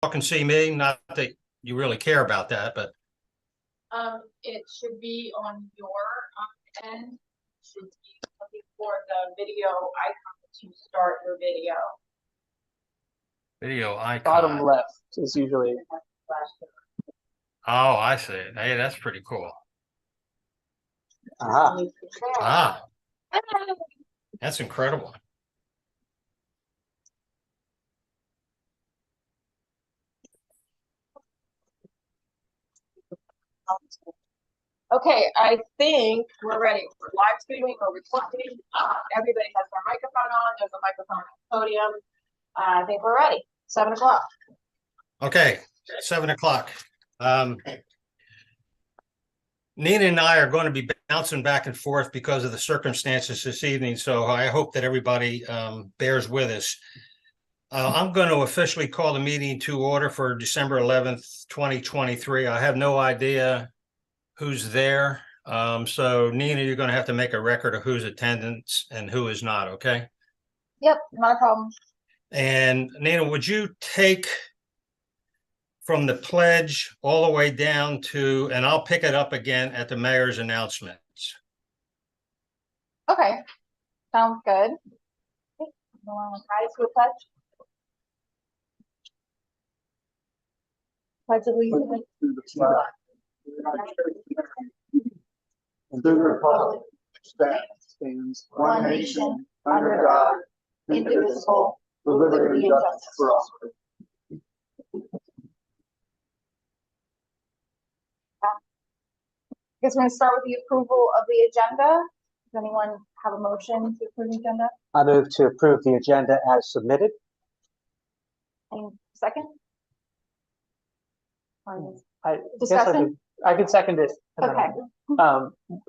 and see me. Not that you really care about that, but It should be on your end. Should be looking for the video icon to start your video. video icon. Bottom left is usually. Oh, I see. Hey, that's pretty cool. Ah, That's incredible. Okay, I think we're ready. We're live streaming, we're recording. Everybody has their microphone on. There's a microphone on the podium. I think we're ready. 7 o'clock. Okay, 7 o'clock. Nina and I are going to be bouncing back and forth because of the circumstances this evening, so I hope that everybody bears with us. I'm going to officially call the meeting to order for December 11th, 2023. I have no idea who's there. So Nina, you're going to have to make a record of who's attendance and who is not, okay? Yep, not a problem. And Nina, would you take from the pledge all the way down to, and I'll pick it up again at the mayor's announcements. Okay, sounds good. Rise to a pledge. Pledge allegiance. And to the republic that stands one nation under God, indivisible, with liberty and justice for all. I guess we're going to start with the approval of the agenda. Does anyone have a motion to approve the agenda? I move to approve the agenda as submitted. Any second? I Discussion? I could second it. Okay.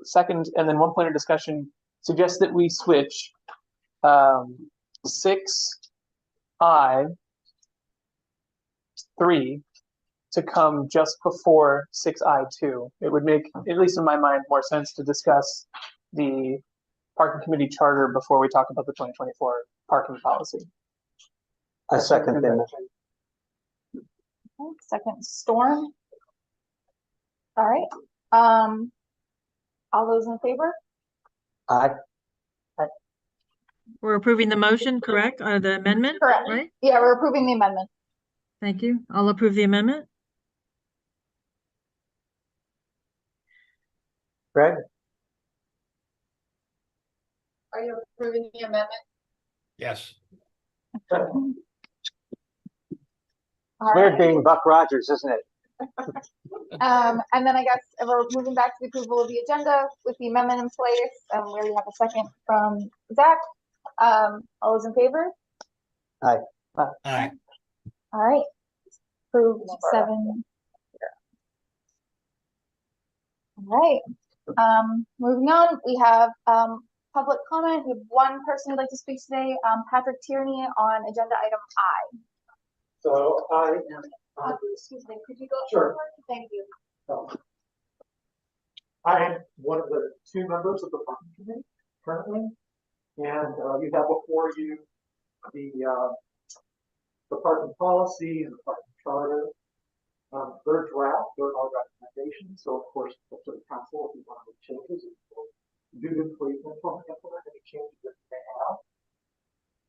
Second, and then one point of discussion suggests that we switch 6I3 to come just before 6I2. It would make, at least in my mind, more sense to discuss the parking committee charter before we talk about the 2024 parking policy. I second that. Okay, second, Storm. All right. All those in favor? Aye. We're approving the motion, correct? The amendment? Correct. Right? Yeah, we're approving the amendment. Thank you. I'll approve the amendment. Greg? Are you approving the amendment? Yes. All Weird right. being Buck Rogers, isn't it? And then I guess we're moving back to the approval of the agenda with the amendment in place. We already have a second from Zach. All those in favor? Aye. All right. Approved 7. All right. Moving on, we have public comment. We have one person who'd like to speak today, Patrick Tierney, on agenda item I. So Excuse me, could you go? Sure. forward? Thank you. I am one of the 2 members of the parking committee currently, and you have before you the parking policy and the parking charter. They're draft, there are recommendations, so of course, up to the council if you want to make changes, do them, please implement any changes that you may have.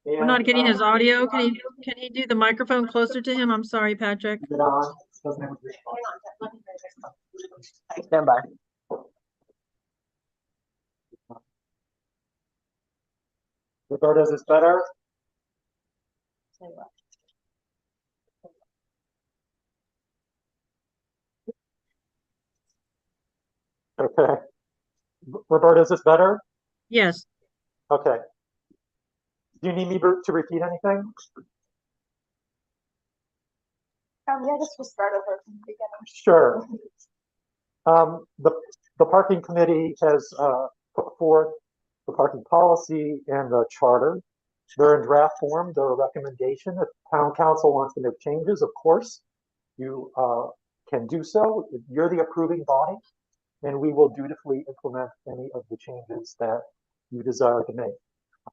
We're not getting his audio. Can he do the microphone closer to him? I'm sorry, Patrick. Is it on? Doesn't have a green Hang on, let me finish. Stand by. Roberta, is this better? Tell you what. Okay. Roberta, is this better? Yes. Okay. Do you need me to repeat anything? Yeah, just start over from the beginning. Sure. The parking committee has put forth the parking policy and the charter. They're in draft form. They're a recommendation. If town council wants to make changes, of course, you can do so. You're the approving body, and we will dutifully implement any of the changes that you desire to make.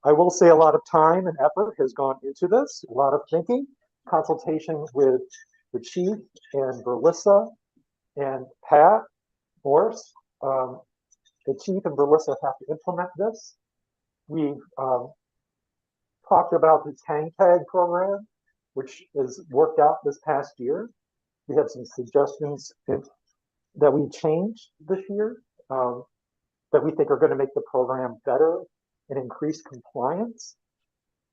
I will say a lot of time and effort has gone into this, a lot of thinking, consultation with the chief and Berlissa and Pat Morse. The chief and Berlissa have to implement this. We've talked about the Tang Tag program, which has worked out this past year. We have some suggestions that we changed this year that we think are going to make the program better and increase compliance.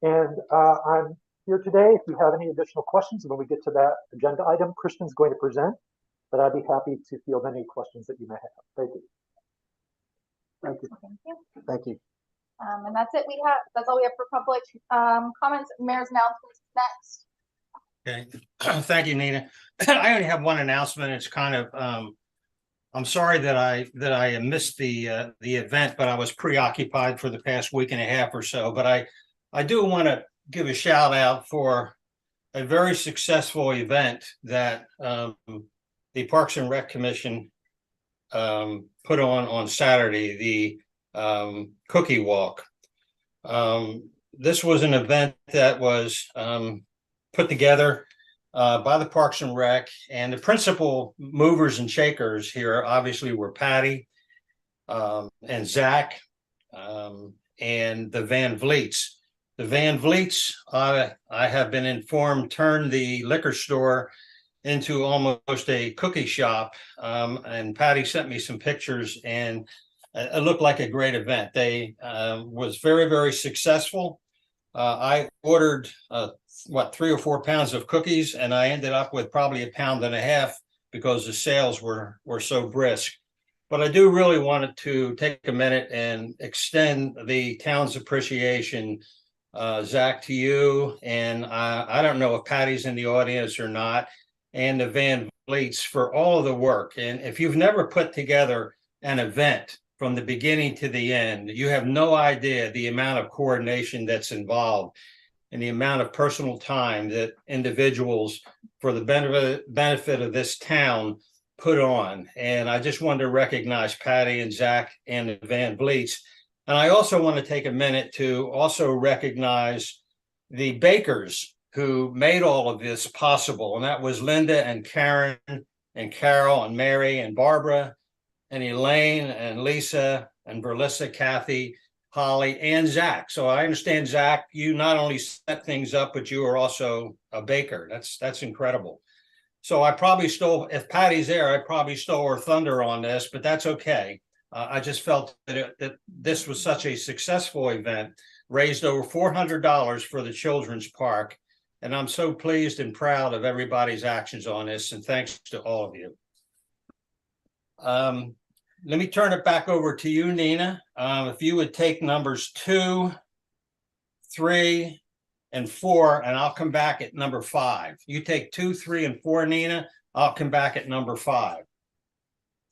And I'm here today. If you have any additional questions when we get to that agenda item, Christian's going to present, but I'd be happy to field any questions that you may have. Thank you. Thank you. Thank you. Thank you. And that's it. That's all we have for public comments. Mayor's announcements next. Okay, thank you, Nina. I only have one announcement. It's kind of, I'm sorry that I missed the event, but I was preoccupied for the past week and a half or so. But I do want to give a shout out for a very successful event that the Parks and Rec Commission put on Saturday, the Cookie Walk. This was an event that was put together by the Parks and Rec, and the principal movers and shakers here obviously were Patty and Zach and the Van Vliets. The Van Vliets, I have been informed, turned the liquor store into almost a cookie shop, and Patty sent me some pictures, and it looked like a great event. They was very, very successful. I ordered 3 or 4 pounds of cookies, and I ended up with probably 1.5 pounds because the sales were so brisk. But I do really wanted to take a minute and extend the town's appreciation, Zach, to you, and I don't know if Patty's in the audience or not, and the Van Vliets for all of the work. And if you've never put together an event from the beginning to the end, you have no idea the amount of coordination that's involved and the amount of personal time that individuals for the benefit of this town put on. And I just wanted to recognize Patty and Zach and the Van Vliets. And I also want to take a minute to also recognize the bakers who made all of this possible. And that was Linda and Karen and Carol and Mary and Barbara and Elaine and Lisa and Berlissa, Kathy, Holly, and Zach. So I understand, Zach, you not only set things up, but you are also a baker. That's incredible. So I probably stole, if Patty's there, I probably stole her thunder on this, but that's okay. I just felt that this was such a successful event, raised over $400 for the children's park. And I'm so pleased and proud of everybody's actions on this. And thanks to all of you. Let me turn it back over to you, Nina. If you would take numbers 2, 3, and 4, and I'll come back at number 5. You take 2, 3, and 4, Nina. I'll come back at number 5.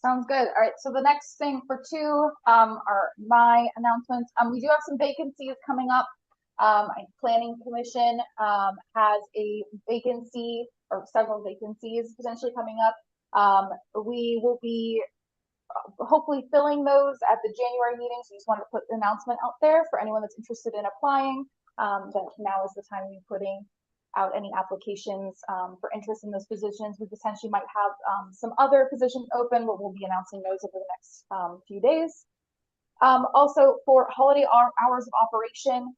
Sounds good. All right. So the next thing for 2 are my announcements. We do have some vacancies coming up. Planning Commission has a vacancy or several vacancies potentially coming up. We will be hopefully filling those at the January meeting. So just wanted to put the announcement out there for anyone that's interested in applying. That now is the time to be putting out any applications for interest in those positions. We potentially might have some other positions open, but we'll be announcing those over the next few days. Also for holiday hours of operation,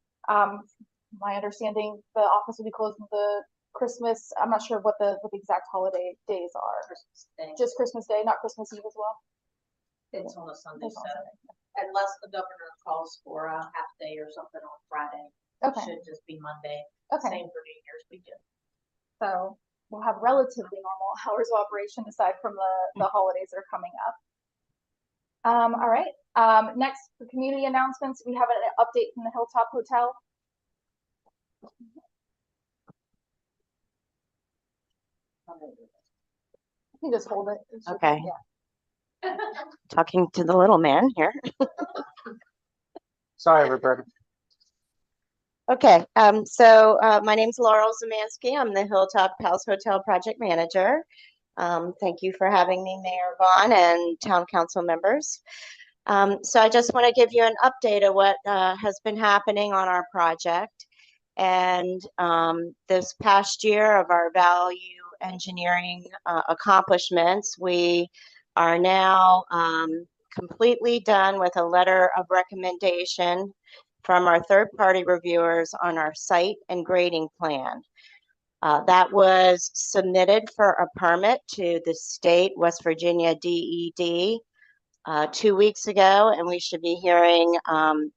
my understanding the office will be closed with the Christmas. I'm not sure what the exact holiday days are. Christmas Day. Just Christmas Day, not Christmas Eve as well. It's on a Sunday, It's on so unless the governor calls for a half day or something on Friday, it Okay. should just be Monday. Okay. Same for New Year's weekend. So we'll have relatively normal hours of operation aside from the holidays that are coming up. All right. Next, for community announcements, we have an update from the Hilltop Hotel. You can just hold it. It's just- Okay. Yeah. Talking to the little man here. Sorry, Roberta. Okay, so my name's Laurel Zemansky. I'm the Hilltop House Hotel Project Manager. Thank you for having me, Mayor Vaughn and Town Council members. So I just want to give you an update of what has been happening on our project. And this past year of our value engineering accomplishments. We are now completely done with a letter of recommendation from our third-party reviewers on our site and grading plan. That was submitted for a permit to the state West Virginia DED 2 weeks ago, and we should be hearing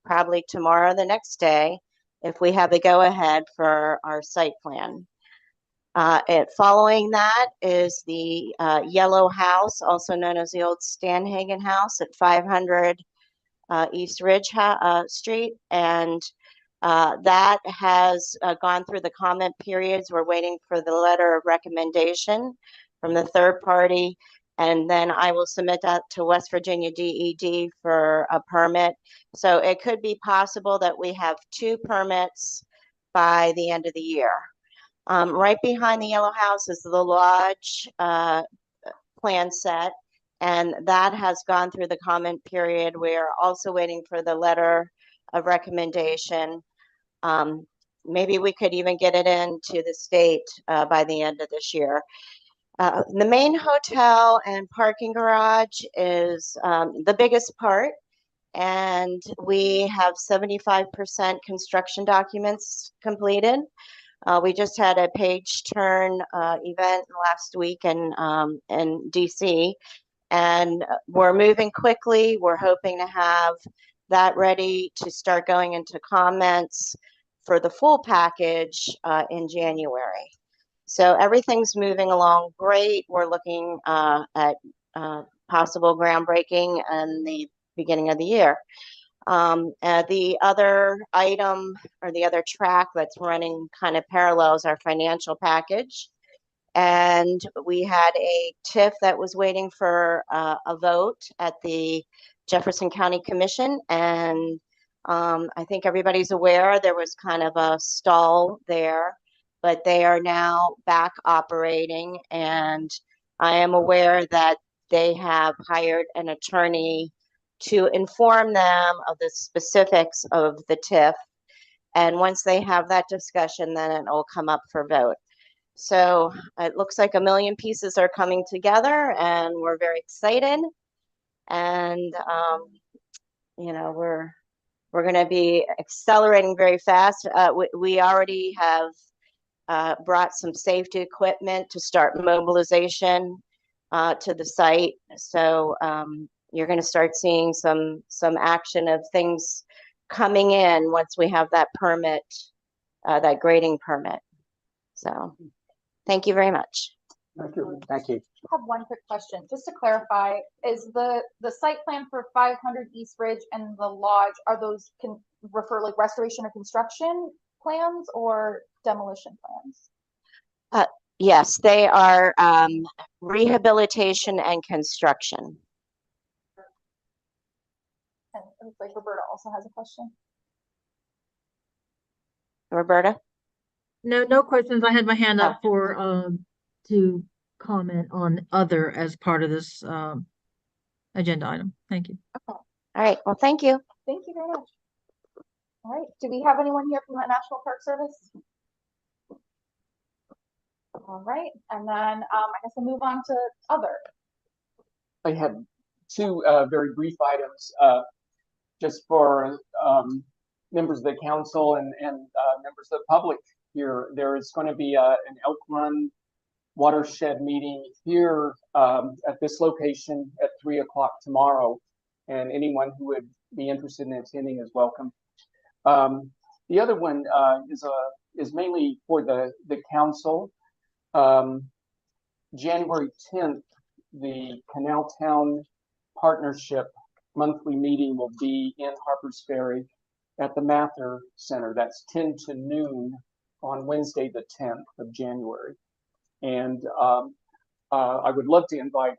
probably tomorrow or the next day if we have the go-ahead for our site plan. Following that is the Yellow House, also known as the old Stanhagen House at 500 East Ridge Street, and that has gone through the comment periods. We're waiting for the letter of recommendation from the third party, and then I will submit that to West Virginia DED for a permit. So it could be possible that we have 2 permits by the end of the year. Right behind the Yellow House is the Lodge plan set, and that has gone through the comment period. We're also waiting for the letter of recommendation. Maybe we could even get it into the state by the end of this year. The main hotel and parking garage is the biggest part, and we have 75% construction documents completed. We just had a page turn event last week in DC, and we're moving quickly. We're hoping to have that ready to start going into comments for the full package in January. So everything's moving along great. We're looking at possible groundbreaking in the beginning of the year. The other item or the other track that's running kind of parallels our financial package. And we had a TIF that was waiting for a vote at the Jefferson County Commission. And I think everybody's aware there was kind of a stall there, but they are now back operating. And I am aware that they have hired an attorney to inform them of the specifics of the TIF. And once they have that discussion, then it will come up for vote. So it looks like a million pieces are coming together, and we're very excited. And, you know, we're going to be accelerating very fast. We already have brought some safety equipment to start mobilization to the site. So you're going to start seeing some action of things coming in once we have that permit, that grading permit. So thank you very much. Thank you. Thank you. I have one quick question, just to clarify, is the site plan for 500 East Ridge and the lodge, are those can refer like restoration or construction plans or demolition plans? Yes, they are rehabilitation and construction. And it looks like Roberta also has a question. Roberta? No questions. I had my hand up for to comment on other as part of this agenda item. Thank you. Okay. All right. Well, thank you. Thank you very much. All right. Do we have anyone here from the National Park Service? All right. And then I guess we'll move on to other. I have 2 very brief items just for members of the council and members of the public here. There is going to be an Elk Run watershed meeting here at this location at 3 o'clock tomorrow, and anyone who would be interested in attending is welcome. The other one is mainly for the council. January 10th, the Canal Town Partnership monthly meeting will be in Harpers Ferry at the Mather Center. That's 10 to noon on Wednesday, the 10th of January. And I would love to invite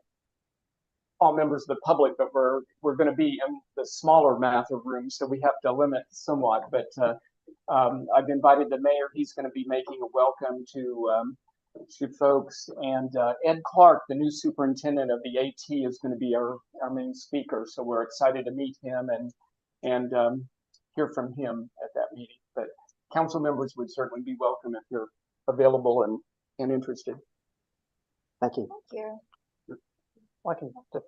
all members of the public, but we're going to be in the smaller Mather room, so we have to limit somewhat. But I've invited the mayor. He's going to be making a welcome to folks, and Ed Clark, the new superintendent of the AT, is going to be our main speaker. So we're excited to meet him and hear from him at that meeting. But council members would certainly be welcome if you're available and interested. Thank you. Thank you. Well,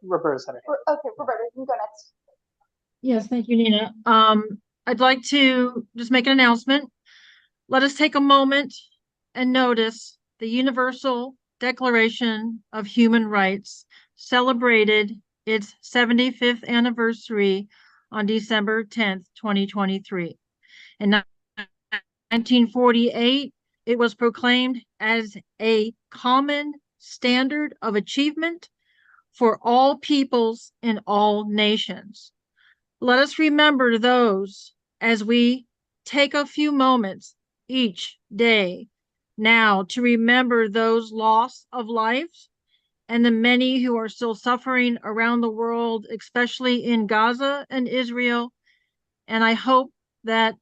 Roberta's had her hand. Okay, Roberta, you can go next. Yes, thank you, Nina. I'd like to just make an announcement. Let us take a moment and notice the Universal Declaration of Human Rights celebrated its 75th anniversary on December 10th, 2023. In 1948, it was proclaimed as a common standard of achievement for all peoples in all nations. Let us remember those as we take a few moments each day now to remember those loss of lives and the many who are still suffering around the world, especially in Gaza and Israel. And I hope that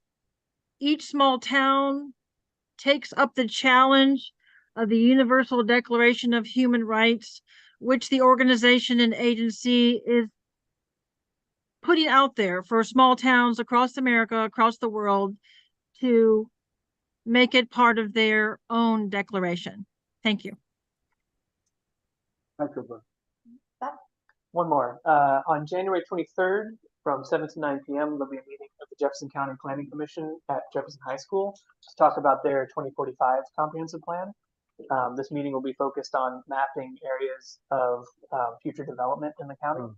each small town takes up the challenge of the Universal Declaration of Human Rights, which the organization and agency is putting out there for small towns across America, across the world, to make it part of their own declaration. Thank you. Thank you, Roberta. One more. On January 23rd, from 7 to 9 p.m., there'll be a meeting of the Jefferson County Planning Commission at Jefferson High School to talk about their 2045 comprehensive plan. This meeting will be focused on mapping areas of future development in the county.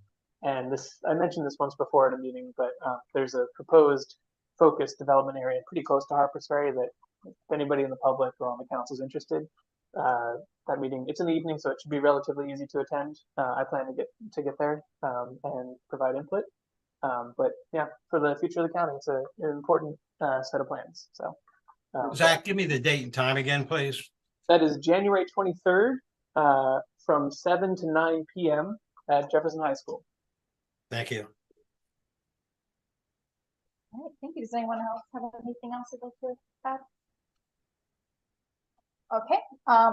And this, I mentioned this once before at a meeting, but there's a proposed focused development area pretty close to Harpers Ferry that if anybody in the public or on the council is interested, that meeting, it's in the evening, so it should be relatively easy to attend. I plan to get there and provide input. But yeah, for the future of the county, it's an important set of plans. So Zach, give me the date and time again, please. that is January 23rd from 7 to 9 p.m. at Jefferson High School. Thank you. All right, thank you. Does anyone else have anything else they'd like to add? Okay,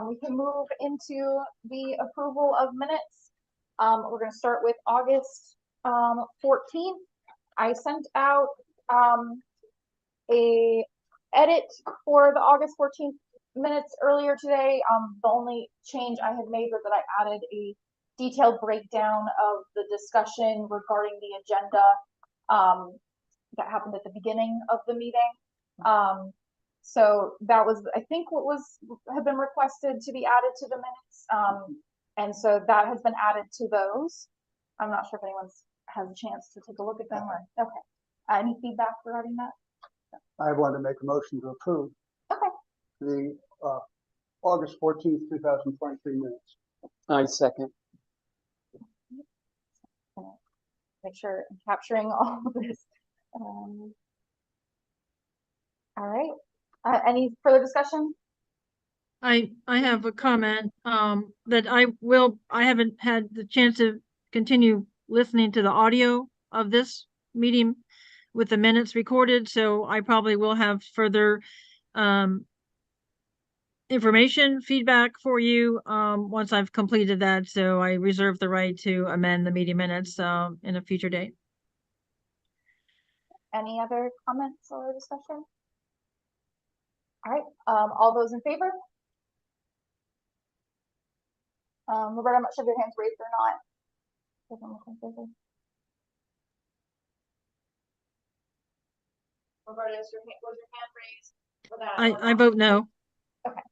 we can move into the approval of minutes. We're going to start with August 14th. I sent out a edit for the August 14th minutes earlier today. The only change I had made was that I added a detailed breakdown of the discussion regarding the agenda that happened at the beginning of the meeting. So that was, I think, what had been requested to be added to the minutes. And so that has been added to those. I'm not sure if anyone has a chance to take a look at them or, okay. Any feedback regarding that? I want to make a motion to approve Okay. the August 14th, 2023 minutes. I second. Make sure I'm capturing all of this. All right. Any further discussion? I have a comment that I haven't had the chance to continue listening to the audio of this meeting with the minutes recorded, so I probably will have further information, feedback for you once I've completed that. So I reserve the right to amend the meeting minutes in a future date. Any other comments or discussion? All right. All those in favor? Roberta, I'm not sure if your hand's raised or not. Doesn't look like it. Roberta, was your hand raised for that? I vote no. Okay.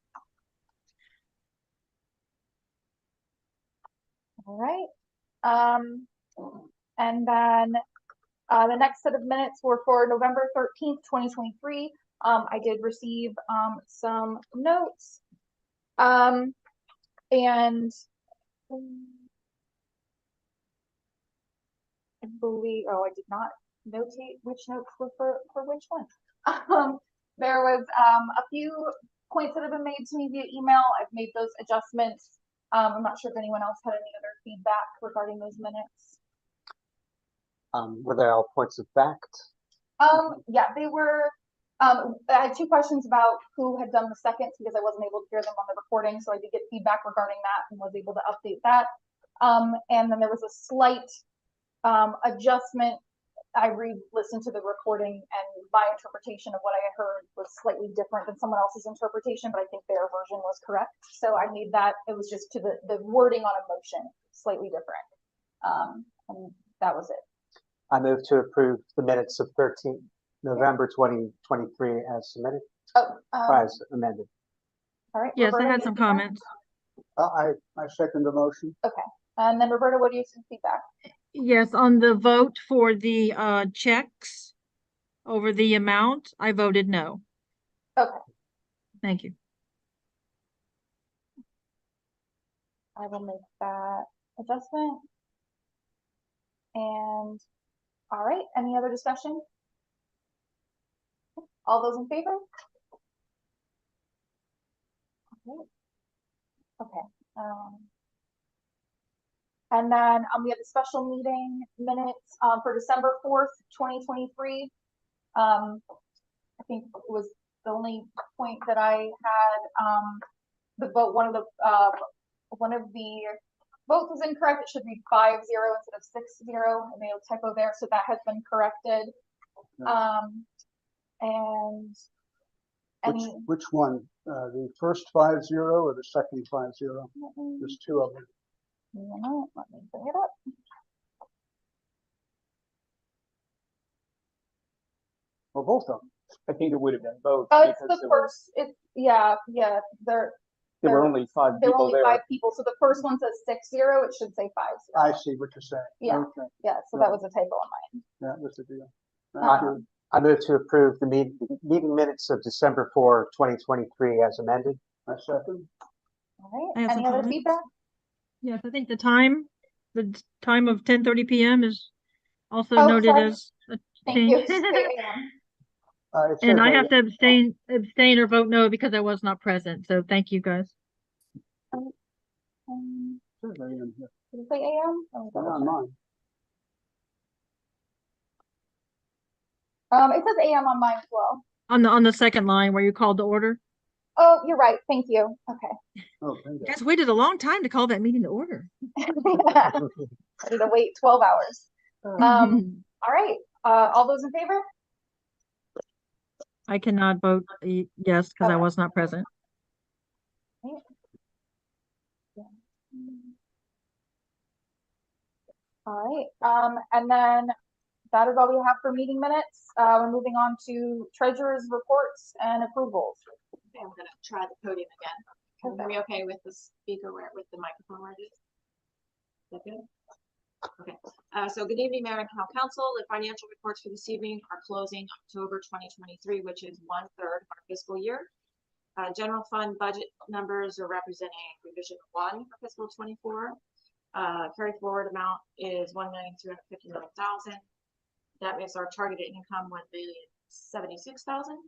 All right. And then the next set of minutes were for November 13th, 2023. I did receive some notes. And I believe, I did not notate which notes were for which one. There was a few points that have been made to me via email. I've made those adjustments. I'm not sure if anyone else had any other feedback regarding those minutes. Were they all points of fact? Yeah, they were. I had two questions about who had done the seconds because I wasn't able to hear them on the recording, so I did get feedback regarding that and was able to update that. And then there was a slight adjustment I re-listened to the recording and my interpretation of what I heard was slightly different than someone else's interpretation, but I think their version was correct. So I made that, it was just to the wording on a motion, slightly different. And that was it. I move to approve the minutes of 13th November 2023 as submitted, Oh, as amended. all right. Yes, I Roberta, had you some feedback? comments. I second the motion. And then Roberta, what do you some feedback? Yes, on the vote for the checks over the amount, I voted no. Okay. Thank you. I will make that adjustment. And all right, any other discussion? All those in favor? Okay. And then we have the special meeting minutes for December 4th, 2023. I think it was the only point that I had the vote, one of the votes was incorrect. It should be 5-0 instead of 6-0. I made a typo there, so that has been corrected. And Which one? The first 5-0 or the second 5-0? There's two of them. Let me bring it up. Or both of them. I think it would have been both. Oh, it's because the first. It's yeah. There were only 5 were people only there. 5 people, so the first one says 6-0. It should say 5-0. I see what you're saying. Yeah. Okay, Yeah, so that was a typo on mine. yeah, that's the deal. I move to approve the meeting minutes of December 4, 2023 as amended. I second. All I have right. some Any other comments. feedback? Yes, I think the time of 10:30 p.m. is also Oh, noted sorry. as a Thank you. change. 6 a.m. It And says I have to abstain or vote no because I was not present. So thank you guys. Says AM here. Did it say a.m.? Let me double Not check. mine. It says a.m. on mine as well. On the second line where you called the order. Oh, you're right. Thank you. Okay. Oh, bingo. You guys waited a long time to call that meeting to order. I had to wait 12 hours. All right. All those in favor? I cannot vote yes because I Okay. was not present. All right. And then that is all we have for meeting minutes. We're moving on to treasurer's reports and approvals. Okay, I'm gonna try the podium again. Are we okay with the speaker with the microphone where it is? Is that good? Okay, so good evening, Mayor and Council. The financial reports for this evening are closing October 2023, which is 1/3 of our fiscal year. General fund budget numbers are representing revision 1 for fiscal 24. Carry forward amount is $1,359,000. That makes our targeted income $1,076,000.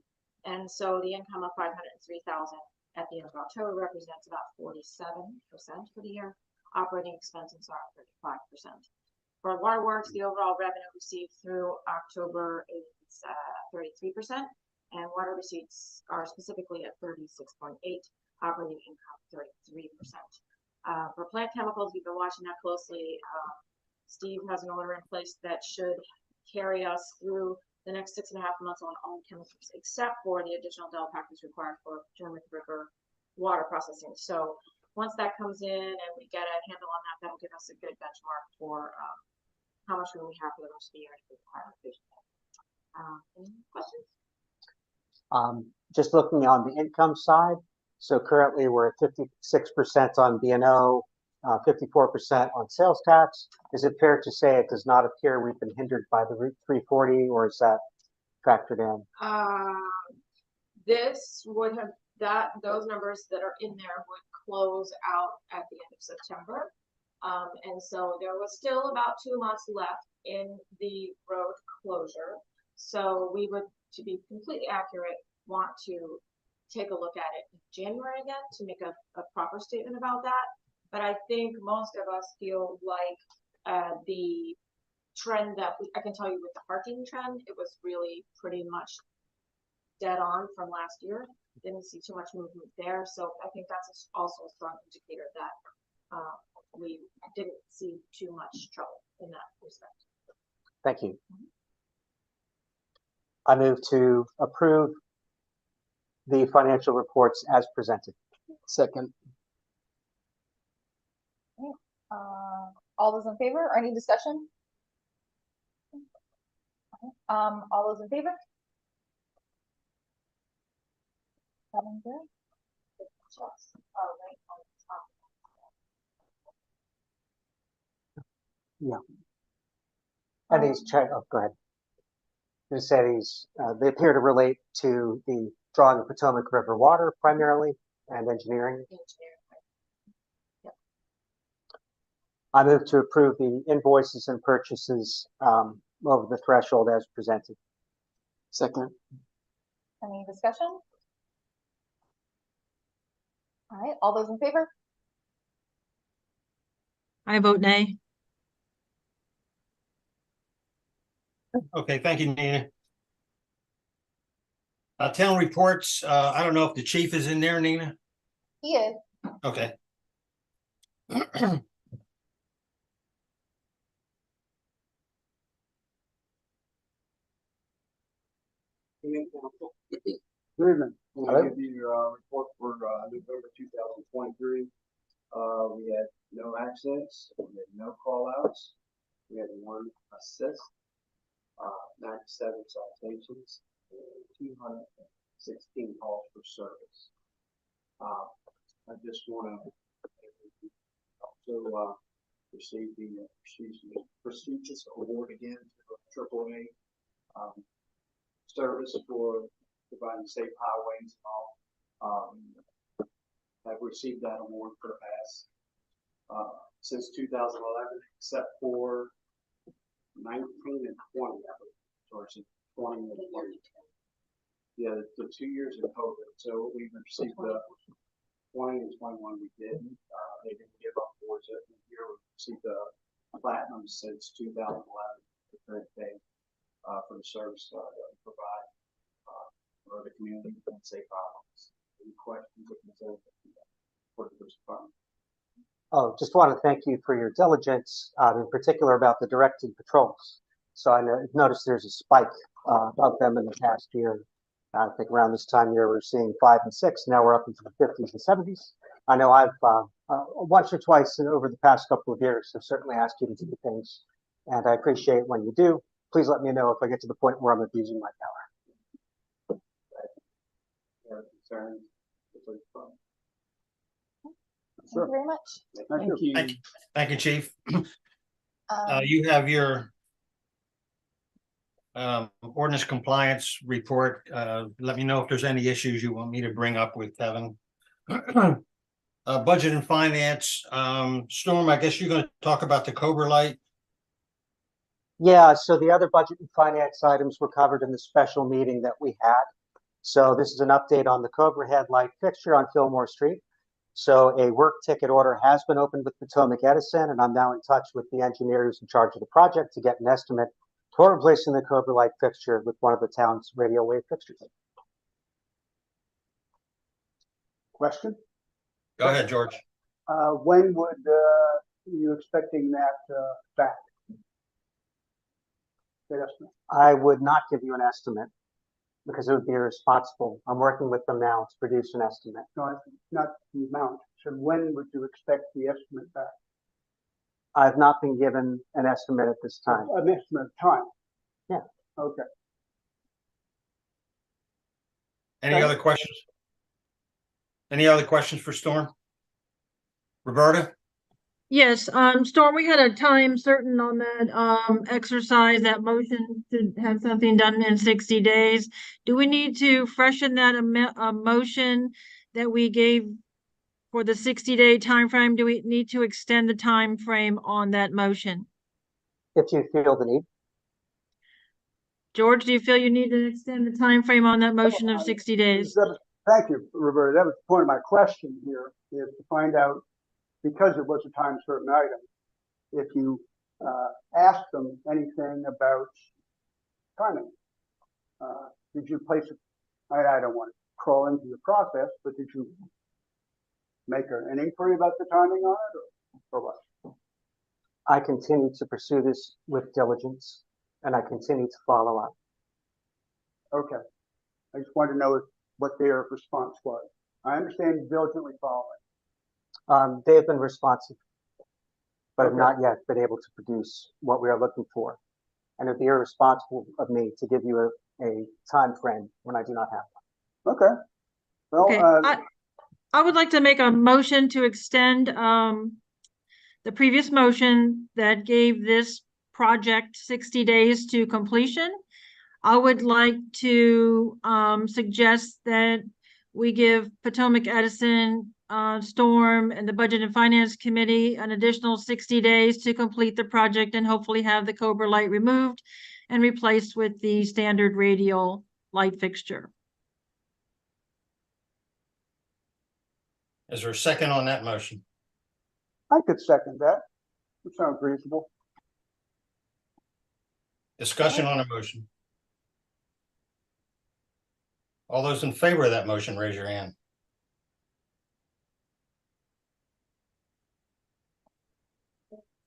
And so the income of $503,000 at the end of October represents about 47% for the year. Operating expenses are 35%. For waterworks, the overall revenue received through October is 33%, and water receipts are specifically at 36.8%. Operating income 33%. For plant chemicals, we've been watching that closely. Steve has an order in place that should carry us through the next 6.5 months on all chemicals, except for the additional Del package required for German River water processing. So once that comes in and we get a handle on that, that'll give us a good benchmark for how much room we have for the rest of the year if we require revision. Any questions? Just looking on the income side, so currently we're at 56% on B&O, 54% on sales tax. Is it fair to say it does not appear we've been hindered by the Route 340, or is that factored in? This would have those numbers that are in there would close out at the end of September. And so there was still about 2 months left in the road closure. So we would, to be completely accurate, want to take a look at it in January again to make a proper statement about that. But I think most of us feel like the trend that I can tell you with the parking trend, it was really pretty much dead on from last year. Didn't see too much movement there. So I think that's also a strong indicator that we didn't see too much trouble in that respect. Thank you. I move to approve the financial reports as presented. Second. All those in favor, or any discussion? All those in favor? 7 good. And these, oh, go ahead. They say these, they appear to relate to the drawing of Potomac River water primarily and engineering. I move to approve the invoices and purchases over the threshold as presented. Second. Any discussion? All right, all those in favor? I vote nay. Okay, thank you, Nina. Town reports, I don't know if the chief is in there, Nina. He is. Okay. Good evening. Hello. Give you your report for November 2023. We had no accidents, we had no call outs, we had 1 assist, 97 citations, and 216 calls for service. I just want to also receive the prestigious award again to AAA service for providing safe highways and all. I've received that award for the past since 2011, except for 19 and 20. Or 20 and 20. Yeah, the 2 years in COVID. So we received the 20 and 21. We didn't. They didn't give up awards every year. We received the platinum since 2011, the current day, for the service that we provide for the community and safe highways. Any questions or concerns for the police department? Oh, just want to thank you for your diligence, in particular about the directed patrols. So I noticed there's a spike of them in the past year. I think around this time year we're seeing 5 and 6. Now we're up into the 50s and 70s. I know I've once or twice over the past couple of years have certainly asked you to do things, and I appreciate when you do. Please let me know if I get to the point where I'm abusing my power. Concerns? Thank you very much. Thank you. Thank you, Chief. You have your ordinance compliance report. Let me know if there's any issues you want me to bring up with Kevin. Budget and finance. Storm, I guess you're going to talk about the Cobra light. Yeah, so the other budget and finance items were covered in the special meeting that we had. So this is an update on the Cobra headlight fixture on Fillmore Street. So a work ticket order has been opened with Potomac Edison, and I'm now in touch with the engineers in charge of the project to get an estimate for replacing the Cobra light fixture with one of the town's radio wave fixtures. Question? Go ahead, George. When would you expecting that back? Good estimate. I would not give you an estimate because it would be irresponsible. I'm working with them now to produce an estimate. No, not the amount. So when would you expect the estimate back? I've not been given an estimate at this time. An estimate of time? Yeah. Okay. Any other questions? Any other questions for Storm? Roberta? Yes, Storm, we had a time certain on that exercise, that motion to have something done in 60 days. Do we need to freshen that motion that we gave for the 60-day time frame? Do we need to extend the time frame on that motion? If you feel the need. George, do you feel you need to extend the time frame on that motion of 60 days? Thank you, Roberta. That was the point of my question here, is to find out, because it was a time certain item, if you asked them anything about timing. Did you place it? I don't want to crawl into the process, but did you make an inquiry about the timing on it, or what? I continue to pursue this with diligence, and I continue to follow up. Okay. I just wanted to know what their response was. I understand diligently following. They have been responsive, but have Okay. not yet been able to produce what we are looking for. And it'd be irresponsible of me to give you a time frame when I do not have one. Okay. Well, Okay, I would like to make a motion to extend the previous motion that gave this project 60 days to completion. I would like to suggest that we give Potomac Edison, Storm, and the Budget and Finance Committee an additional 60 days to complete the project and hopefully have the Cobra light removed and replaced with the standard radial light fixture. Is there a second on that motion? I could second that. It sounds reasonable. Discussion on the motion. All those in favor of that motion, raise your hand.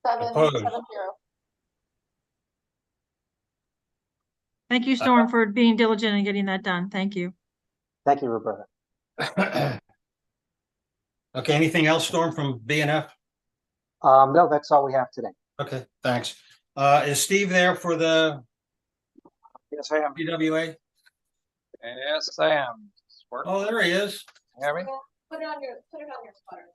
Opposed? 7-0. Thank you, Storm, for being diligent in getting that done. Thank you. Thank you, Roberta. Okay, anything else, Storm, from BNF? No, that's all we have today. Okay, thanks. Is Steve there for the Yes, I am. PWA? Yes, I am. Oh, there he is. Hear me? Put it on your sweater.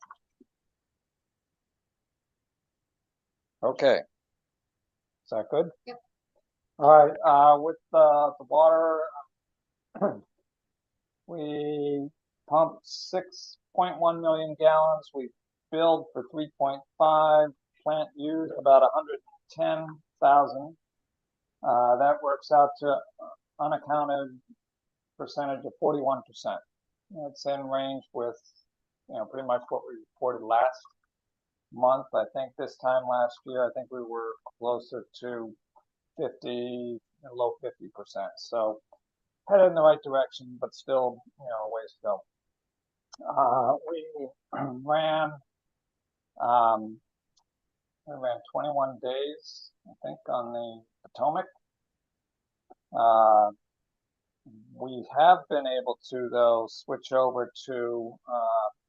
Okay. Is that good? Yep. All right, with the water, we pumped 6.1 million gallons. We filled for 3.5. Plant used about 110,000. That works out to unaccounted percentage of 41%. It's in range with, pretty much what we reported last month. I think this time last year, I think we were closer to 50, low 50%. So headed in the right direction, but still, ways to go. We ran 21 days, I think, on the Potomac. We have been able to, though, switch over to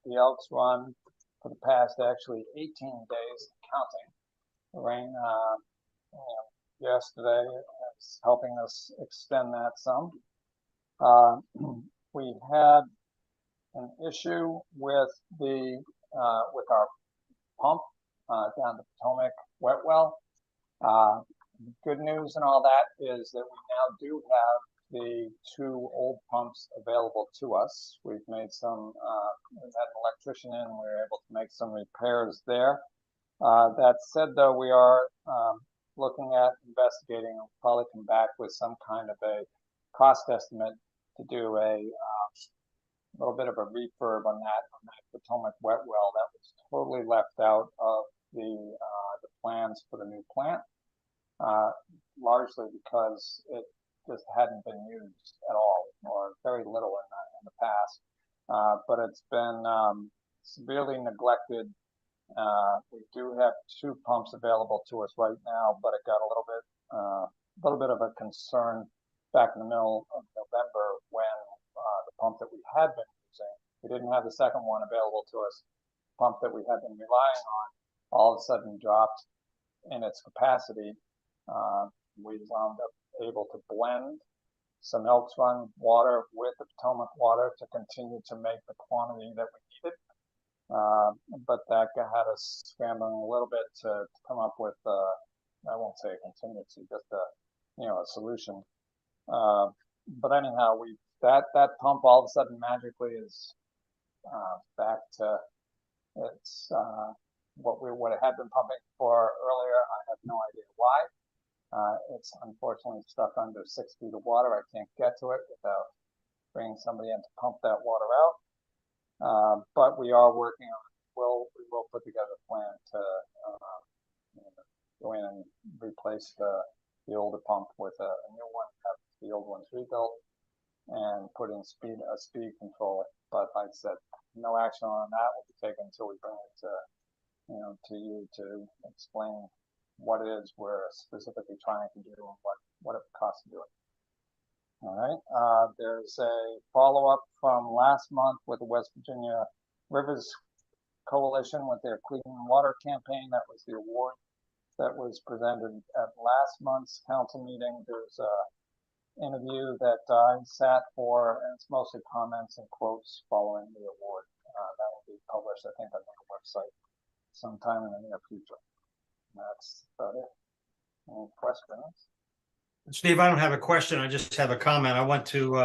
the Elks Run for the past actually 18 days, counting. The rain yesterday is helping us extend that some. We had an issue with with our pump down the Potomac wet well. Good news and all that is that we now do have the 2 old pumps available to us. We've made some, we've had an electrician in, we were able to make some repairs there. That said, though, we are looking at investigating. We'll probably come back with some kind of a cost estimate to do a little bit of a refurb on that Potomac wet well that was totally left out of the plans for the new plant, largely because it just hadn't been used at all, or very little in the past. But it's been severely neglected. We do have 2 pumps available to us right now, but it got a little bit of a concern back in the middle of November when the pump that we had been using, we didn't have the second one available to us. The pump that we had been relying on all of a sudden dropped in its capacity. We wound up able to blend some Elks Run water with the Potomac water to continue to make the quantity that we needed. But that had us scrambling a little bit to come up with, I won't say a contingency, just a solution. But anyhow, that pump all of a sudden magically is back to its what it had been pumping for earlier. I have no idea why. It's unfortunately stuck under 6 feet of water. I can't get to it without bringing somebody in to pump that water out. But we are working on it. We will put together a plan to go in and replace the older pump with a new one, have the old ones rebuilt, and put in a speed control. But like I said, no action on that will be taken until we bring it to you to explain what it is we're specifically trying to do and what it costs to do it. All right, there's a follow-up from last month with the West Virginia Rivers Coalition with their Clean Water campaign. That was the award that was presented at last month's council meeting. There's a interview that I sat for, and it's mostly comments and quotes following the award. That will be published, I think, on the website sometime in the near future. That's about it. Any questions? Steve, I don't have a question. I just have a comment. I went to,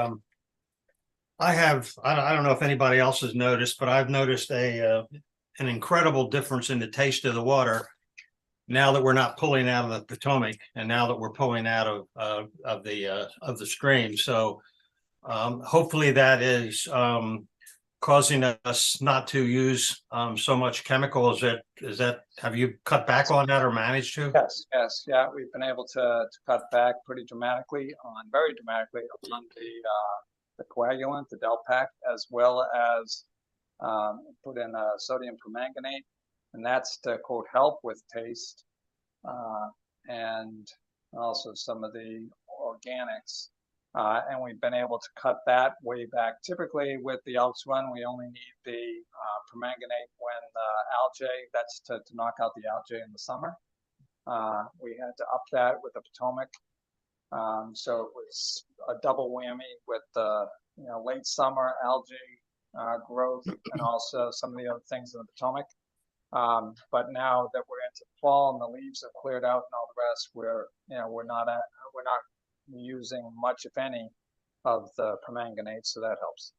I don't know if anybody else has noticed, but I've noticed an incredible difference in the taste of the water now that we're not pulling out of the Potomac and now that we're pulling out of the stream. So hopefully that is causing us not to use so much chemical. Have you cut back on that or managed to? Yes, yeah, we've been able to cut back very dramatically on the coagulant, the Delpac, as well as put in sodium permanganate, and that's to quote help with taste, and also some of the organics. And we've been able to cut that way back. Typically with the Elks Run, we only need the permanganate when algae, that's to knock out the algae in the summer. We had to up that with the Potomac. So it was a double whammy with the late summer algae growth and also some of the other things in the Potomac. But now that we're into fall and the leaves have cleared out and all the rest, we're not using much, if any, of the permanganate, so that helps.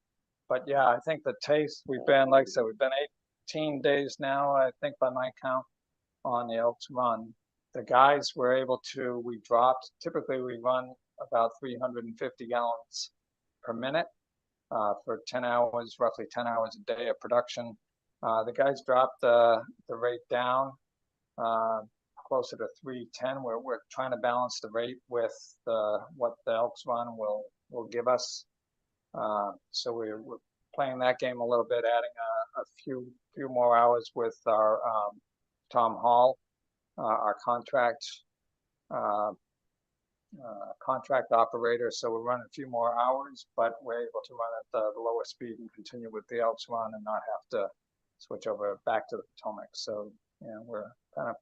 But yeah, I think the taste, we've been, like I said, we've been 18 days now, I think by my count, on the Elks Run. The guys were able to, typically we run about 350 gallons per minute for 10 hours, roughly 10 hours a day of production. The guys dropped the rate down closer to 310. We're trying to balance the rate with what the Elks Run will give us. So we're playing that game a little bit, adding a few more hours with our Tom Hall, our contract operator. So we're running a few more hours, but we're able to run at the lower speed and continue with the Elks Run and not have to switch over back to the Potomac. So we're kind of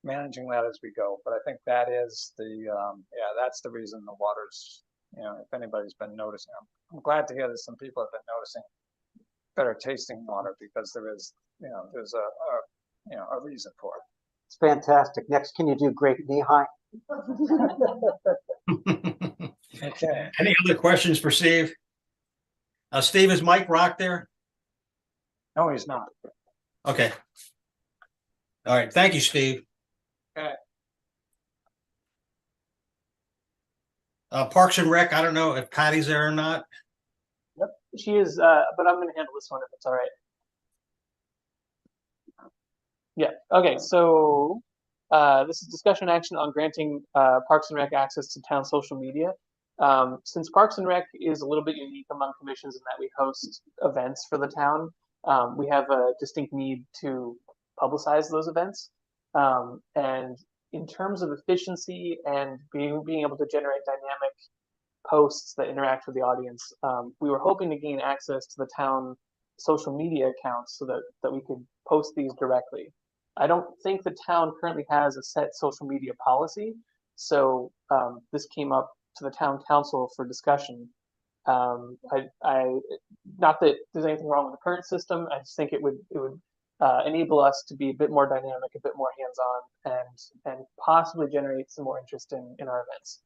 managing that as we go. But I think that is that's the reason the water's, if anybody's been noticing, I'm glad to hear that some people have been noticing better tasting water, because there's a reason for it. It's fantastic. Next, can you do Great Knee High? Okay. Any other questions for Steve? Steve, is Mike Rock there? No, he's not. Okay. All right. Thank you, Steve. Okay. Parks and Rec, I don't know if Patty's there or not. Yep, she is, but I'm going to handle this one if it's all right. Yeah, okay, so this is discussion action on granting Parks and Rec access to town social media. Since Parks and Rec is a little bit unique among commissions in that we host events for the town, we have a distinct need to publicize those events. And in terms of efficiency and being able to generate dynamic posts that interact with the audience, we were hoping to gain access to the town social media accounts so that we could post these directly. I don't think the town currently has a set social media policy, so this came up to the town council for discussion. Not that there's anything wrong with the current system. I just think it would enable us to be a bit more dynamic, a bit more hands-on, and possibly generate some more interest in our events.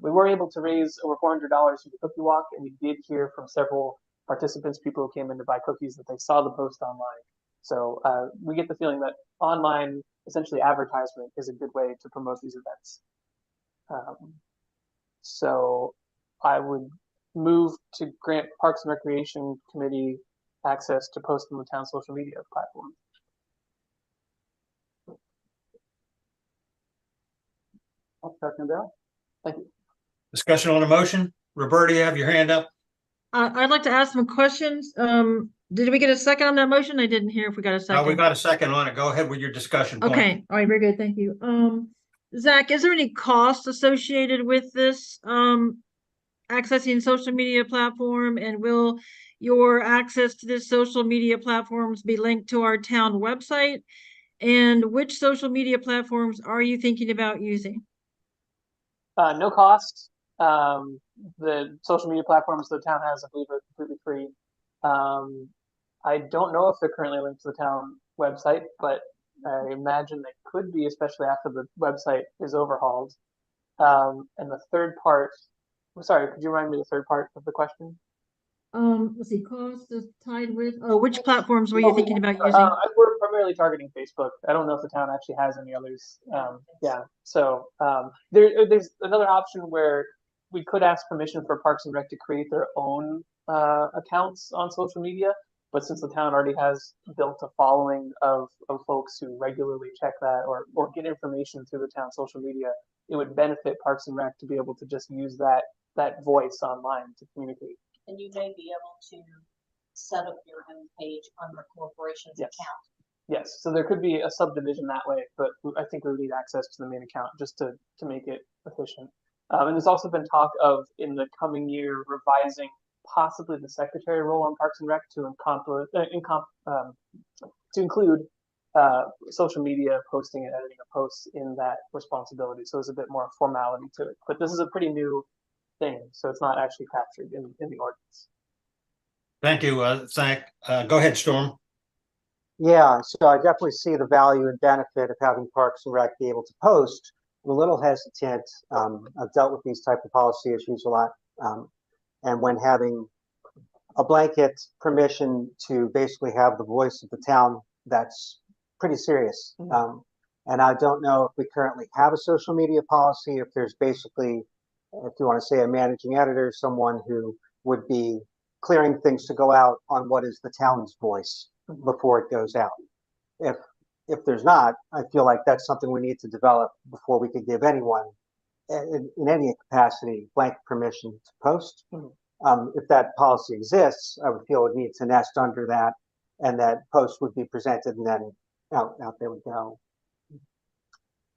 We were able to raise over $400 for the cookie walk, and we did hear from several participants, people who came in to buy cookies, that they saw the post online. So we get the feeling that online, essentially advertisement, is a good way to promote these events. So I would move to grant Parks and Recreation Committee access to post on the town social media platform. I'll second that. Thank you. Discussion on the motion. Roberta, you have your hand up. I'd like to ask some questions. Did we get a second on that motion? I didn't hear if we got a second. We got a second on it. Go ahead with your discussion point. Okay, all right, very good, thank you. Zach, is there any cost associated with this accessing social media platform, and will your access to this social media platforms be linked to our town website? And which social media platforms are you thinking about using? No cost. The social media platforms the town has, I believe, are completely free. I don't know if they're currently linked to the town website, but I imagine they could be, especially after the website is overhauled. And the third part, I'm sorry, could you remind me the third part of the question? Let's see, cost is tied with, oh, which platforms were you thinking about using? We're primarily targeting Facebook. I don't know if the town actually has any others. Yeah, so there's another option where we could ask permission for Parks and Rec to create their own accounts on social media. But since the town already has built a following of folks who regularly check that or get information through the town social media, it would benefit Parks and Rec to be able to just use that voice online to communicate. And you may be able to set up your own page on the corporation's Yes. account. Yes, so there could be a subdivision that way, but I think we would need access to the main account just to make it efficient. And there's also been talk of, in the coming year, revising possibly the secretary role on Parks and Rec to include social media posting and editing of posts in that responsibility. So there's a bit more formality to it. But this is a pretty new thing, so it's not actually captured in the ordinance. Thank you, Zach. Go ahead, Storm. Yeah, so I definitely see the value and benefit of having Parks and Rec be able to post. I'm a little hesitant. I've dealt with these type of policy issues a lot. And when having a blanket permission to basically have the voice of the town, that's pretty serious. And I don't know if we currently have a social media policy, if there's basically, if you want to say a managing editor, someone who would be clearing things to go out on what is the town's voice before it goes out. If there's not, I feel like that's something we need to develop before we could give anyone in any capacity blanket permission to post. If that policy exists, I would feel it would need to nest under that, and that post would be presented, and then out there we go.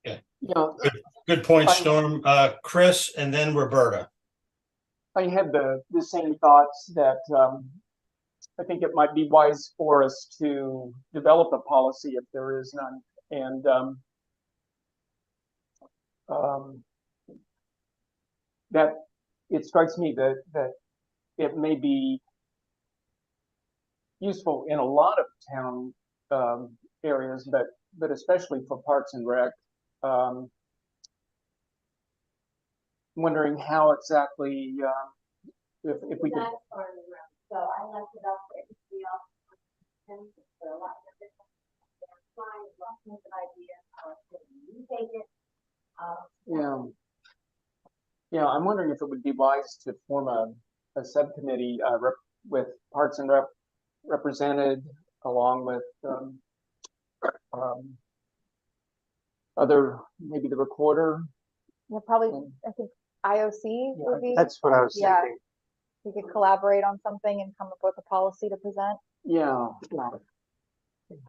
Yeah. Yeah. Good point, Storm. Chris, and then Roberta. I had the same thoughts that I think it might be wise for us to develop a policy if there is none, and that it strikes me that it may be useful in a lot of town areas, but especially for Parks and Rec. Wondering how exactly if we could. That's part of the room. So I left it up there to be off for a lot of different fine, lots of ideas. You take it. Yeah, I'm wondering if it would be wise to form a subcommittee with Parks and Rec represented, along with other, maybe the recorder. Yeah, probably, I think IOC would be. That's what I was thinking. We could collaborate on something and come up with a policy to present. Yeah.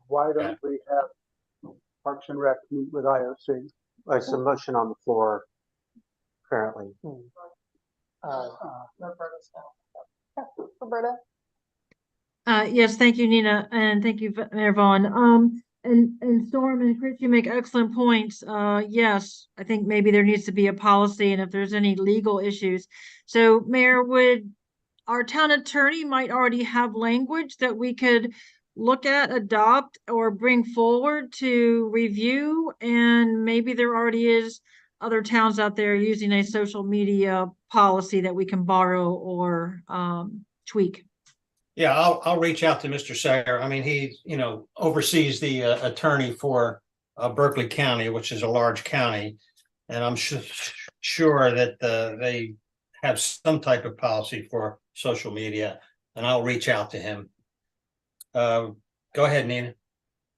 Why don't we have Parks and Rec meet with IOC? There's a motion on the floor currently. Roberta? Yes, thank you, Nina, and thank you, Mayor Vaughn. And Storm and Chris, you make excellent points. Yes, I think maybe there needs to be a policy, and if there's any legal issues. So, Mayor, would our town attorney might already have language that we could look at, adopt, or bring forward to review, and maybe there already is other towns out there using a social media policy that we can borrow or tweak. Yeah, I'll reach out to Mr. Sayer. I mean, he, oversees the attorney for Berkeley County, which is a large county. And I'm sure that they have some type of policy for social media, and I'll reach out to him. Go ahead, Nina.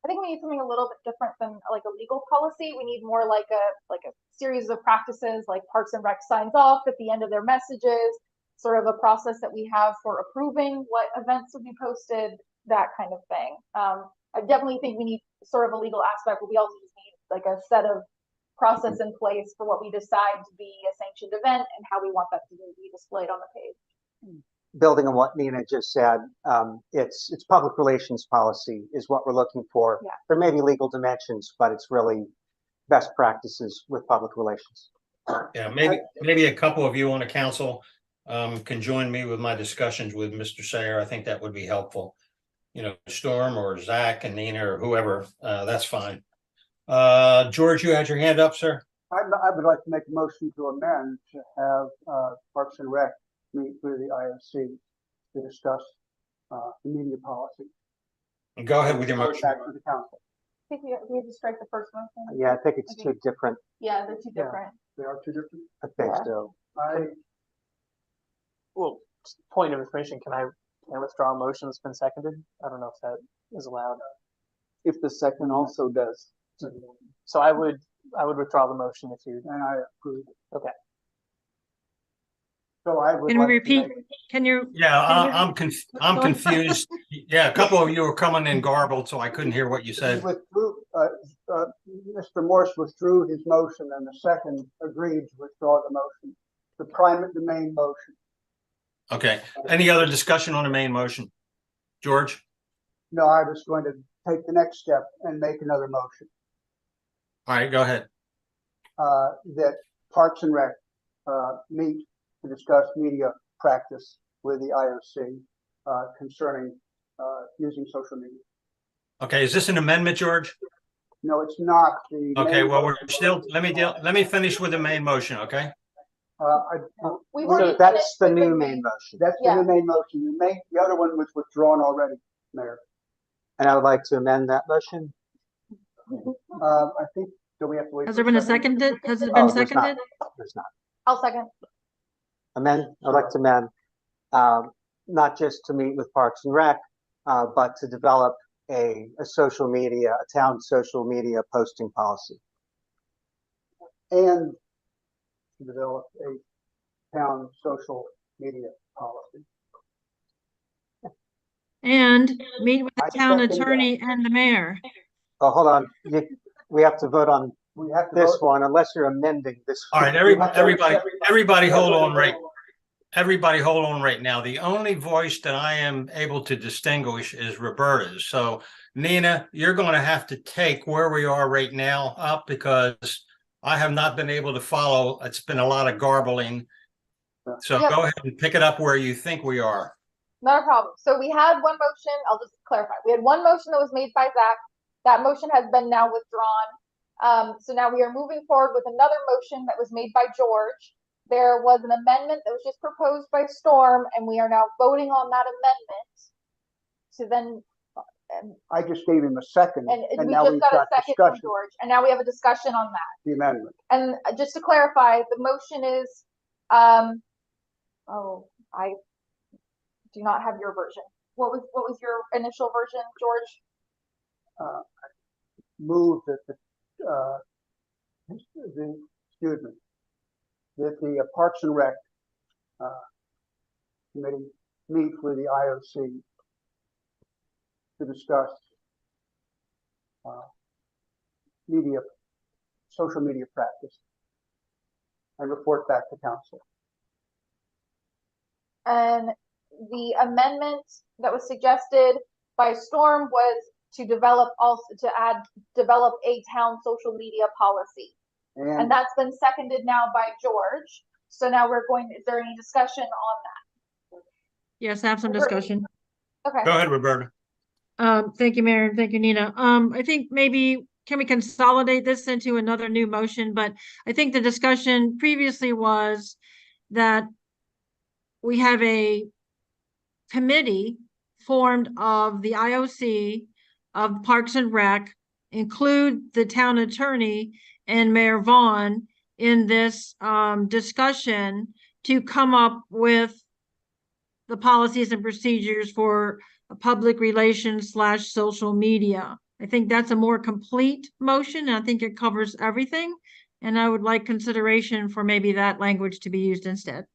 I think we need something a little bit different than like a legal policy. We need more like a series of practices, like Parks and Rec signs off at the end of their messages, sort of a process that we have for approving what events would be posted, that kind of thing. I definitely think we need sort of a legal aspect, but we also just need like a set of process in place for what we decide to be a sanctioned event and how we want that to be displayed on the page. Building on what Nina just said, it's public relations policy is what we're looking for. Yeah. There may be legal dimensions, but it's really best practices with public relations. Yeah, maybe a couple of you on the council can join me with my discussions with Mr. Sayer. I think that would be helpful. You know, Storm or Zach and Nina or whoever, that's fine. George, you had your hand up, sir? I would like to make a motion to amend to have Parks and Rec meet with the IOC to discuss the media policy. Go ahead with your Report motion. back to the council. I think we had to strike the first motion. Yeah, I think it's two different. Yeah, they're two Yeah. different. They are two different. I think Yeah. so. Well, point of information, can I withdraw a motion that's been seconded? I don't know if that is allowed. If the second also does. So I would withdraw the motion if you, And I approve. Okay. So I would Can we like to repeat? make- Can you? Yeah, Can I'm confused. Yeah, a couple of you were coming in garbled, so I couldn't hear what you He said. withdrew, Mr. Morse withdrew his motion and the second agreed to withdraw the motion. The main motion. Okay, any other discussion on the main motion? George? No, I was going to take the next step and make another motion, All right, go ahead. that Parks and Rec, meet to discuss media practice with the IOC, concerning, using social media. Okay, is this an amendment, George? No, it's not the. Okay, main well, we're motion. still, let me finish with the main motion, okay? We've So already that's finished the with new main motion. That's the Yeah. new main motion. The other one was withdrawn already, Mayor. And I would like to amend that motion. I think, do we have to wait? Has for there been a second? seconded? Has it Oh, been there's not. seconded? There's not. I'll second. I'd like to amend, not just to meet with Parks and Rec, but to develop a social media, a town social media posting policy. And to develop a town social media policy. And meet with the I town second that. attorney and the mayor. Oh, hold on. We have to vote on We have to this vote. one unless you're amending this. All right, everybody hold on right now. The only voice that I am able to distinguish is Roberta's. So Nina, you're going to have to take where we are right now up because I have not been able to follow. It's been a lot of garbling. So Yep. go ahead and pick it up where you think we are. Not a problem. So we had one motion, I'll just clarify. We had one motion that was made by Zach. That motion has been now withdrawn. So now we are moving forward with another motion that was made by George. There was an amendment that was just proposed by Storm, and we are now voting on that amendment. To then, I just gave him a second, and and we now just we've got a got second from discussion, George, and now we have a discussion on that. the amendment. And just to clarify, the motion is, I do not have your version. What was your initial version, George? Move that excuse me, that the Parks and Rec, committee meet with the IOC to discuss, social media practice and report back to council. And the amendment that was suggested by Storm was to develop a town social media policy. And And that's been seconded now by George. So now is there any discussion on that? Yes, have some Roberta. discussion. Okay. Go ahead, Roberta. Thank you, Mayor, and thank you, Nina. I think maybe can we consolidate this into another new motion? But I think the discussion previously was that we have a committee formed of the IOC, of Parks and Rec, include the town attorney and Mayor Vaughn in this discussion to come up with the policies and procedures for public relations / social media. I think that's a more complete motion. I think it covers everything. And I would like consideration for maybe that language to be used instead.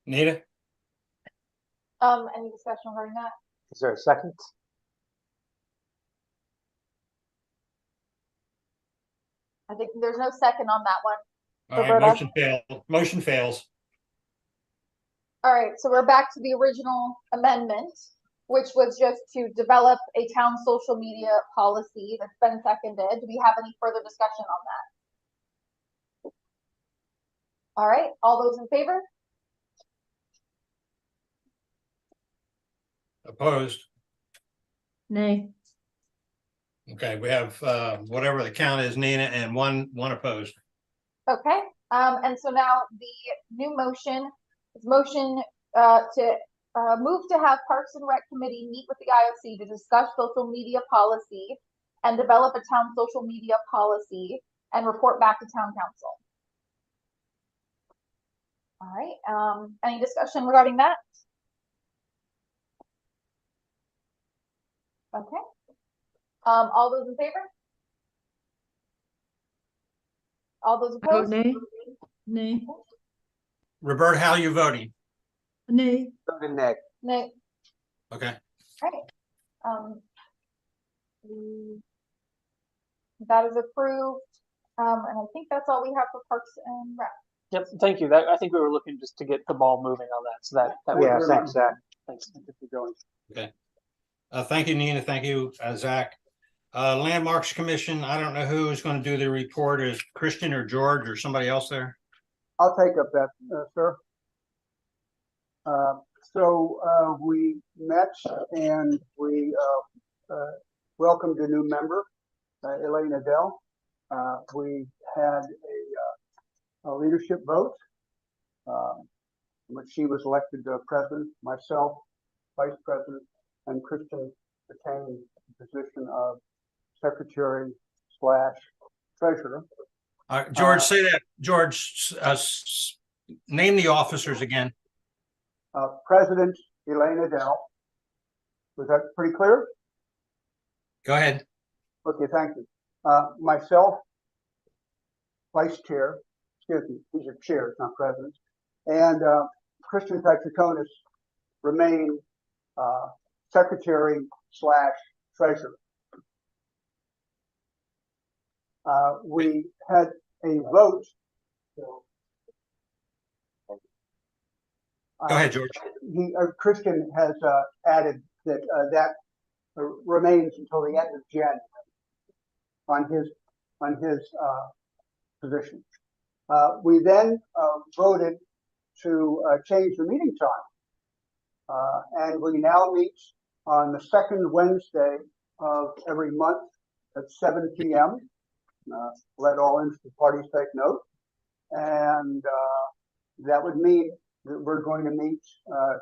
Nita? Any discussion regarding that? Is there a second? I think there's no second on that one. All right, Roberta? motion fails. All right, so we're back to the original amendment, which was just to develop a town social media policy that's been seconded. Do we have any further discussion on that? All right, all those in favor? Opposed? Nay. Okay, we have, whatever the count is, Nina, and one opposed. Okay, and so now the new motion is motion to move to have Parks and Rec Committee meet with the IOC to discuss social media policy and develop a town social media policy and report back to town council. All right, any discussion regarding that? Okay. All those in favor? All those I vote opposed? nay. Nay. Roberta, how are you voting? Nay. Voted nay. Nay. Okay. Right. That is approved. And I think that's all we have for Parks and Rec. Yep, thank you. I think we were looking just to get the ball moving on that, so that Yeah, would thanks, Zach. Thanks for going. Okay. Thank you, Nina. Thank you, Zach. Landmarks Commission, I don't know who is going to do the report. Is Christian or George or somebody else there? I'll take up that, sir. We met and we welcomed a new member, Elaine Adele. We had a leadership vote, in which she was elected president, myself, vice president, and Christian retained the position of secretary / treasurer. George, say that. George, name the officers again. President Elaine Adele. Was that pretty clear? Go ahead. Okay, thank you. Myself, vice chair, excuse me, these are chairs, not presidents, and Christian Petroconis remain secretary / treasurer. We had a vote. Go ahead, George. Christian has added that that remains until the end of January on his position. We then voted to change the meeting time, and we now meet on the second Wednesday of every month at 7 p.m. Let all interested parties take note, and that would mean that we're going to meet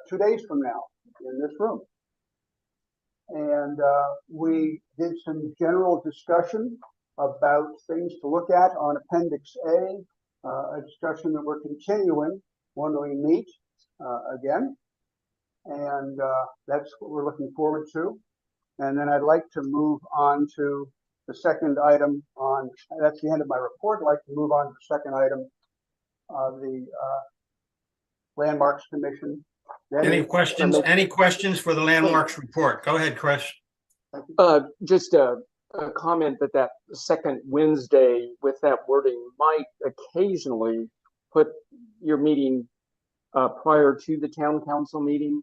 2 days from now in this room. And we did some general discussion about things to look at on Appendix A discussion that we're continuing when we meet again. And that's what we're looking forward to. And then I'd like to move on to the second item on, that's the end of my report. I'd like to move on to the second item of the Landmarks Commission. Any questions for the Landmarks report? Go ahead, Chris. Just a comment that second Wednesday with that wording might occasionally put your meeting prior to the town council meeting.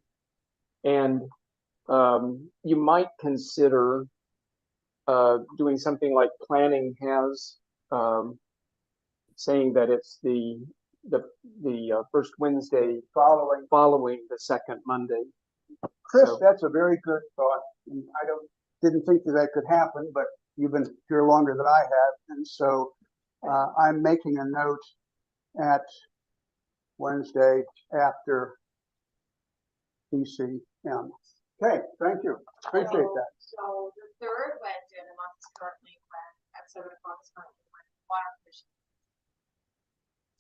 And you might consider doing something like planning has, saying that it's the first Wednesday following the second Monday. Chris, that's a very good thought. And I didn't think that could happen, but you've been here longer than I have, and so I'm making a note at Wednesday after PCM. Okay, thank you. Appreciate that. So the third Wednesday of the month is currently at 7 o'clock is currently when the water commission.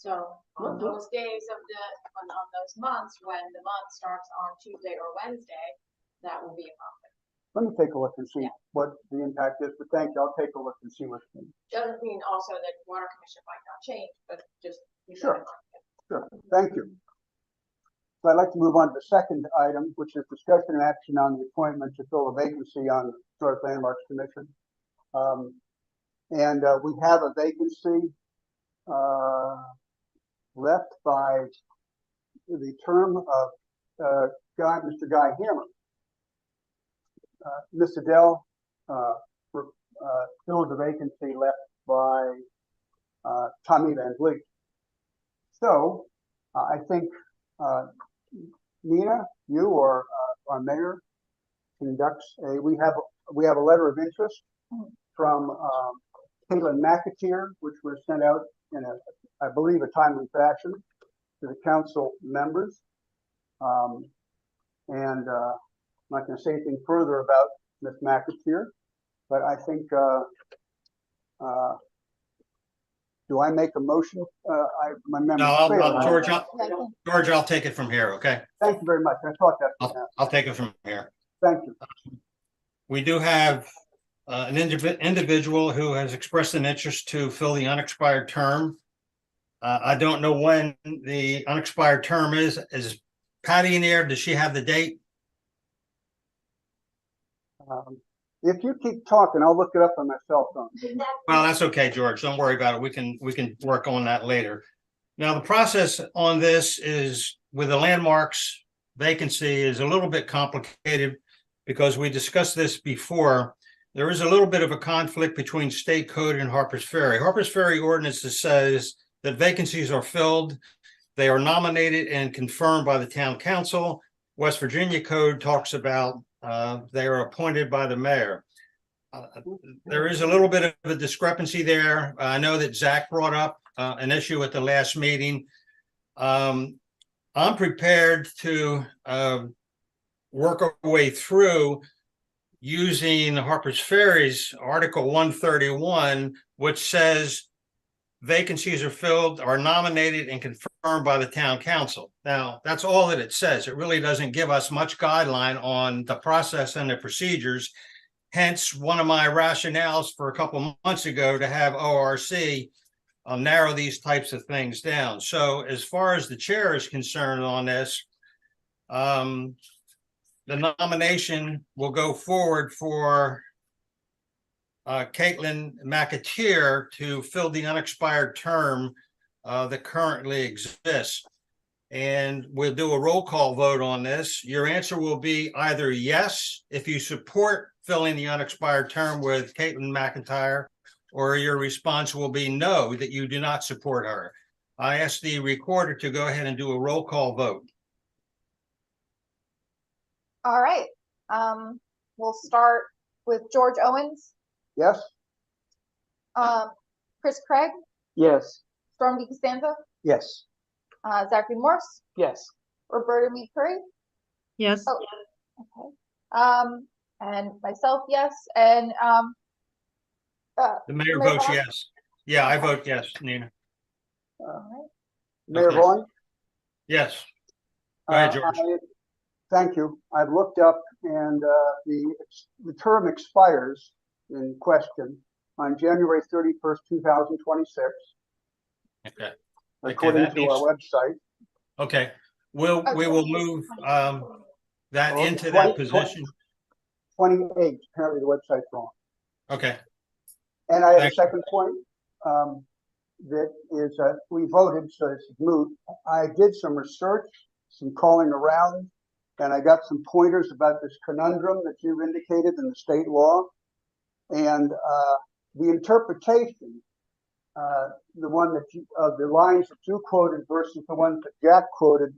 So on those days of on those months when the month starts on Tuesday or Wednesday, that will be a conflict. Let me take a look and see what the impact is, but thank you. I'll take a look and see what's in. Doesn't mean also that water commission might not change, but just Sure. Thank you. So I'd like to move on to the second item, which is discussion and action on the appointment to fill a vacancy on the Historic Landmarks Commission. And we have a vacancy left by the term of Mr. Guy Hammer. Ms. Adele filled the vacancy left by Tommy Van Vliet. So I think Nina, you or our mayor conducts we have a letter of interest from Caitlin McAteer, which was sent out in I believe a timely fashion to the council members. And I'm not going to say anything further about Ms. McAteer, but I think do I make a motion? My memory. No, George, I'll take it from here. Okay. Thank you very much. I thought that. I'll take it from here. Thank you. We do have an individual who has expressed an interest to fill the unexpired term. I don't know when the unexpired term is. Is Patty in there? Does she have the date? If you keep talking, I'll look it up on my cell phone. Well, that's okay, George. Don't worry about it. We can work on that later. Now, the process on this is with the landmarks vacancy is a little bit complicated because we discussed this before. There is a little bit of a conflict between state code and Harpers Ferry. Harpers Ferry ordinance says that vacancies are filled. They are nominated and confirmed by the town council. West Virginia code talks about they are appointed by the mayor. There is a little bit of a discrepancy there. I know that Zach brought up an issue at the last meeting. I'm prepared to work our way through using Harpers Ferry's Article 131, which says vacancies are nominated and confirmed by the town council. Now, that's all that it says. It really doesn't give us much guideline on the process and the procedures. Hence, one of my rationales for a couple months ago to have ORC narrow these types of things down. So as far as the chair is concerned on this, the nomination will go forward for Caitlin McAteer to fill the unexpired term that currently exists. And we'll do a roll call vote on this. Your answer will be either yes, if you support filling the unexpired term with Caitlin McAteer, or your response will be no, that you do not support her. I ask the recorder to go ahead and do a roll call vote. All right. We'll start with George Owens, Yes. Chris Craig, Yes. Storm DeCostanzo, Yes. Zachary Morse, Yes. Roberta Mead Curry. Yes. Oh, okay. And myself, yes. And The mayor Mayor votes Vaughn? yes. Yeah, I vote yes, Nina. all right. Mayor Okay. Vaughn? Yes. Go ahead, George. Thank you. I've looked up and the term expires in question on January 31st, 2026, Okay. according that to our website. Okay, we will move that Oh, into 20 that position. 28, apparently the website's wrong. Okay, And I have a Thank you. second point, that is, we voted, so this is moot. I did some research, some calling around, and I got some pointers about this conundrum that you've indicated in the state law. And the interpretation, the one that the lines that you quoted versus the ones that Jack quoted,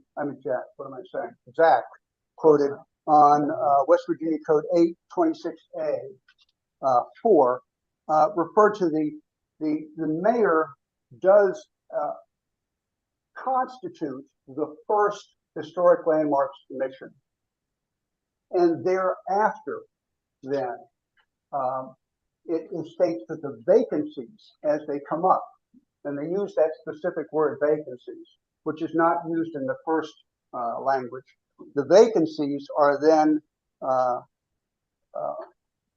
Zach quoted on West Virginia Code 826A 4, refer to the mayor does constitute the first Historic Landmarks Commission. And thereafter, then, it states that the vacancies as they come up, and they use that specific word vacancies, which is not used in the first language. The vacancies are then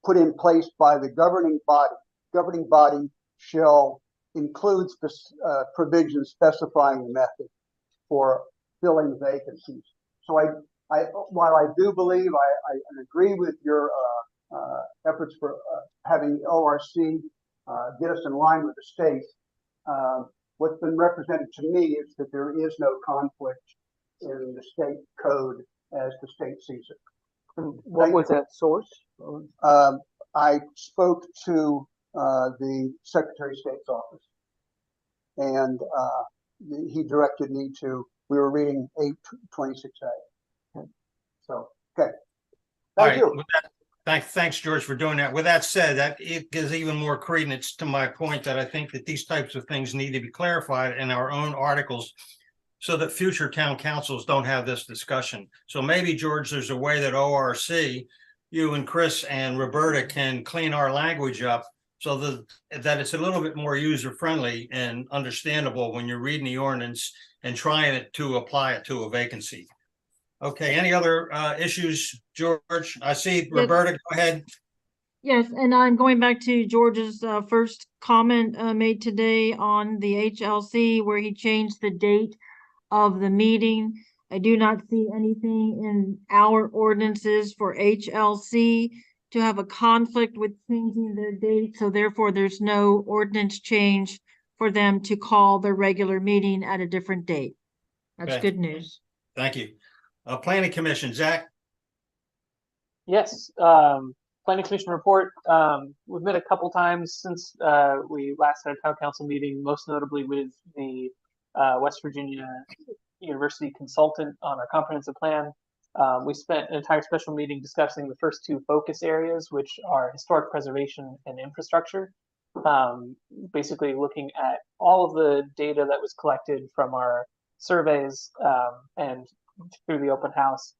put in place by the governing body. Governing body shall include provisions specifying the method for filling vacancies. So while I do believe I agree with your efforts for having the ORC get us in line with the state. What's been represented to me is that there is no conflict in the state code as the state sees it. What was that source? I spoke to the Secretary of State's office, and he directed me to, we were reading 826A. So, okay. All Thank right, you. with that, thanks, George, for doing that. With that said, that it gives even more credence to my point that I think that these types of things need to be clarified in our own articles so that future town councils don't have this discussion. So maybe, George, there's a way that ORC, you and Chris and Roberta can clean our language up so that it's a little bit more user-friendly and understandable when you're reading the ordinance and trying to apply it to a vacancy. Okay, any other issues, George? I see Roberta, go ahead. Yes, and I'm going back to George's first comment made today on the HLC where he changed the date of the meeting. I do not see anything in our ordinances for HLC to have a conflict with changing their date, so therefore there's no ordinance change for them to call their regular meeting at a different date. That's Okay. good news. Thank you. Planning Commission, Zach? Yes, Planning Commission report. We've met a couple times since we last had a town council meeting, most notably with the West Virginia University consultant on our comprehensive plan. We spent an entire special meeting discussing the first two focus areas, which are historic preservation and infrastructure. Basically looking at all of the data that was collected from our surveys and through the open house,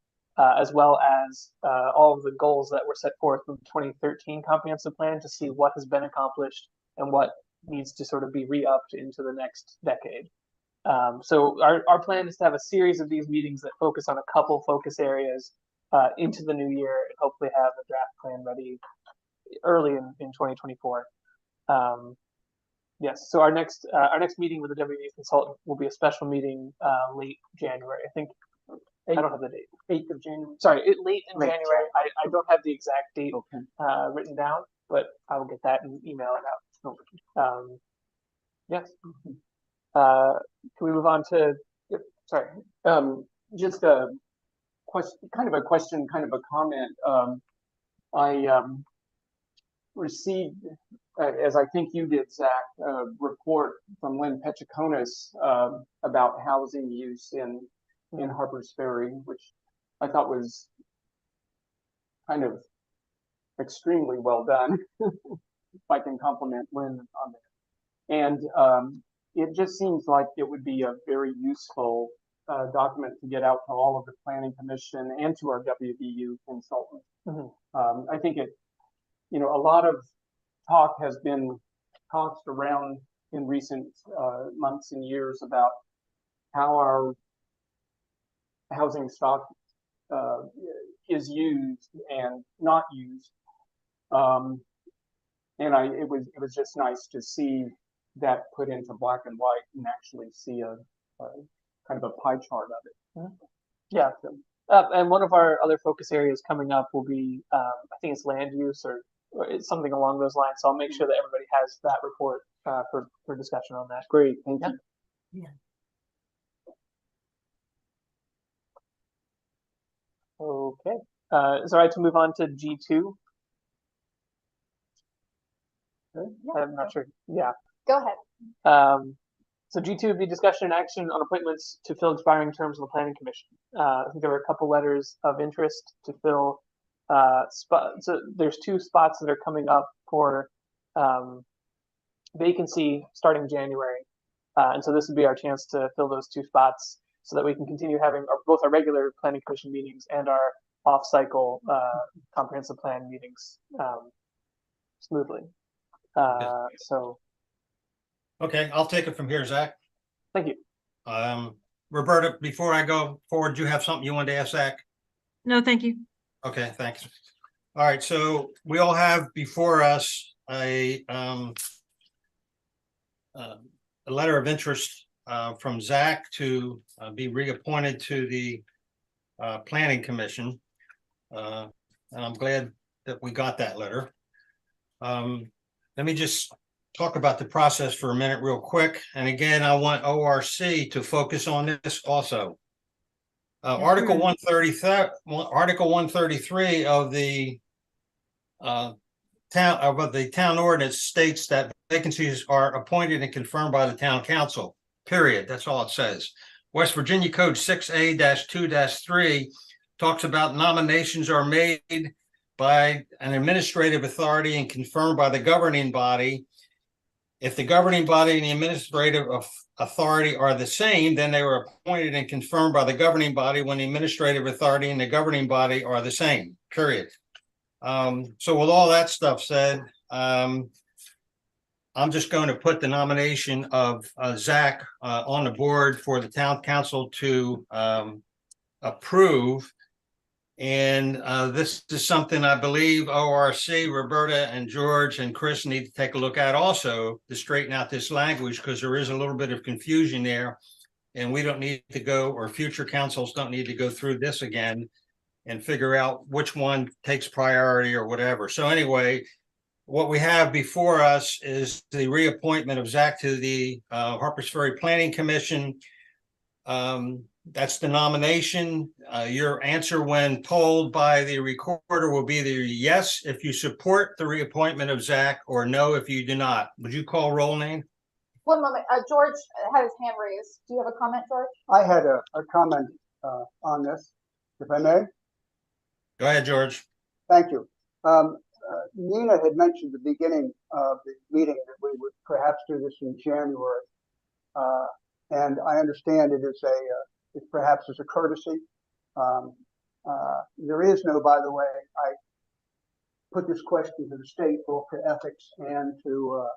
as well as all of the goals that were set forth in the 2013 comprehensive plan to see what has been accomplished and what needs to sort of be re-upped into the next decade. So our plan is to have a series of these meetings that focus on a couple focus areas into the new year and hopefully have a draft plan ready early in 2024. Yes, so our next meeting with the WVU consultant will be a special meeting late January. I think I don't have the date. 8th of January. Sorry, late in January. I don't have the exact date written down, but I will get that and email it out. Yes. Can we move on to? Yep, sorry. Just a question, kind of a question, kind of a comment. I received, as I think you did, Zach, a report from Lynn Pechakonis about housing use in Harpers Ferry, which I thought was kind of extremely well done. If I can compliment Lynn on that. And it just seems like it would be a very useful document to get out to all of the Planning Commission and to our WVU consultant. I think it, a lot of talk has been tossed around in recent months and years about how our housing stock is used and not used. And it was just nice to see that put into black and white and actually see a kind of a pie chart of it. Yeah, and one of our other focus areas coming up will be, I think it's land use or it's something along those lines. So I'll make sure that everybody has that report for discussion on that. Great, thank you. Yeah. Okay, is it all right to move on to G2? I'm not sure. Yeah. Go ahead. So G2 would be discussion and action on appointments to fill expiring terms on the Planning Commission. I think there were a couple letters of interest to fill spots. So there's 2 spots that are coming up for vacancy starting January. And so this would be our chance to fill those 2 spots so that we can continue having both our regular Planning Commission meetings and our off-cycle comprehensive plan meetings smoothly. So. Okay, I'll take it from here, Zach. Thank you. Roberta, before I go forward, do you have something you wanted to ask Zach? No, thank you. Okay, thanks. All right, so we all have before us a letter of interest from Zach to be reappointed to the Planning Commission. And I'm glad that we got that letter. Let me just talk about the process for a minute real quick. And again, I want ORC to focus on this also. Article 133 of the town ordinance states that vacancies are appointed and confirmed by the town council, period. That's all it says. West Virginia Code 6A-2-3 talks about nominations are made by an administrative authority and confirmed by the governing body. If the governing body and the administrative authority are the same, then they were appointed and confirmed by the governing body when the administrative authority and the governing body are the same, period. So with all that stuff said, I'm just going to put the nomination of Zach on the board for the town council to approve. And this is something I believe ORC, Roberta and George and Chris need to take a look at also to straighten out this language, because there is a little bit of confusion there. And we don't need to go, or future councils don't need to go through this again and figure out which one takes priority or whatever. So anyway, what we have before us is the reappointment of Zach to the Harpers Ferry Planning Commission. That's the nomination. Your answer when polled by the recorder will be either yes if you support the reappointment of Zach, or no if you do not. Would you call roll, Name? One moment, George had his hand raised. Do you have a comment, George? I had a comment on this, if I may. Go ahead, George. Thank you. Nina had mentioned at the beginning of the meeting that we would perhaps do this in January. And I understand it is it perhaps as a courtesy. There is no, by the way, I put this question to the state, both to ethics and to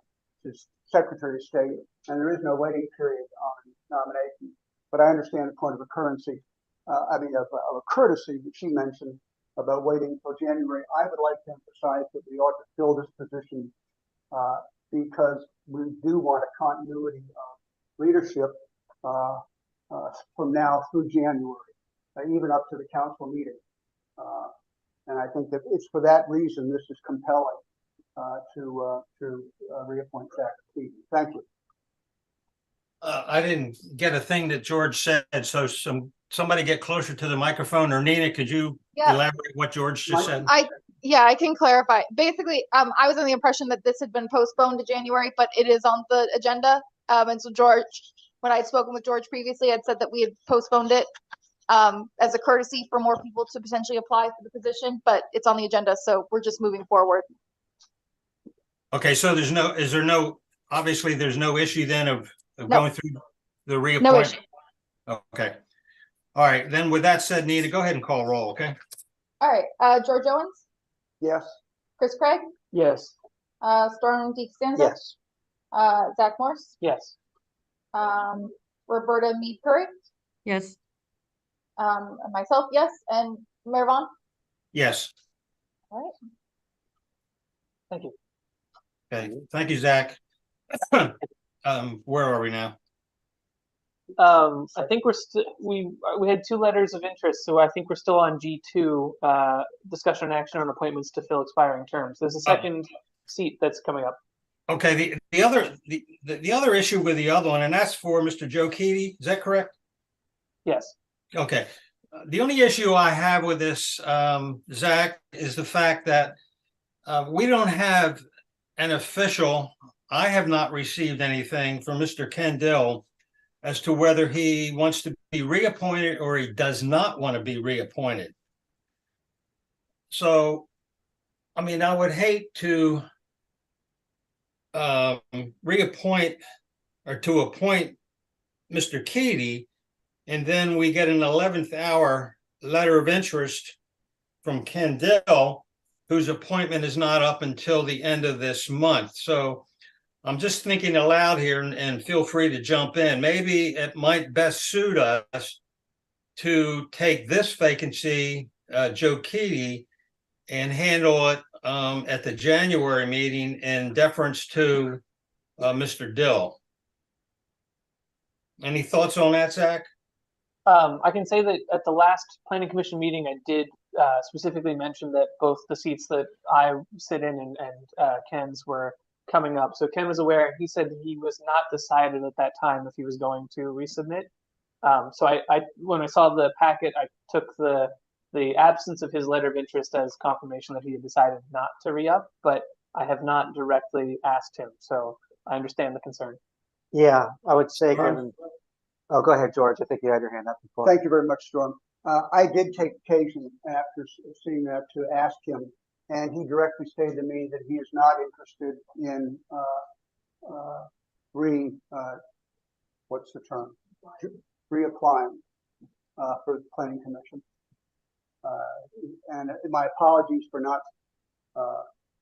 Secretary of State, and there is no waiting period on nomination. But I understand the point of a currency, of a courtesy that she mentioned about waiting until January. I would like to emphasize that we ought to fill this position because we do want a continuity of leadership from now through January, even up to the council meeting. And I think that it's for that reason this is compelling to reappoint Zach Stevens. Thank you. I didn't get a thing that George said, so somebody get closer to the microphone, or Nina, could you elaborate what George just said? I can clarify. Basically, I was under the impression that this had been postponed to January, but it is on the agenda. And so George, when I had spoken with George previously, had said that we had postponed it as a courtesy for more people to potentially apply for the position, but it's on the agenda, so we're just moving forward. Okay, so obviously there's no issue then of going through the reappointment? No issue. Okay. All right, then with that said, Nina, go ahead and call roll, okay? All right, George Owens? Yes. Chris Craig? Yes. Storm DeCostanzo? Yes. Zach Morse? Yes. Roberta Mead Curry? Yes. And myself, yes. And Mayor Vaughn? Yes. All right. Thank you. Okay, thank you, Zach. Where are we now? I think we had 2 letters of interest, so I think we're still on G2, discussion and action on appointments to fill expiring terms. There's a second seat that's coming up. Okay, the other issue with the other one, and that's for Mr. Joe Keaty, is that correct? Yes. Okay. The only issue I have with this, Zach, is the fact that we don't have an official. I have not received anything from Mr. Ken Dill as to whether he wants to be reappointed or he does not want to be reappointed. So, I mean, I would hate to reappoint or to appoint Mr. Keaty, and then we get an 11th hour letter of interest from Ken Dill, whose appointment is not up until the end of this month. So I'm just thinking aloud here, and feel free to jump in. Maybe it might best suit us to take this vacancy, Joe Keaty, and handle it at the January meeting in deference to Mr. Dill. Any thoughts on that, Zach? I can say that at the last Planning Commission meeting, I did specifically mention that both the seats that I sit in and Ken's were coming up. So Ken was aware. He said he was not decided at that time if he was going to resubmit. So when I saw the packet, I took the absence of his letter of interest as confirmation that he had decided not to re-up, but I have not directly asked him. So I understand the concern. Yeah, I would say, Storm? given, oh, go ahead, George. I think you had your hand up before. Thank you very much, Storm. I did take occasion after seeing that to ask him, and he directly stated to me that he is not interested in what's the term? Reapplying for the planning commission. And my apologies for not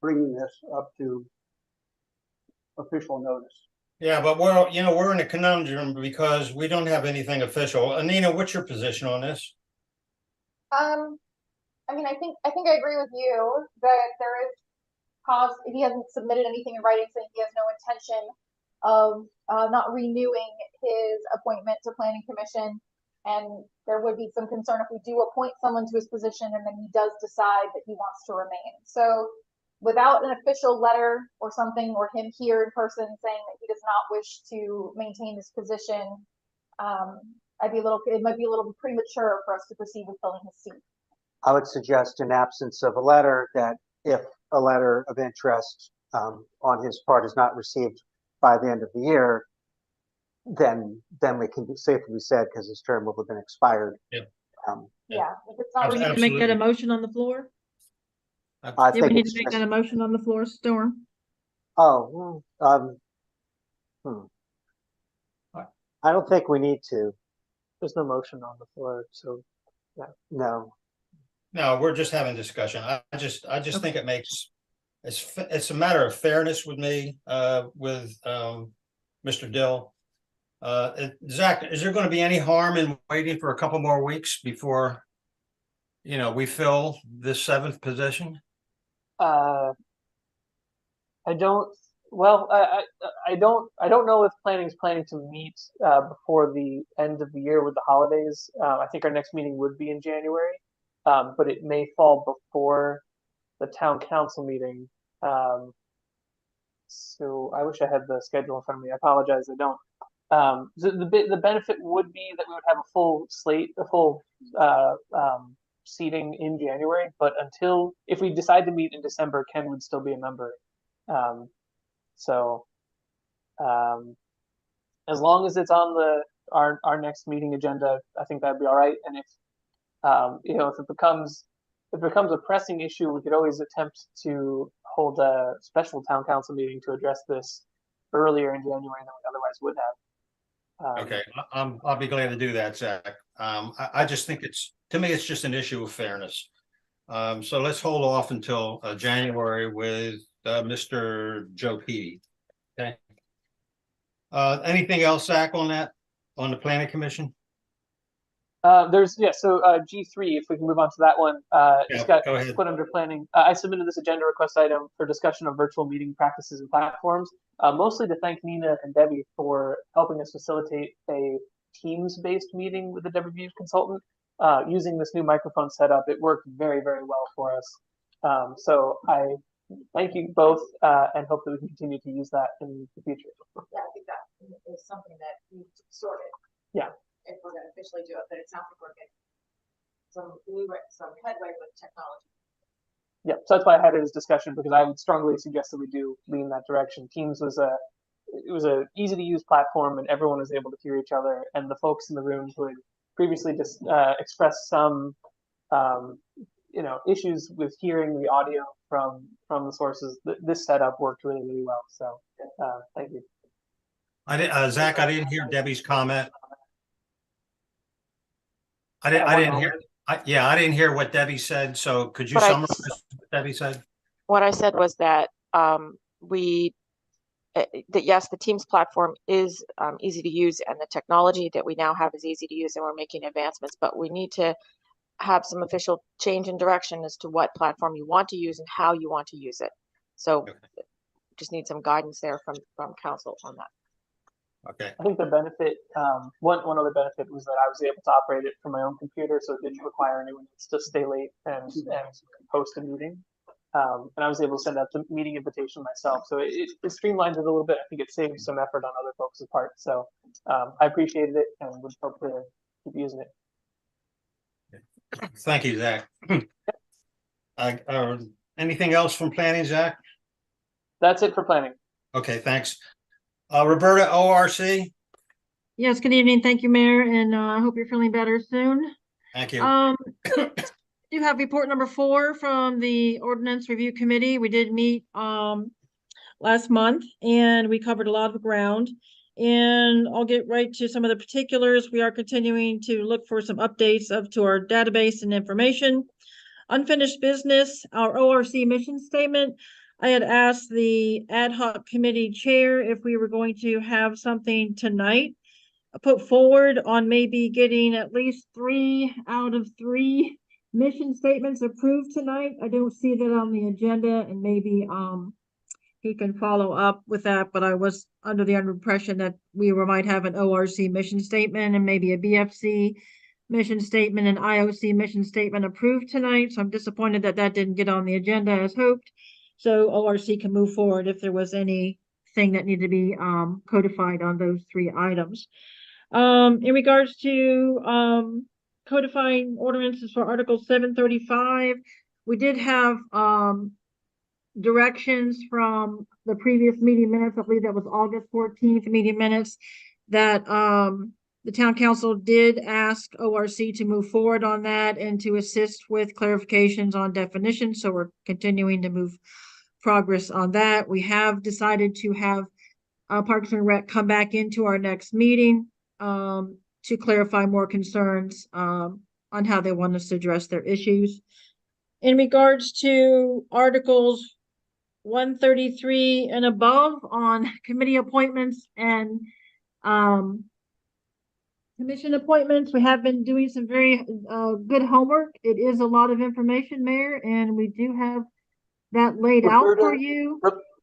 bringing this up to official notice. Yeah, but we're in a conundrum because we don't have anything official. Anina, what's your position on this? I mean, I think I agree with you that there is cause. He hasn't submitted anything in writing saying he has no intention of not renewing his appointment to planning commission. And there would be some concern if we do appoint someone to his position and then he does decide that he wants to remain. So without an official letter or something, or him here in person saying that he does not wish to maintain this position, it might be a little premature for us to proceed with filling his seat. I would suggest, in absence of a letter, that if a letter of interest on his part is not received by the end of the year, then we can safely be said, because his term will have been expired. Yeah. Yeah, if it's not Do we need to Absolutely. make that a motion on the floor? I Yeah, we think need it's to make just, that a motion on the floor, Storm. oh, I don't think we need to. There's no motion on the floor, so No. No, we're just having discussion. I just think it makes, it's a matter of fairness with me, with Mr. Dill. Zach, is there going to be any harm in waiting for a couple more weeks before, we fill this 7th position? I don't. Well, I don't know if planning's planning to meet before the end of the year with the holidays. I think our next meeting would be in January, but it may fall before the town council meeting. So I wish I had the schedule in front of me. I apologize, I don't. The benefit would be that we would have a full slate, a full seating in January. But if we decide to meet in December, Ken would still be a member. So as long as it's on our next meeting agenda, I think that'd be all right. And if if it becomes a pressing issue, we could always attempt to hold a special town council meeting to address this earlier in January than we otherwise would have. Okay, I'll be glad to do that, Zach. I just think to me, it's just an issue of fairness. So let's hold off until January with Mr. Joe Petey. Okay. Anything else, Zach, on the planning commission? So G3, if we can move on to that one, it's got go ahead. put under planning. I submitted this agenda request item for discussion of virtual meeting practices and platforms, mostly to thank Nina and Debbie for helping us facilitate a Teams-based meeting with the WVU consultant. Using this new microphone setup, it worked very, very well for us. So I thank you both and hope that we can continue to use that in the future. Yeah, I think that is something that we sorted. Yeah. If we're gonna officially do it, but it sounds like we're getting some headway with technology. Yeah, so that's why I had it as discussion, because I would strongly suggest that we do lean that direction. Teams was a easy to use platform, and everyone was able to hear each other. And the folks in the room who had previously just expressed some issues with hearing the audio from the sources, this setup worked really, really well. So thank you. Zach, I didn't hear Debbie's comment. I didn't hear. I didn't hear what Debbie said. So could you summarize what Debbie said? What I said was that yes, the Teams platform is easy to use, and the technology that we now have is easy to use, and we're making advancements. But we need to have some official change in direction as to what platform you want to use and how you want to use it. So just need some guidance there from council on that. Okay. I think the benefit, one other benefit was that I was able to operate it from my own computer, so it didn't require anyone to stay late and host a meeting. And I was able to send out the meeting invitation myself. So it streamlines it a little bit. I think it saves some effort on other folks' part. So I appreciated it and would hope to keep using it. Thank you, Zach. Anything else from planning, Zach? That's it for planning. Okay, thanks. Roberta, ORC? Yes, good evening. Thank you, Mayor, and I hope you're feeling better soon. Thank you. You have report number 4 from the Ordinance Review Committee. We did meet last month and we covered a lot of ground. And I'll get right to some of the particulars. We are continuing to look for some updates to our database and information. Unfinished business, our ORC mission statement. I had asked the ad hoc committee chair if we were going to have something tonight put forward on maybe getting at least 3 out of 3 mission statements approved tonight. I don't see that on the agenda, and maybe he can follow up with that, but I was under the impression that we might have an ORC mission statement and maybe a BFC mission statement and IOC mission statement approved tonight. So I'm disappointed that that didn't get on the agenda as hoped. So ORC can move forward if there was anything that needed to be codified on those 3 items. In regards to codifying ordinances for Article 735, we did have directions from the previous meeting minutes. I believe that was August 14th meeting minutes, that the town council did ask ORC to move forward on that and to assist with clarifications on definitions. So we're continuing to move progress on that. We have decided to have Parks and Rec come back into our next meeting to clarify more concerns on how they want us to address their issues. In regards to Articles 133 and above on committee appointments and commission appointments, we have been doing some very good homework. It is a lot of information, Mayor, and we do have that laid out for you.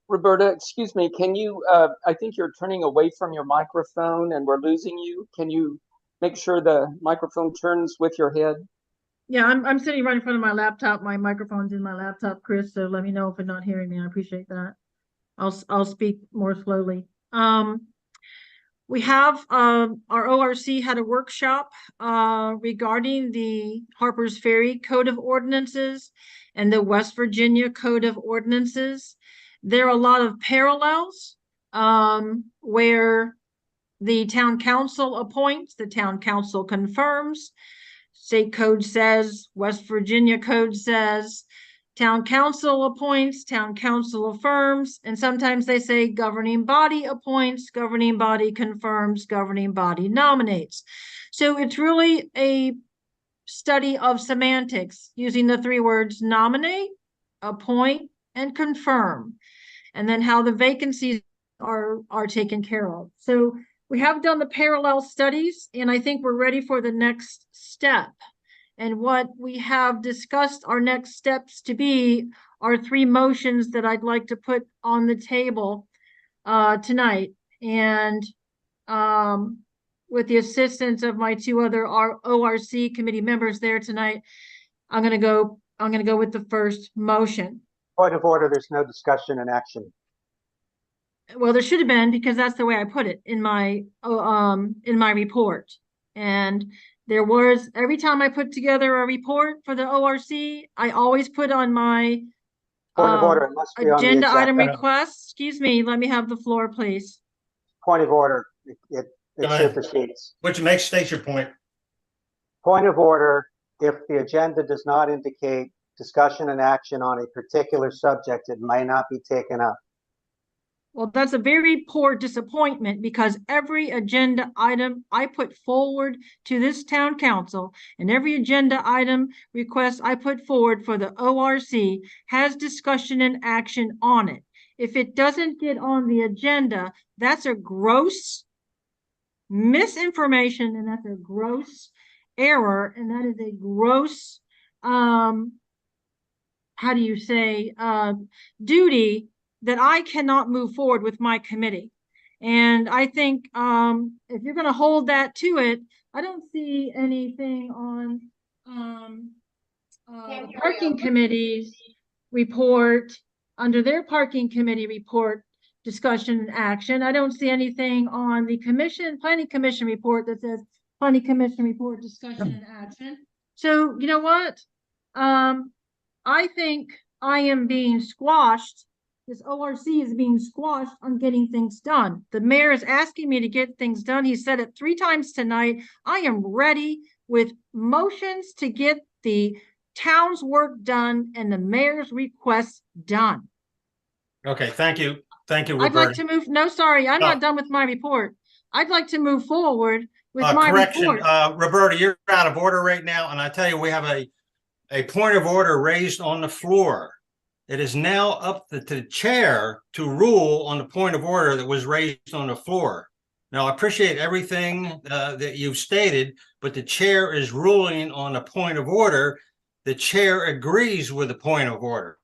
Roberta, excuse me, can you, I think you're turning away from your microphone and we're losing you. Can you make sure the microphone turns with your head? Yeah, I'm sitting right in front of my laptop. My microphone's in my laptop, Chris, so let me know if you're not hearing me. I appreciate that. I'll speak more slowly. We have our ORC had a workshop regarding the Harpers Ferry Code of Ordinances and the West Virginia Code of Ordinances. There are a lot of parallels where the town council appoints, the town council confirms, state code says, West Virginia code says, town council appoints, town council affirms, and sometimes they say governing body appoints, governing body confirms, governing body nominates. So it's really a study of semantics using the 3 words nominate, appoint, and confirm, and then how the vacancies are taken care of. So we have done the parallel studies, and I think we're ready for the next step. And what we have discussed our next steps to be are 3 motions that I'd like to put on the table tonight. And with the assistance of my 2 other ORC committee members there tonight, I'm gonna go with the first motion. Point of order, there's no discussion and action. Well, there should have been, because that's the way I put it in my report. And there was, every time I put together a report for the ORC, I always put on my Point of order, it must be on the agenda agenda. item request. Excuse me, let me have the floor, please. Point of order, it ahead. supersedes. Which state your point. Point of order, if the agenda does not indicate discussion and action on a particular subject, it may not be taken up. Well, that's a very poor disappointment, because every agenda item I put forward to this town council and every agenda item request I put forward for the ORC has discussion and action on it. If it doesn't get on the agenda, that's a gross misinformation, and that's a gross error, and that is a gross, how do you say, duty that I cannot move forward with my committee. And I think if you're going to hold that to it, I don't see anything on parking committees report, under their parking committee report, discussion and action. I don't see anything on the planning commission report that says planning commission report, discussion and action. So you know what? I think I am being squashed. This ORC is being squashed on getting things done. The mayor is asking me to get things done. He said it 3 times tonight. I am ready with motions to get the town's work done and the mayor's requests done. Okay, thank you. Thank you, I'd like Roberta. to move, no, sorry, I'm Oh. not done with my report. I'd like to move forward with my Correction, report. Roberta, you're out of order right now, and I tell you, we have a point of order raised on the floor. It is now up to the chair to rule on the point of order that was raised on the floor. Now, I appreciate everything that you've stated, but the chair is ruling on a point of order. The chair agrees with the point of order.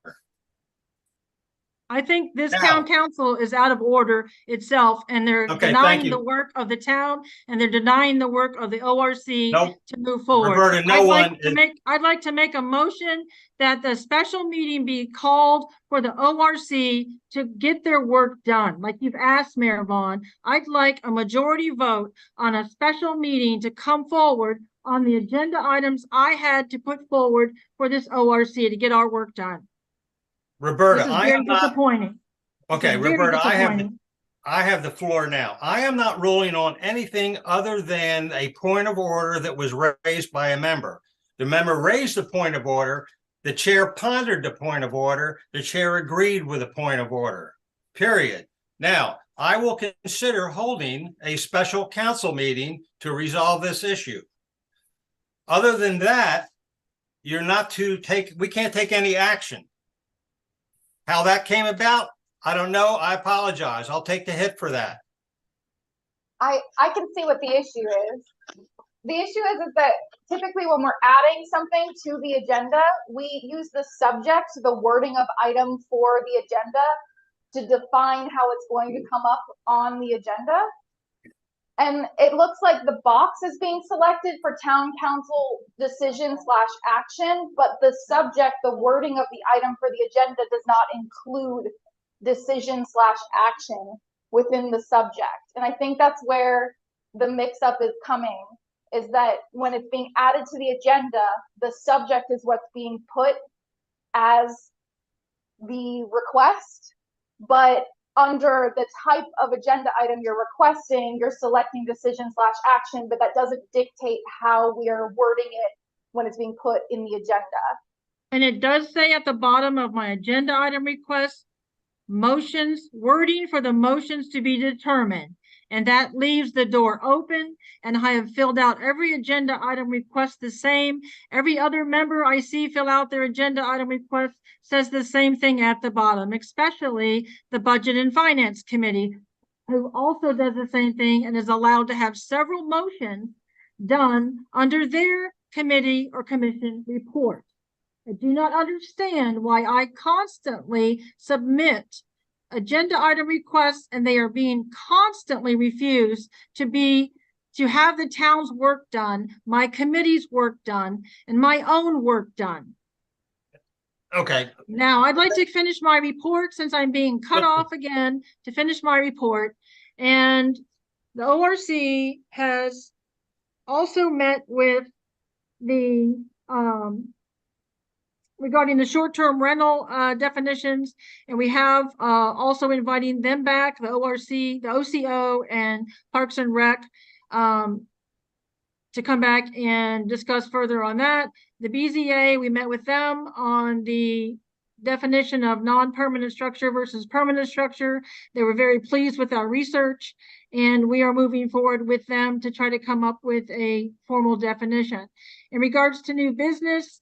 I think this Now- town council is out of order itself, and they're Okay, thank denying you. the work of the town, and they're denying the work of the ORC Nope. to move forward. Roberta, no one is- I'd like to make a motion that the special meeting be called for the ORC to get their work done, like you've asked, Mayor Vaughn. I'd like a majority vote on a special meeting to come forward on the agenda items I had to put forward for this ORC to get our work done. Roberta, This is I very am not, disappointing. okay, This is very Roberta, disappointing. I have the floor now. I am not ruling on anything other than a point of order that was raised by a member. The member raised the point of order. The chair pondered the point of order. The chair agreed with the point of order, period. Now, I will consider holding a special council meeting to resolve this issue. Other than that, you're not to take, we can't take any action. How that came about, I don't know. I apologize. I'll take the hit for that. I can see what the issue is. The issue is that typically when we're adding something to the agenda, we use the subject, the wording of item for the agenda to define how it's going to come up on the agenda. And it looks like the box is being selected for town council decision/action, but the subject, the wording of the item for the agenda does not include decision/action within the subject. And I think that's where the mix-up is coming, is that when it's being added to the agenda, the subject is what's being put as the request, but under the type of agenda item you're requesting, you're selecting decision/action, but that doesn't dictate how we are wording it when it's being put in the agenda. And it does say at the bottom of my agenda item request, motions, wording for the motions to be determined. And that leaves the door open, and I have filled out every agenda item request the same. Every other member I see fill out their agenda item request says the same thing at the bottom, especially the Budget and Finance Committee, who also does the same thing and is allowed to have several motions done under their committee or commission report. I do not understand why I constantly submit agenda item requests and they are being constantly refused to have the town's work done, my committee's work done, and my own work done. Okay, Now, I'd like to finish my report since I'm being cut off again to finish my report. And the ORC has also met with the, regarding the short-term rental definitions, and we have also inviting them back, the ORC, the OCO, and Parks and Rec, to come back and discuss further on that. The BZA, we met with them on the definition of non-permanent structure versus permanent structure. They were very pleased with our research, and we are moving forward with them to try to come up with a formal definition. In regards to new business,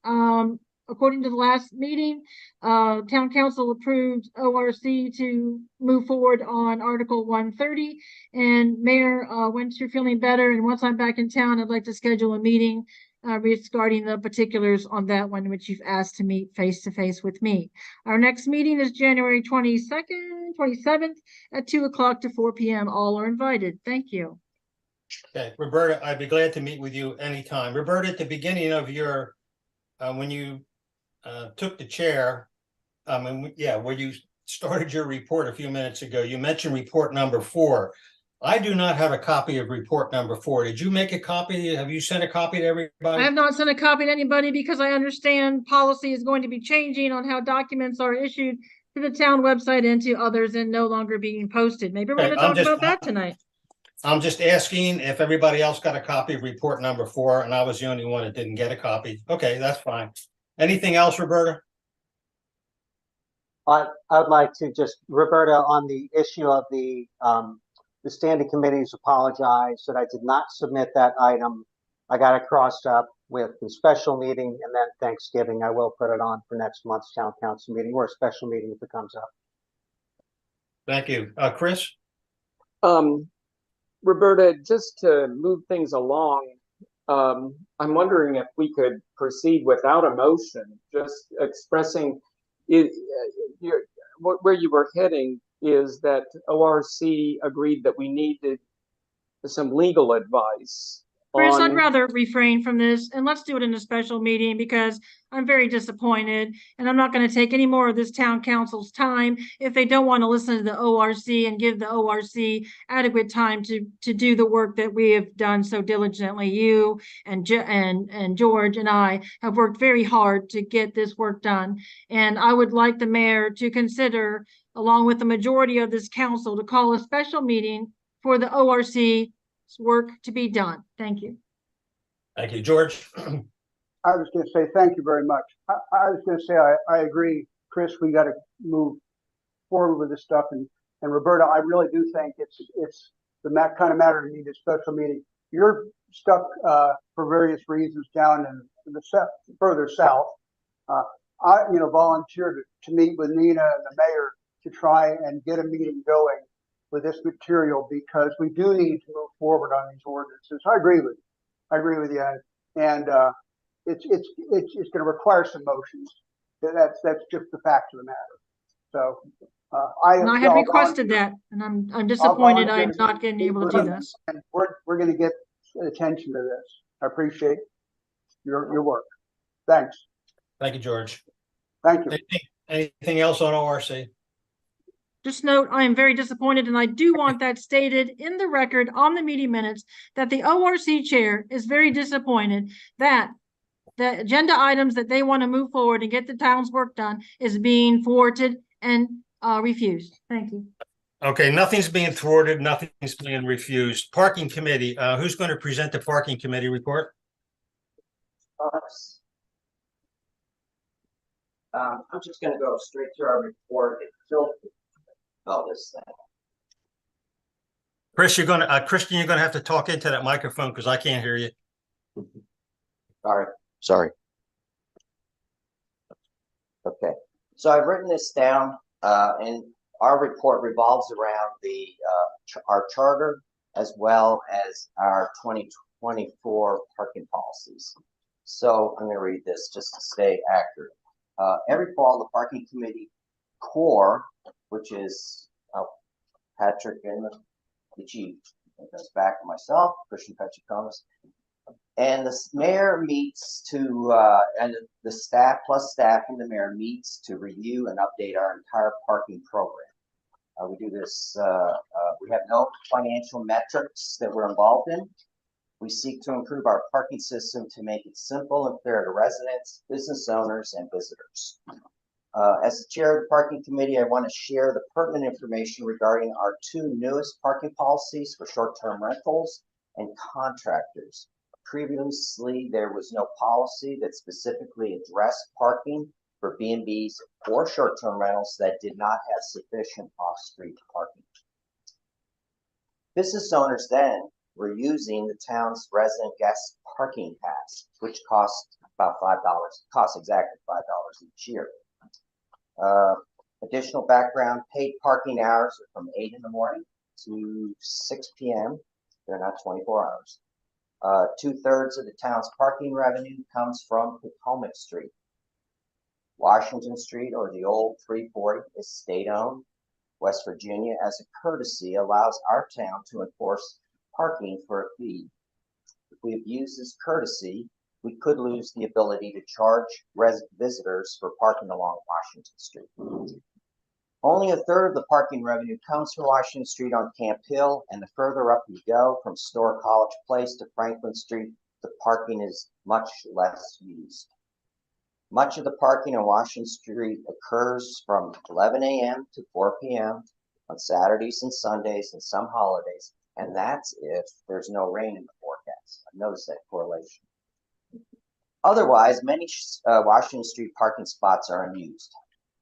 according to the last meeting, town council approved ORC to move forward on Article 130. And Mayor, once you're feeling better and once I'm back in town, I'd like to schedule a meeting regarding the particulars on that one, which you've asked to meet face-to-face with me. Our next meeting is January 22nd, 27th at 2 o'clock to 4 p.m. All are invited. Thank you. okay, Roberta, I'd be glad to meet with you anytime. Roberta, at the beginning of your, when you took the chair, yeah, when you started your report a few minutes ago, you mentioned report number 4. I do not have a copy of report number 4. Did you make a copy? Have you sent a copy to I everybody? have not sent a copy to anybody because I understand policy is going to be changing on how documents are issued to the town website and to others and no longer being posted. Maybe we're Okay, going to talk about that tonight. I'm just asking if everybody else got a copy of report number 4, and I was the only one that didn't get a copy. Okay, that's fine. Anything else, Roberta? I'd like to just, Roberta, on the issue of the standing committees, apologize that I did not submit that item. I got it crossed up with the special meeting and then Thanksgiving. I will put it on for next month's town council meeting or a special meeting if it comes up. Thank you. Chris? Roberta, just to move things along, I'm wondering if we could proceed without a motion, just expressing where you were heading is that ORC agreed that we needed some legal advice. Chris, I'd rather refrain from this and let's do it in a special meeting because I'm very disappointed and I'm not going to take any more of this town council's time if they don't want to listen to the ORC and give the ORC adequate time to do the work that we have done so diligently. You and George and I have worked very hard to get this work done. And I would like the mayor to consider, along with the majority of this council, to call a special meeting for the ORC work to be done. Thank you. Thank you, George. I was going to say thank you very much. I was going to say I agree, Chris. We got to move forward with this stuff, and Roberta, I really do think it's the kind of matter to need a special meeting. You're stuck for various reasons down in the further south. I volunteered to meet with Nina and the mayor to try and get a meeting going with this material because we do need to move forward on these ordinances. I agree with you, and it's going to require some motions. That's just the fact of the matter. So I had requested that, and I'm disappointed I'm not getting able to do this. And we're going to get attention to this. I appreciate your work. Thanks. Thank you, George. Thank you. Anything else on ORC? Just note, I am very disappointed, and I do want that stated in the record on the meeting minutes that the ORC chair is very disappointed that the agenda items that they want to move forward and get the town's work done is being thwarted and refused. Thank you. Okay, nothing's being thwarted, nothing's being refused. Parking committee, who's going to present the parking committee report? I'm just going to go straight to our report. All this thing. Chris, Christian, you're gonna have to talk into that microphone because I can't hear you. Sorry. Okay, so I've written this down, and our report revolves around our charter as well as our 2024 parking policies. So I'm going to read this just to stay accurate. Every fall, the parking committee core, which is Patrick and the chief, that's back to myself, Christian Petrikonis, and the mayor meets to, and the staff plus staff and the mayor meets to review and update our entire parking program. We do this, we have no financial metrics that we're involved in. We seek to improve our parking system to make it simple and fair to residents, business owners, and visitors. As the chair of the parking committee, I want to share the pertinent information regarding our 2 newest parking policies for short-term rentals and contractors. Previously, there was no policy that specifically addressed parking for B&Bs or short-term rentals that did not have sufficient off-street parking. Business owners then were using the town's resident guest parking pass, which costs about $5, costs exactly $5 each year. Additional background, paid parking hours are from 8 in the morning to 6 p.m. They're not 24 hours. 2/3 of the town's parking revenue comes from Potomac Street. Washington Street, or the old 340, is state-owned. West Virginia, as a courtesy, allows our town to enforce parking for a fee. If we abuse this courtesy, we could lose the ability to charge visitors for parking along Washington Street. Only a third of the parking revenue comes from Washington Street on Camp Hill, and the further up you go from Store College Place to Franklin Street, the parking is much less used. Much of the parking on Washington Street occurs from 11 a.m. to 4 p.m. on Saturdays and Sundays and some holidays, and that's if there's no rain in the forecast. I've noticed that correlation. Otherwise, many Washington Street parking spots are unused.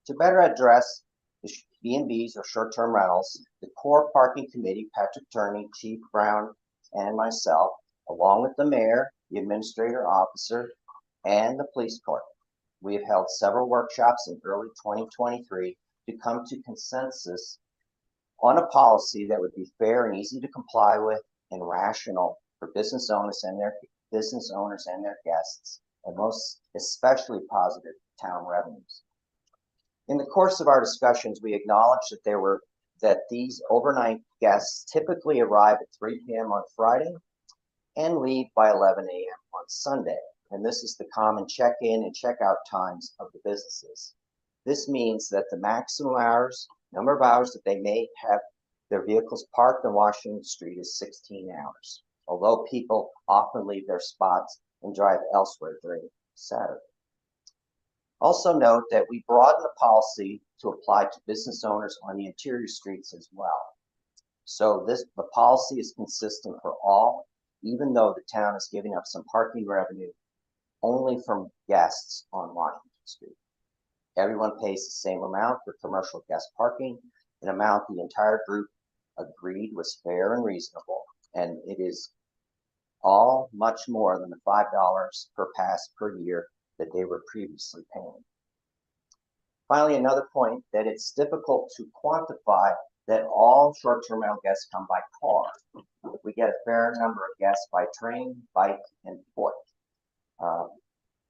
To better address the B&Bs or short-term rentals, the core parking committee, Patrick Turney, Chief Brown, and myself, along with the mayor, the administrator officer, and the police court, we have held several workshops in early 2023 to come to consensus on a policy that would be fair and easy to comply with and rational for business owners and their guests, and most especially positive town revenues. In the course of our discussions, we acknowledged that these overnight guests typically arrive at 3 p.m. on Friday and leave by 11 a.m. on Sunday, and this is the common check-in and check-out times of the businesses. This means that the maximum number of hours that they may have their vehicles parked on Washington Street is 16 hours, although people often leave their spots and drive elsewhere during Saturday. Also note that we broaden the policy to apply to business owners on the interior streets as well. So the policy is consistent for all, even though the town is giving up some parking revenue only from guests on Washington Street. Everyone pays the same amount for commercial guest parking, an amount the entire group agreed was fair and reasonable, and it is all much more than the $5 per pass per year that they were previously paying. Finally, another point that it's difficult to quantify that all short-term rental guests come by car. We get a fair number of guests by train, bike, and foot.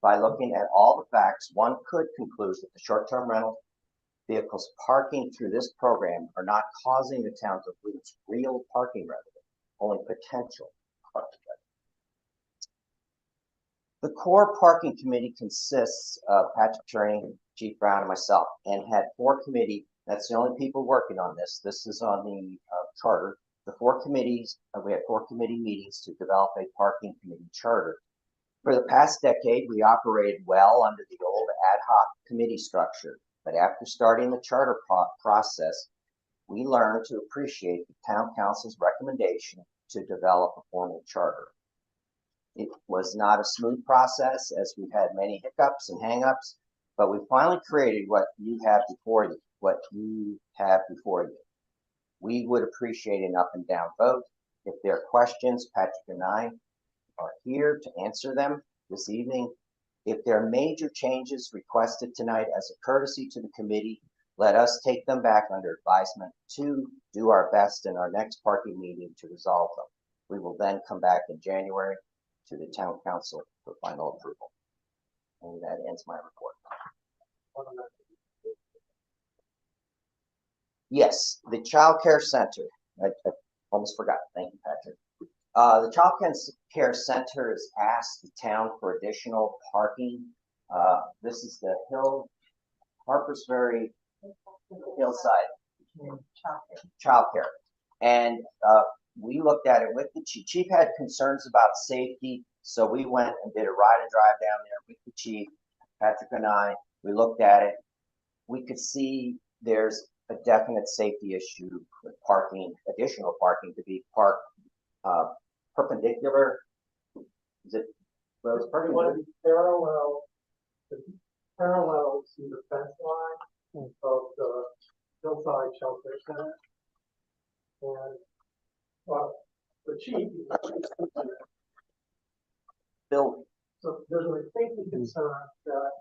By looking at all the facts, one could conclude that the short-term rental vehicles parking through this program are not causing the town to lose real parking revenue, only potential parking revenue. The core parking committee consists of Patrick Turney, Chief Brown, and myself, and had 4 committees. That's the only people working on this. This is on the charter. The 4 committees, we had 4 committee meetings to develop a parking committee charter. For the past decade, we operated well under the old ad hoc committee structure, but after starting the charter process, we learned to appreciate the town council's recommendation to develop a formal charter. It was not a smooth process, as we had many hiccups and hangups, but we finally created what you have before you. We would appreciate an up and down vote. If there are questions, Patrick and I are here to answer them this evening. If there are major changes requested tonight as a courtesy to the committee, let us take them back under advisement to do our best in our next parking meeting to resolve them. We will then come back in January to the town council for final approval. And that ends my report. Yes, the child care center. I almost forgot. Thank you, Patrick. The child care center has asked the town for additional parking. This is the Harpersferry Hillside child care. And we looked at it with the chief. Chief had concerns about safety, so we went and did a ride and drive down there with the chief, Patrick and I. We looked at it. We could see there's a definite safety issue with parking, additional parking to be parked perpendicular. Is it Rose perpendicular? Parallel to the fence line of the Hillside Shelter Center. And the chief building. So there's a safety concern that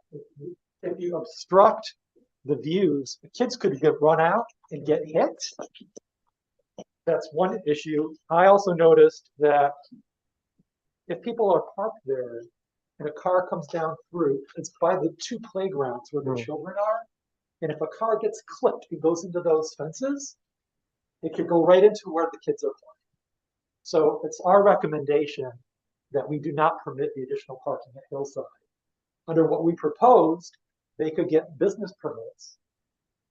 if you obstruct the views, the kids could get run out and get hit. That's one issue. I also noticed that if people are parked there and a car comes down through, it's by the 2 playgrounds where the children are. And if a car gets clipped and goes into those fences, it could go right into where the kids are playing. So it's our recommendation that we do not permit the additional parking at Hillside. Under what we proposed, they could get business permits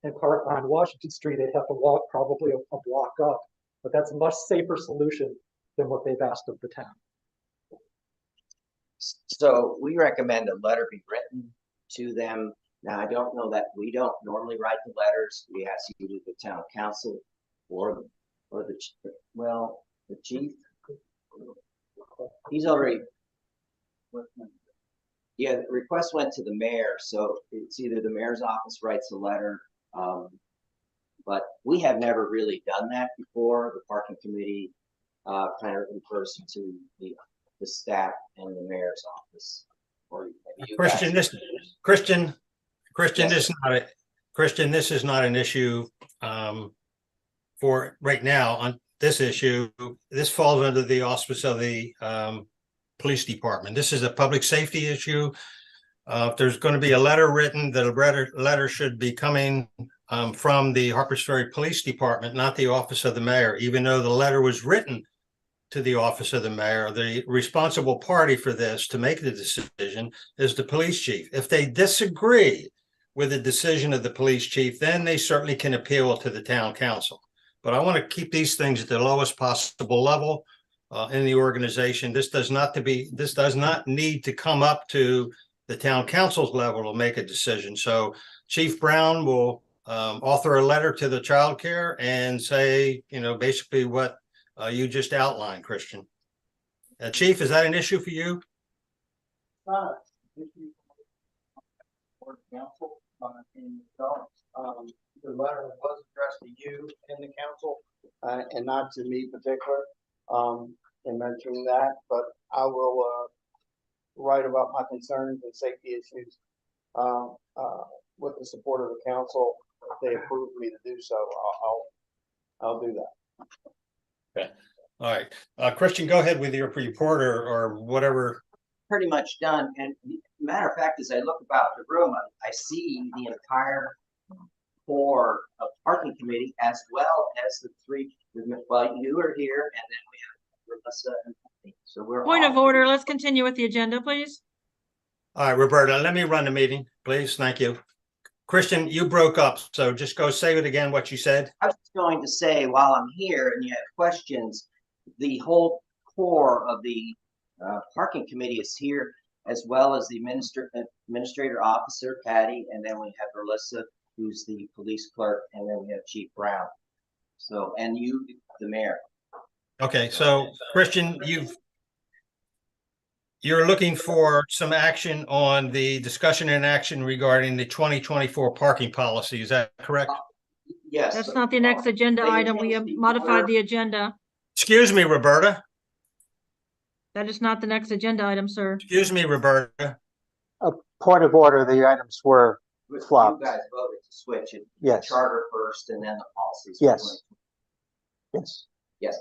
and park on Washington Street. They'd have to walk probably a block up, but that's a much safer solution than what they've asked of the town. So we recommend a letter be written to them. Now, I don't know that we don't normally write the letters. We ask you to the town council or the chief. He's already, yeah, the request went to the mayor, so it's either the mayor's office writes a letter, but we have never really done that before. The parking committee kind of refers to the staff and the mayor's office. Or Christian, this is not an issue for right now on this issue. This falls under the auspice of the police department. This is a public safety issue. If there's going to be a letter written, the letter should be coming from the Harpers Ferry Police Department, not the office of the mayor. Even though the letter was written to the office of the mayor, the responsible party for this to make the decision is the police chief. If they disagree with the decision of the police chief, then they certainly can appeal to the town council. But I want to keep these things at the lowest possible level in the organization. This does not need to come up to the town council's level to make a decision. So Chief Brown will author a letter to the child care and say, basically what you just outlined, Christian. Chief, is that an issue for you? Council, the letter was addressed to you and the council, and not to me particular, in mentioning that, but I will write about my concerns and safety issues with the support of the council. If they approve me to do so, I'll do that. Okay. All right. Christian, go ahead with your report or whatever. Pretty much done. And matter of fact, as I look about the room, I see the entire core of parking committee as well as the three. Well, you are here, and then we have Melissa and me. So we're Point of order. Let's continue with the agenda, please. All right, Roberta, let me run the meeting, please. Thank you. Christian, you broke up, so just go say it again, what you said. I was going to say, while I'm here and you have questions, the whole core of the parking committee is here, as well as the administrator officer, Patty, and then we have Melissa, who's the police clerk, and then we have Chief Brown. So, and you, the mayor. Okay, so Christian, you're looking for some action on the discussion and action regarding the 2024 parking policy. Is that correct? Yes. That's not the next agenda item. We have modified the agenda. Excuse me, Roberta. That is not the next agenda item, sir. Excuse me, Roberta. A point of order, the items were flopped. You guys voted to switch it. Yes. Charter first and then the policies. Yes. Yes. Yes.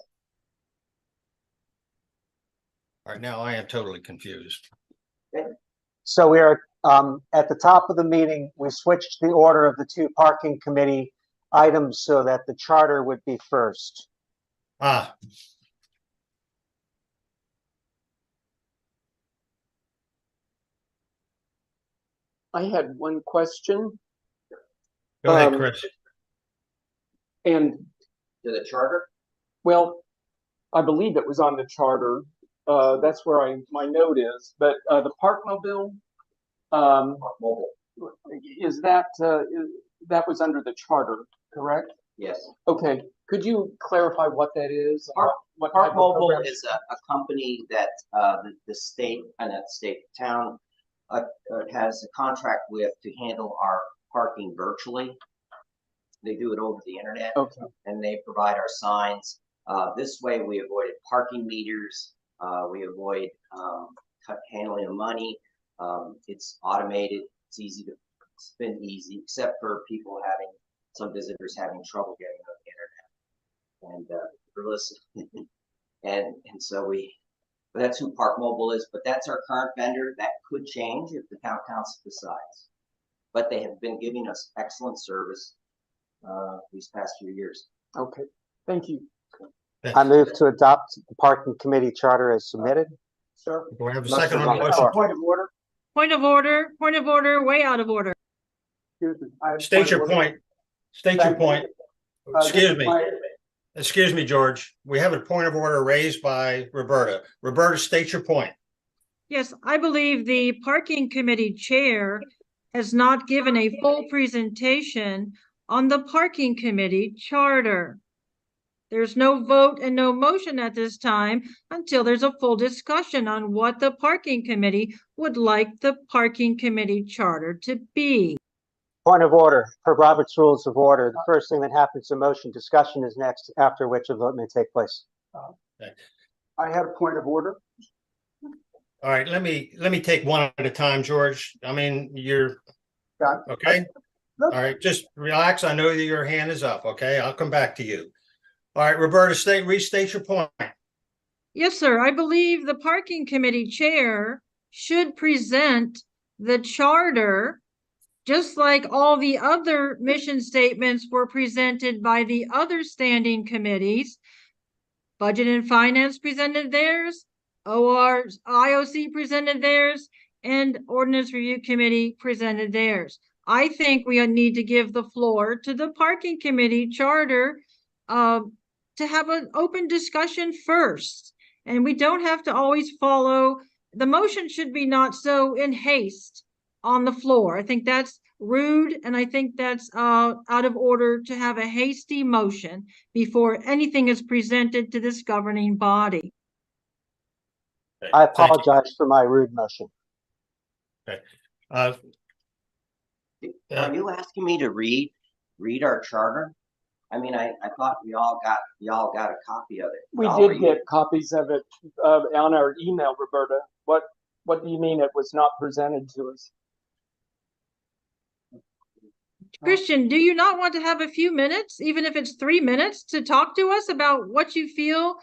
All right, now I am totally confused. So we are at the top of the meeting. We switched the order of the two parking committee items so that the charter would be first. Ah. I had one question. Go ahead, Chris. And to the charter? Well, I believe it was on the charter. That's where my note is. But the Parkmobile, is that that was under the charter, correct? Yes. Okay. Could you clarify what that is? Parkmobile is a company that the state and that state town has a contract with to handle our parking virtually. They do it over the internet. Okay. And they provide our signs. This way we avoided parking meters. We avoid handling of money. It's automated. It's easy to spin easy, except for people some visitors having trouble getting on the internet. And listen, and so that's who Parkmobile is. But that's our current vendor. That could change if the town council decides. But they have been giving us excellent service these past few years. Okay, thank you. I move to adopt the parking committee charter as submitted. Sir, Do we have a Motion second is on on the the motion? floor. point of order, Point of order, way out of order. excuse me. I have a State of your order. point. State your Thank you. point. This Excuse is me. my- Excuse me, George. We have a point of order raised by Roberta. Roberta, state your point. Yes, I believe the parking committee chair has not given a full presentation on the parking committee charter. There's no vote and no motion at this time until there's a full discussion on what the parking committee would like the parking committee charter to be. Point of order, per Robert's Rules of Order, the first thing that happens in motion discussion is next, after which a vote may take place. I have a point of order. All right, let me take one at a time, George. I mean, you're Got it. okay. All right, just relax. I know that your hand is up. Okay, I'll come back to you. All right, Roberta, restate your point. Yes, sir. I believe the parking committee chair should present the charter, just like all the other mission statements were presented by the other standing committees. Budget and Finance presented theirs, IOC presented theirs, and Ordinance Review Committee presented theirs. I think we need to give the floor to the parking committee charter to have an open discussion first. And we don't have to always follow, the motion should be not so in haste on the floor. I think that's rude, and I think that's out of order to have a hasty motion before anything is presented to this governing body. I apologize for my rude motion. Okay. Are you asking me to read our charter? I mean, I thought y'all got a copy of it. We I'll did read get it. copies of it on our email, Roberta. What do you mean it was not presented to us? Christian, do you not want to have a few minutes, even if it's 3 minutes, to talk to us about what you feel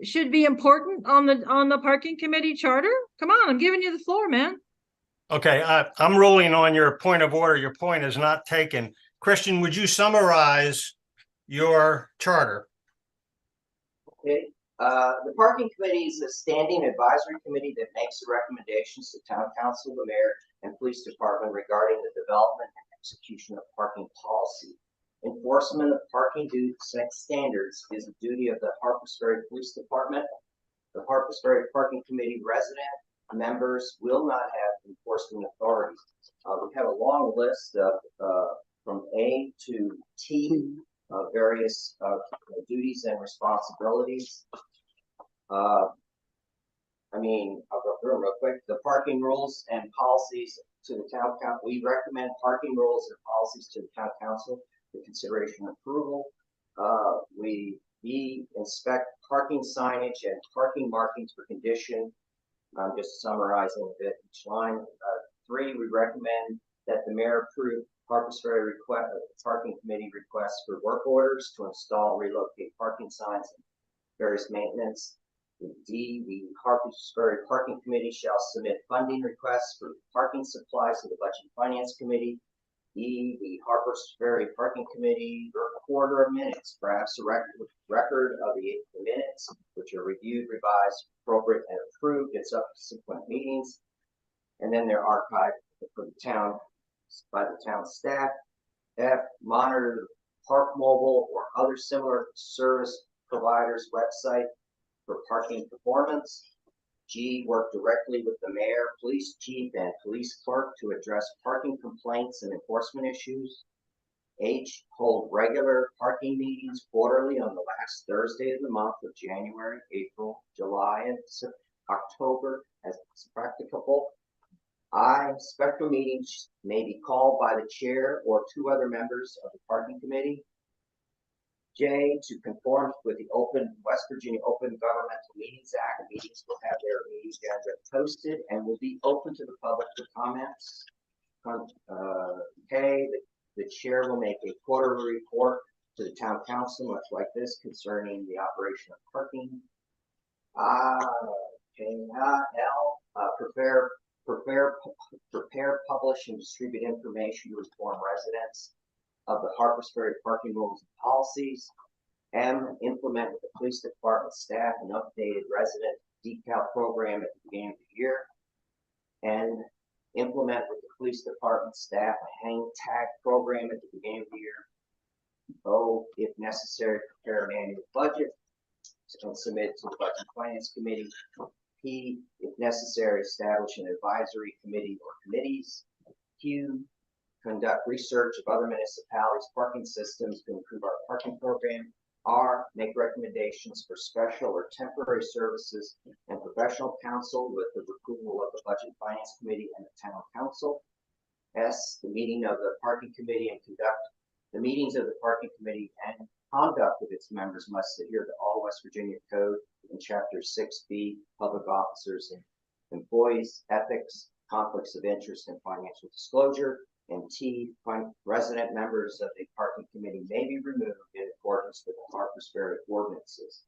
should be important on the parking committee charter? Come on, I'm giving you the floor, man. Okay, I'm ruling on your point of order. Your point is not taken. Christian, would you summarize your charter? Okay, the parking committee is a standing advisory committee that makes the recommendations to town council, the mayor, and police department regarding the development and execution of parking policy. Enforcement of parking standards is a duty of the Harpers Ferry Police Department. The Harpers Ferry Parking Committee resident members will not have enforcement authority. We have a long list of from A to T, various duties and responsibilities. I mean, I'll go through them real quick. The parking rules and policies to the town council. We recommend parking rules and policies to the town council for consideration and approval. We inspect parking signage and parking markings for condition. I'm just summarizing a bit each line. 3, we recommend that the mayor approve Harpers Ferry parking committee requests for work orders to install, relocate parking signs and various maintenance. D, the Harpers Ferry Parking Committee shall submit funding requests for parking supplies to the Budget and Finance Committee. E, the Harpers Ferry Parking Committee recorder of minutes, perhaps a record of the minutes, which are reviewed, revised, appropriate, and approved at subsequent meetings. And then they're archived for the town by the town staff. F, monitor the Park Mobile or other similar service providers' website for parking performance. G, work directly with the mayor, police chief, and police clerk to address parking complaints and enforcement issues. H, hold regular parking meetings quarterly on the last Thursday of the month of January, April, July, and October as practicable. I, special meetings may be called by the chair or 2 other members of the parking committee. J, to conform with the West Virginia Open Governmental Meetings Act, meetings will have their meeting agenda posted and will be open to the public for comments. K, the chair will make a quarterly report to the town council, much like this, concerning the operation of parking. L, prepare, publish, and distribute information to inform residents of the Harpers Ferry parking rules and policies. M, implement with the police department staff an updated resident decal program at the beginning of the year, and implement with the police department staff a hang tag program at the beginning of the year. O, if necessary, prepare an annual budget and submit to the Budget and Finance Committee. P, if necessary, establish an advisory committee or committees. Q, conduct research of other municipalities' parking systems to improve our parking program. R, make recommendations for special or temporary services and professional counsel with the approval of the Budget and Finance Committee and the Town Council. S, the meeting of the Parking Committee and conduct the meetings of the Parking Committee and conduct of its members must adhere to all West Virginia Code in Chapter 6B, Public Officers and Employees, Ethics, Conflicts of Interest, and Financial Disclosure. And T, resident members of the Parking Committee may be removed in accordance with the Harpers Ferry ordinances.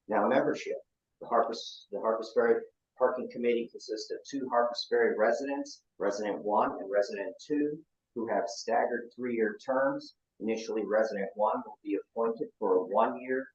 Now, membership. The Harpers Ferry Parking Committee consists of 2 Harpers Ferry residents, Resident 1 and Resident 2, who have staggered 3-year terms. Initially, Resident 1 will be appointed for a 1-year,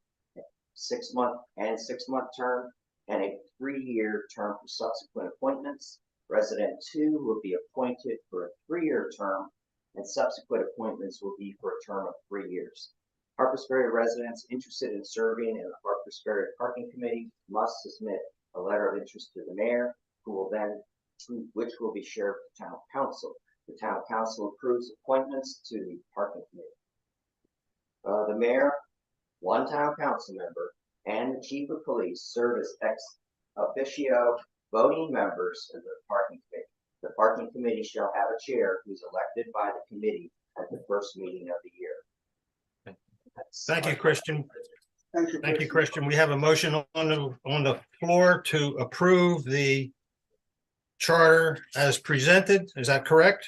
6-month, and 6-month term, and a 3-year term for subsequent appointments. Resident 2 will be appointed for a 3-year term, and subsequent appointments will be for a term of 3 years. Harpers Ferry residents interested in serving in the Harpers Ferry Parking Committee must submit a letter of interest to the mayor, which will be shared with the Town Council. The Town Council approves appointments to the Parking Committee. The mayor, 1 Town Council member, and the Chief of Police serve as ex officio voting members of the Parking Committee. The Parking Committee shall have a chair who is elected by the committee at the first meeting of the year. Thank you, Christian. Thank you. Thank you, Christian. We have a motion on the floor to approve the charter as presented. Is that correct?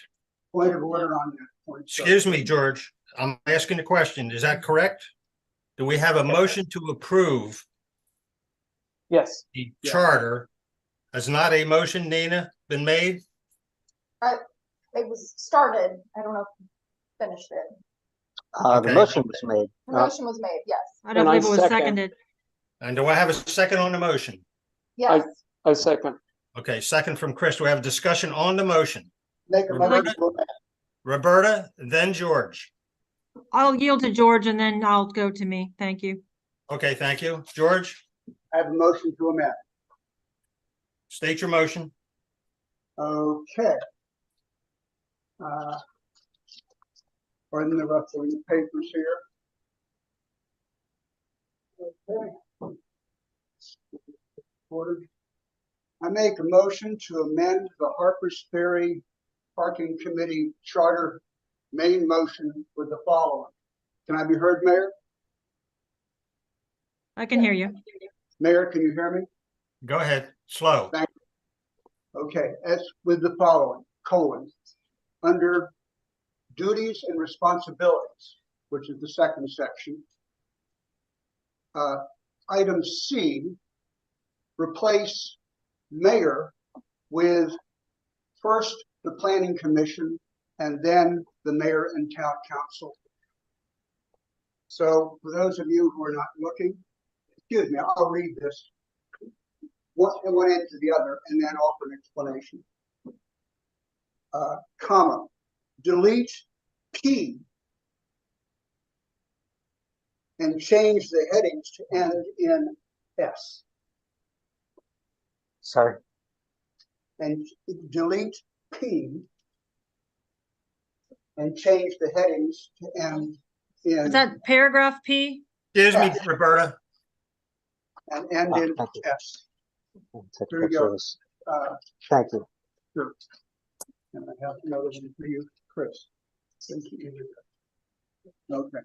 Point of order on that point. sir. Excuse me, George. I'm asking a question. Is that correct? Do we have a motion to approve Yes. the charter? Has not a motion, Nina, been made? It was started. I don't know if you finished it. The motion was made. The motion was made, yes. I don't And I believe it was second. seconded. And do I have a second on the motion? Yes. I second. Okay, second from Chris. Do we have a discussion on the motion? Make a motion to amend. Roberta, then George. I'll yield to George and then I'll go to me. Thank you. Okay, thank you. George, I have a motion to amend. state your motion. Okay. Pardon the rustling papers here. Okay. Ordered. I make a motion to amend the Harpers Ferry Parking Committee Charter main motion with the following. Can I be heard, Mayor? I can hear you. Mayor, can you hear me? Go ahead, slow. Thank you. Okay, as with the following, under duties and responsibilities, which is the second section, item C, replace mayor with first the planning commission and then the mayor and town council. So for those of you who are not looking, excuse me, I'll read this one end to the other and then offer an explanation. Comma, delete P and change the headings to end in S. Sorry. And delete P and change the headings to end in. Is that paragraph P? Excuse me, Roberta. And end in Thank you. S. Take There you picture go. of this. Thank you. Sure. And I have another one for you, Chris. Thank you. Okay.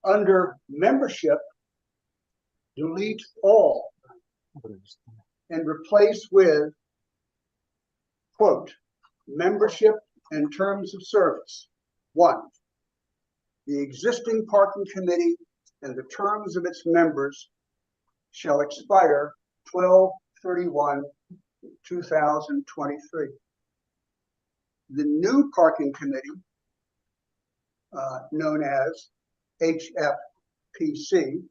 Under membership, delete all and replace with, quote, membership and terms of service. 1, the existing parking committee and the terms of its members shall expire 12/31/2023. The new parking committee, known as HFPC,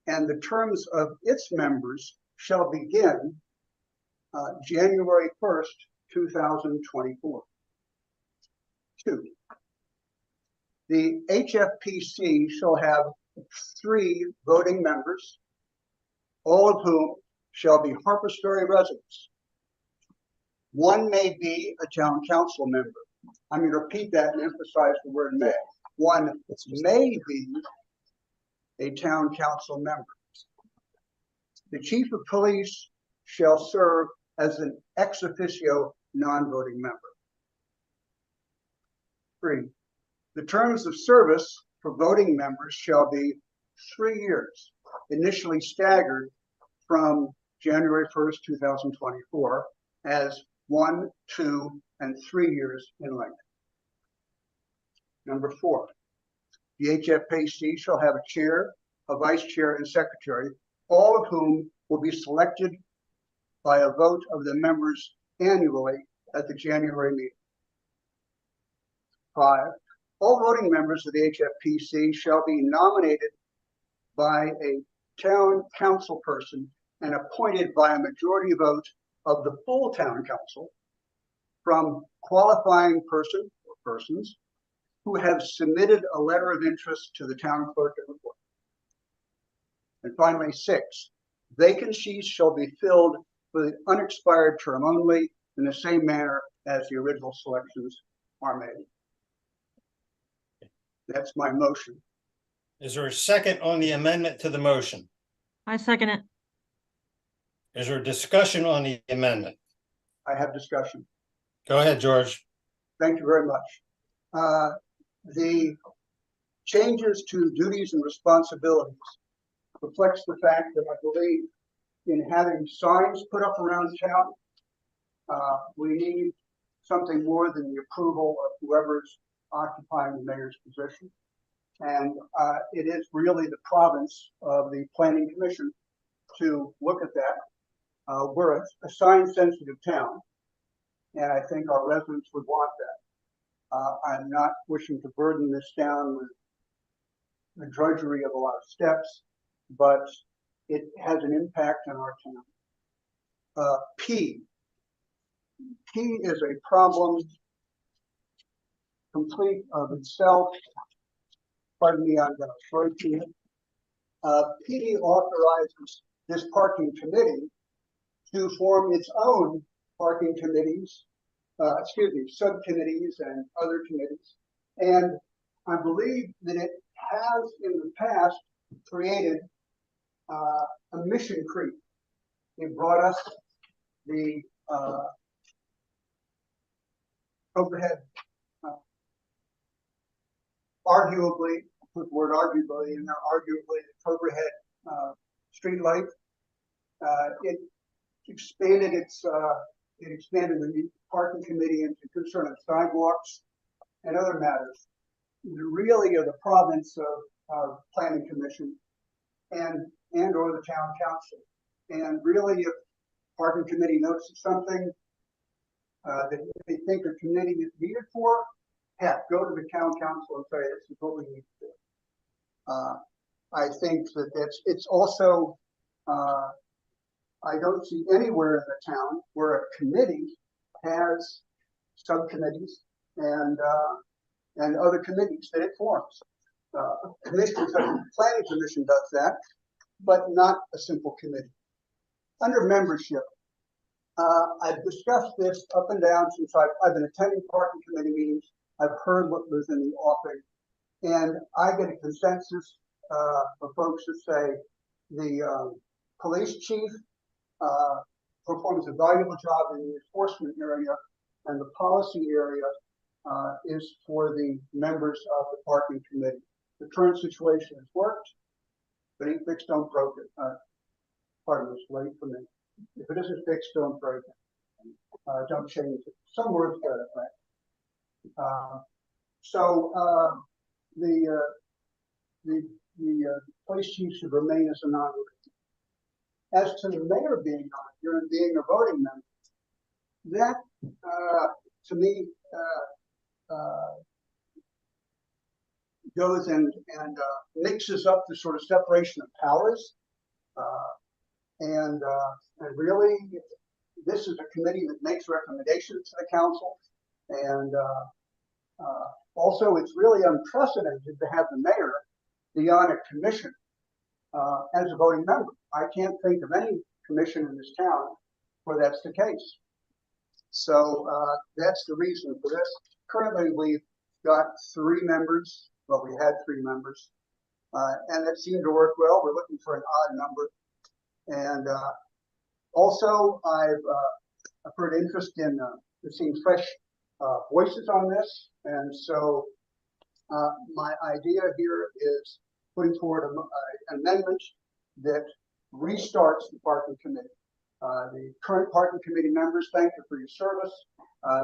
and the terms of its members shall begin January 1st, 2024. 2, the HFPC shall have 3 voting members, all of whom shall be Harpers Ferry residents. 1 may be a town council member. I'm going to repeat that and emphasize the word may. 1 may be a town council member. The chief of police shall serve as an ex officio non-voting member. 3, the terms of service for voting members shall be 3 years, initially staggered from January 1st, 2024, as 1, 2, and 3 years in length. Number 4, the HFPC shall have a chair, a vice chair, and secretary, all of whom will be selected by a vote of the members annually at the January meeting. 5, all voting members of the HFPC shall be nominated by a town council person and appointed by a majority vote of the full town council from qualifying person or persons who have submitted a letter of interest to the town clerk and report. And finally, 6, vacancies shall be filled with an unexpired term only in the same manner as the original selections are made. That's my motion. Is there a second on the amendment to the motion? I second it. Is there a discussion on the amendment? I have discussion. Go ahead, George. Thank you very much. The changes to duties and responsibilities reflects the fact that I believe in having signs put up around town, we need something more than the approval of whoever's occupying the mayor's position. And it is really the province of the Planning Commission to look at that. We're a sign-sensitive town, and I think our residents would want that. I'm not wishing to burden this down with the drudgery of a lot of steps, but it has an impact on our town. P is a problem complete of itself. Pardon me, I'm going to throw to you. P authorizes this parking committee to form its own parking committees, subcommittees and other committees. And I believe that it has in the past created a mission creep. It brought us the overhead, arguably, put the word arguably in there, arguably the overhead street light. It expanded the parking committee into concern of sidewalks and other matters. Really are the province of Planning Commission and or the town council. And really, if parking committee notices something that they think a committee is needed for, heck, go to the town council and say, this is what we need to do. I think that it's also, I don't see anywhere in the town where a committee has subcommittees and other committees that it forms. Commissions, Planning Commission does that, but not a simple committee. Under membership, I've discussed this up and down since I've been attending parking committee meetings. I've heard what was in the offing, and I get a consensus of folks that say the police chief performs a valuable job in the enforcement area, and the policy area is for the members of the parking committee. The current situation has worked, but ain't fixed, don't broke it. Pardon me, it's late for me. If it isn't fixed, don't break it. Don't change it. Some words got it right. The police chief should remain as a non-voting. As to the mayor being a voting member, that to me goes and mixes up the sort of separation of powers. And really, this is a committee that makes recommendations to the council. And also, it's really unprecedented to have the mayor be on a commission as a voting member. I can't think of any commission in this town where that's the case. So that's the reason for this. Currently, we've got 3 members. Well, we had 3 members, and it seemed to work well. We're looking for an odd number. And also, I've heard interest in seeing fresh voices on this. And so my idea here is putting forward an amendment that restarts the parking committee. The current parking committee members, thank you for your service.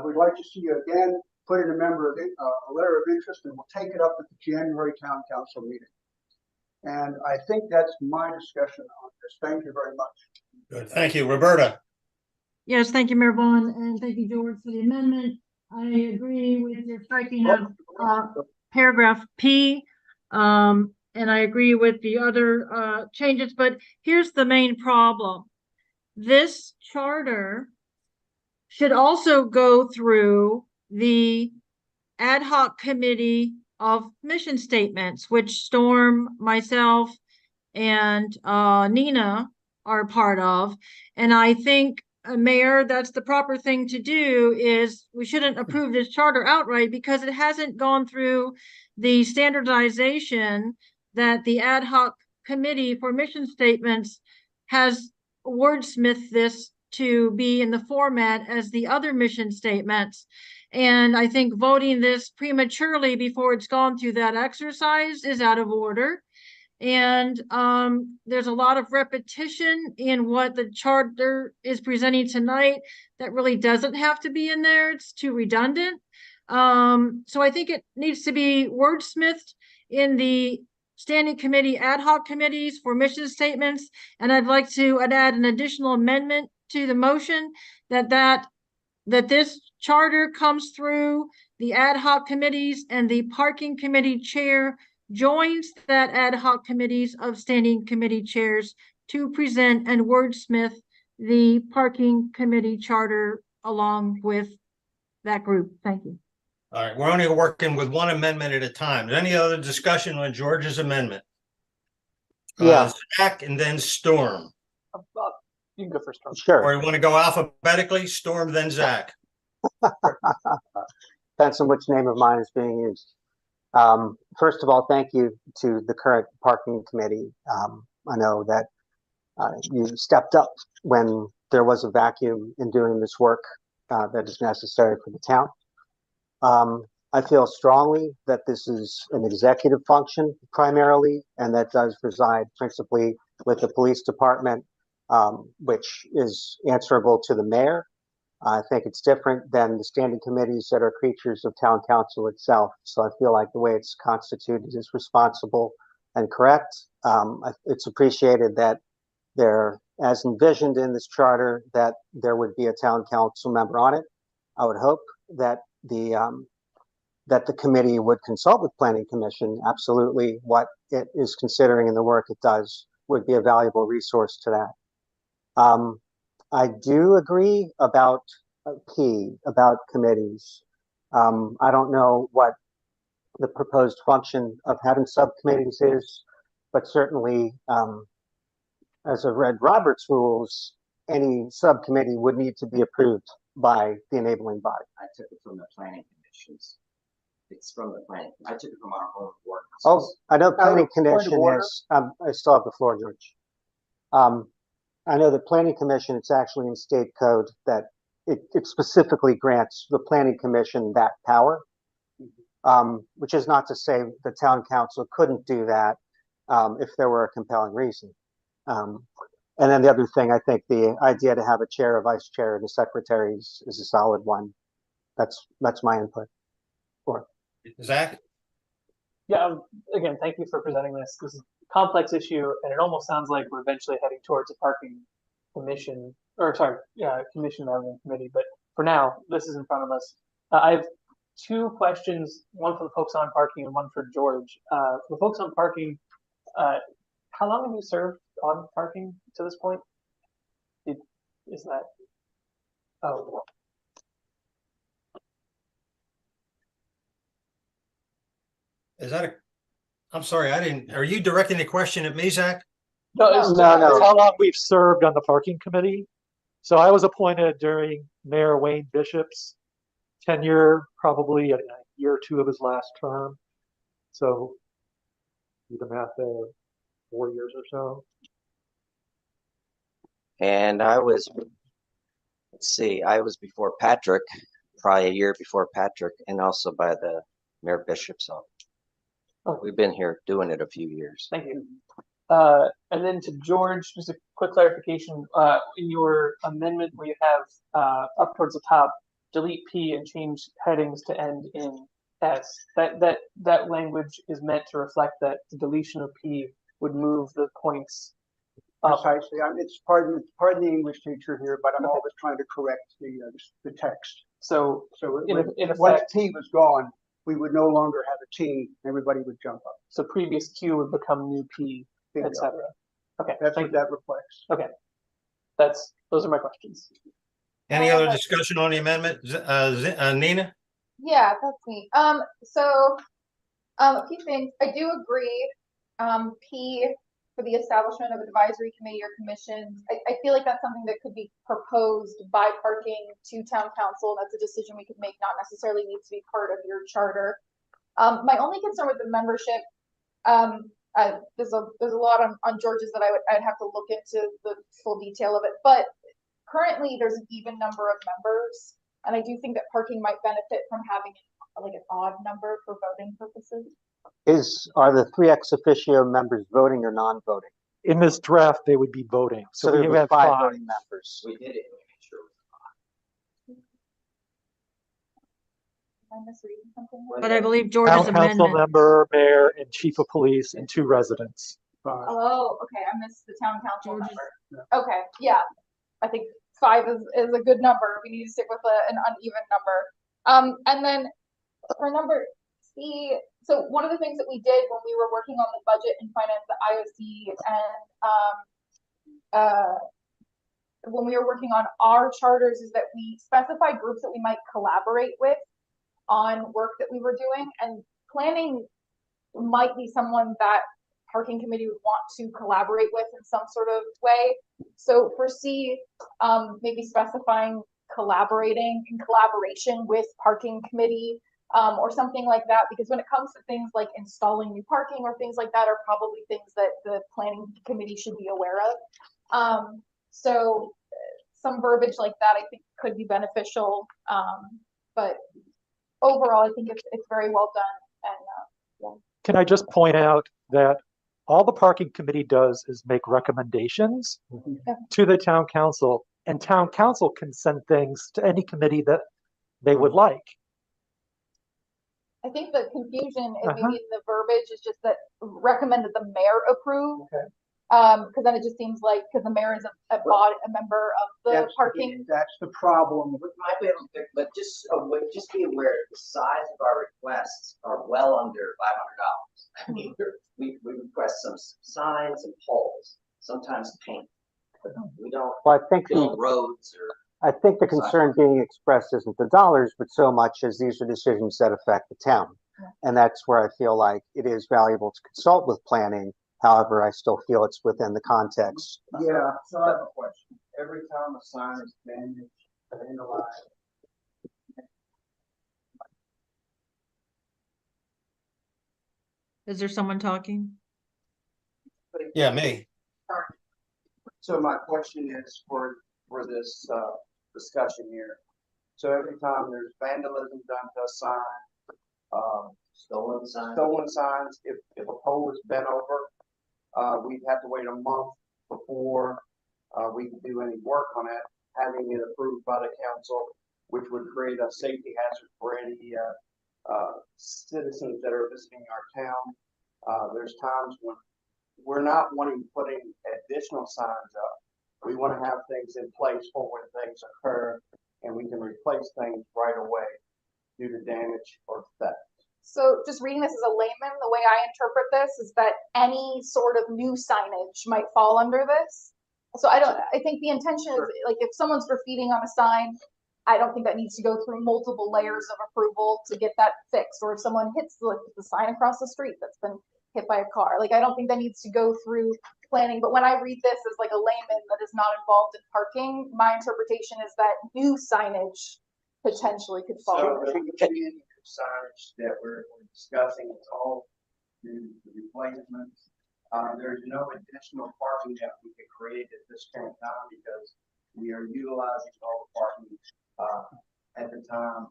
We'd like to see you again. Put in a letter of interest, and we'll take it up at the January town council meeting. And I think that's my discussion on this. Thank you very much. Good. Thank you, Roberta. Yes, thank you, Mayor Vaughn, and thank you, George, for the amendment. I agree with your striking of paragraph P, and I agree with the other changes, but here's the main problem. This charter should also go through the ad hoc committee of mission statements, which Storm, myself, and Nina are part of. And I think, Mayor, that's the proper thing to do. Is we shouldn't approve this charter outright because it hasn't gone through the standardization that the ad hoc committee for mission statements has wordsmithed this to be in the format as the other mission statements. And I think voting this prematurely before it's gone through that exercise is out of order. And there's a lot of repetition in what the charter is presenting tonight that really doesn't have to be in there. It's too redundant. So I think it needs to be wordsmithed in the standing committee, ad hoc committees for mission statements. And I'd like to add an additional amendment to the motion that this charter comes through the ad hoc committees, and the parking committee chair joins that ad hoc committees of standing committee chairs to present and wordsmith the parking committee charter along with that group. Thank you. All right, we're only working with one amendment at a time. Is any other discussion on George's amendment? Yeah. Zach and then Storm. You can go first, Storm. Sure. Or you want to go alphabetically? Storm, then Zach. Depends on which name of mine is being used. First of all, thank you to the current parking committee. I know that you stepped up when there was a vacuum in doing this work that is necessary for the town. I feel strongly that this is an executive function primarily, and that does reside principally with the police department, which is answerable to the mayor. I think it's different than the standing committees that are creatures of town council itself. So I feel like the way it's constituted is responsible and correct. It's appreciated that there, as envisioned in this charter, that there would be a town council member on it. I would hope that the committee would consult with Planning Commission. Absolutely, what it is considering in the work it does would be a valuable resource to that. I do agree about P, about committees. I don't know what the proposed function of having subcommittees is, but certainly, as I've read Robert's rules, any subcommittee would need to be approved by the enabling body. I took it from the planning commissions. It's from the planning. I took it from our own board. Oh, I know planning commission is, I still have the floor, George. I know the planning commission, it's actually in state code that it specifically grants the planning commission that power, which is not to say the town council couldn't do that if there were a compelling reason. And then the other thing, I think the idea to have a chair, a vice chair, and a secretary is a solid one. That's my input. Or Zach? Yeah, again, thank you for presenting this. This is a complex issue, and it almost sounds like we're eventually heading towards a parking commission, or sorry, commission rather than committee. But for now, this is in front of us. I have two questions, one for the folks on parking and one for George. For the folks on parking, how long have you served on parking to this point? Is that? Oh, Is that a, I'm sorry, I didn't, are you directing the question at me, Zach? no, it's, No. it's How long we've served on the parking committee? So I was appointed during Mayor Wayne Bishop's tenure, probably a year or two of his last term. So do the math there, 4 years or so. And let's see, I was before Patrick, probably a year before Patrick, and also by the Mayor Bishop's office. Oh. We've been here doing it a few years. Thank you. And then to George, just a quick clarification. In your amendment where you have up towards the top, delete P and change headings to end in S. That language is meant to reflect that the deletion of P would move the points up. Precisely. It's part of the English teacher here, but I'm always trying to correct the text. So in once effect, T was gone, we would no longer have a T. Everybody would jump up. so previous Q would become new P, etc. Okay, That's what that reflects. Okay, those are my questions. Any other discussion on the amendment? Nina? Yeah, that's me. So, a few things. I do agree. P for the establishment of advisory committee or commissions. I feel like that's something that could be proposed by parking to town council. That's a decision we could make, not necessarily needs to be part of your charter. My only concern with the membership, there's a lot on George's that I'd have to look into the full detail of it, but currently there's an even number of members, and I do think that parking might benefit from having like an odd number for voting purposes. Are the 3 ex officio members voting or non-voting? In this draft, they would be voting. So we there would have be 5 5. voting members. We did it. We made sure. Am I misreading something? But I believe George's Town council amendment. member, mayor, and chief of police, and 2 residents. Oh, okay, I missed the town council number. Okay, yeah, I think 5 is a good number. We need to stick with an uneven number. And then for number C, so one of the things that we did when we were working on the budget and finance, the IOC, and when we were working on our charters, is that we specified groups that we might collaborate with on work that we were doing, and planning might be someone that parking committee would want to collaborate with in some sort of way. So for C, maybe specifying collaborating in collaboration with parking committee, or something like that, because when it comes to things like installing new parking or things like that are probably things that the planning committee should be aware of. So some verbiage like that I think could be beneficial, but overall I think it's very well done. And yeah. Can I just point out that all the parking committee does is make recommendations to the town council, and town council can send things to any committee that they would like. I think the confusion is maybe in the verbiage is just that recommended the mayor approve. Okay. Because then it just seems like, because the mayor is a member of the parking. That's the problem. Might be able to, but just be aware the size of our requests are well under $500. I mean, we request some signs and poles, sometimes paint, but we don't Well, I think build roads or. I think the concern being expressed isn't the dollars, but so much as these are decisions that affect the town. And that's where I feel like it is valuable to consult with planning. However, I still feel it's within the context. Yeah, so I have a question. Every time a sign is damaged, vandalized, Is there someone talking? Yeah, me. so my question is for this discussion here. So every time there's vandalism done to a sign, Stolen signs, if a pole is bent over, we'd have to wait a month before we could do any work on it, having it approved by the council, which would create a safety hazard for any citizens that are visiting our town. There's times when we're not wanting to put in additional signs up. We want to have things in place for when things occur and we can replace things right away. due to damage or theft. So just reading this as a layman, the way I interpret this is that any sort of new signage might fall under this. So I think the intention is, like, if someone's graffitiing on a sign, I don't think that needs to go through multiple layers of approval to get that fixed. Or if someone hits the sign across the street that's been hit by a car, like, I don't think that needs to go through planning. But when I read this as like a layman that is not involved in parking, my interpretation is that new signage potentially could fall So under the that. signage that we're discussing, it's all new replacements. There's no additional parking that we could create at this point in time because we are utilizing all the parking at the time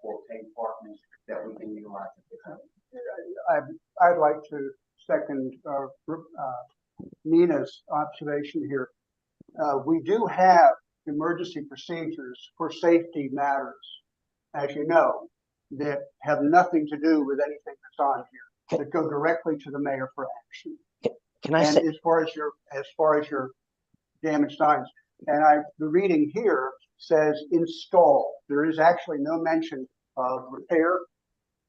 for paid parking that we can utilize at the time. I'd like to second Nina's observation here. We do have emergency procedures for safety matters, as you know, that have nothing to do with anything that's on here, that go directly to the mayor for action. Can I And say, as far as your damaged signs, and the reading here says install. There is actually no mention of repair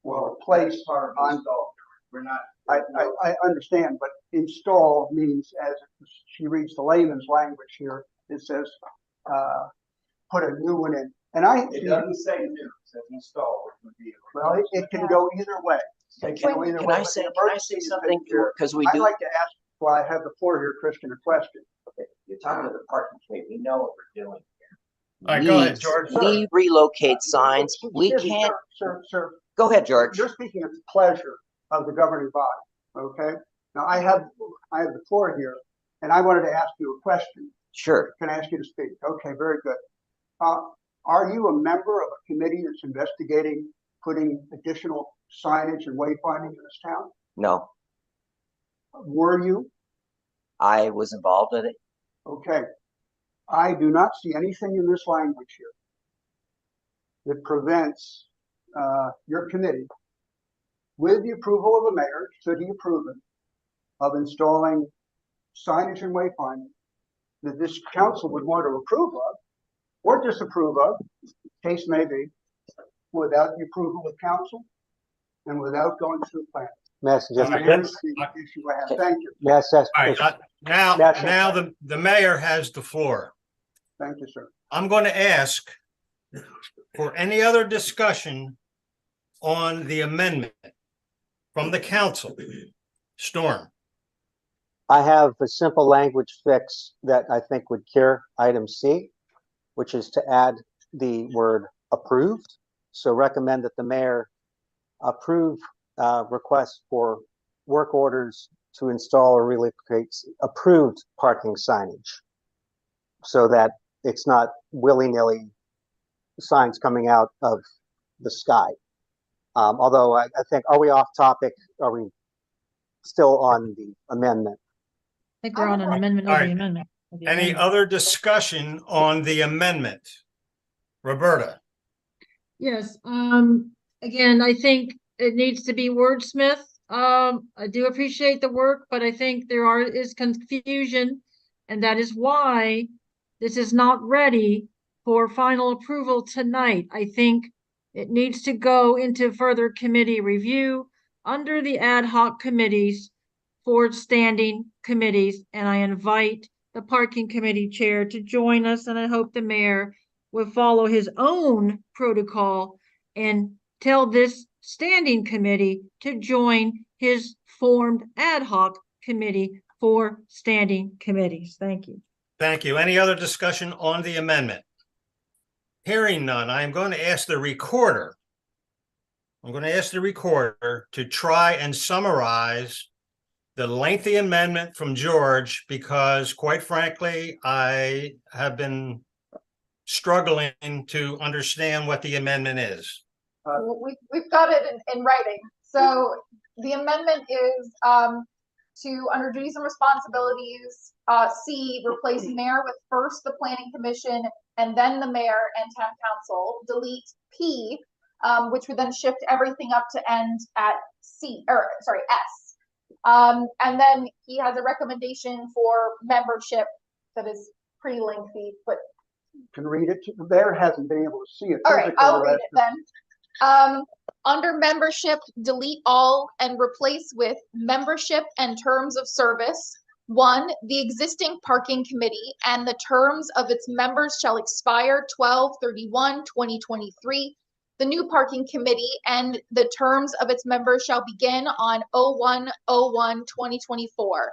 or replace on. We're not. I understand, but install means, as she reads the layman's language here, it says put a new one in. And It doesn't say new, it says install, which would be. Well, it can go either way. It can go either can way, I but say, the can I emergency say is something taken care of. because we I'd do, like to ask, while I have the floor here, Christian, a question. okay, you're talking to the parking committee, we know what we're doing here. All right, go ahead, George. We relocate signs, we Excuse me, can't, Sir, go ahead, George. you're speaking at the pleasure of the governing body, okay? Now, I have the floor here, and I wanted to ask you a question. Sure. Can I ask you to speak? Okay, very good. Are you a member of a committee that's investigating putting additional signage and wayfinding in this town? No, Were you? I was involved in it. Okay. I do not see anything in this language here that prevents your committee, with the approval of the mayor, should he approve it, of installing signage and wayfinding that this council would want to approve of or disapprove of, case may be, without the approval of council and without going through planning. May I suggest All a right, quick- That's the issue I have. Thank you. may I suggest- All right, now the mayor has the floor. Thank you, sir. I'm going to ask for any other discussion on the amendment from the council. Storm. I have a simple language fix that I think would cure item C, which is to add the word approved. So recommend that the mayor approve requests for work orders to install or relocate approved parking signage, so that it's not willy-nilly signs coming out of the sky. Although I think, are we off topic? Are we still on the amendment? I think we're on an amendment All of the right. amendment. Any other discussion on the amendment? Roberta. Yes, again, I think it needs to be wordsmith. I do appreciate the work, but I think is confusion, and that is why this is not ready for final approval tonight. I think it needs to go into further committee review under the ad hoc committees for standing committees, and I invite the parking committee chair to join us, and I hope the mayor will follow his own protocol and tell this standing committee to join his formed ad hoc committee for standing committees. Thank you. Thank you. Any other discussion on the amendment? Hearing none, I am going to ask the recorder. I'm going to ask the recorder to try and summarize the lengthy amendment from George, because quite frankly, I have been struggling to understand what the amendment is. We've got it in writing. So the amendment is to, under duties and responsibilities, C, replace mayor with first the planning commission and then the mayor and town council. Delete P, which would then shift everything up to end at S. And then he has a recommendation for membership that is pretty lengthy, but Can read it. The mayor hasn't been able to see it. all right, I'll read it then. Under membership, delete all and replace with membership and terms of service. 1, the existing parking committee and the terms of its members shall expire 12/31/2023. The new parking committee and the terms of its members shall begin on 01/01/2024.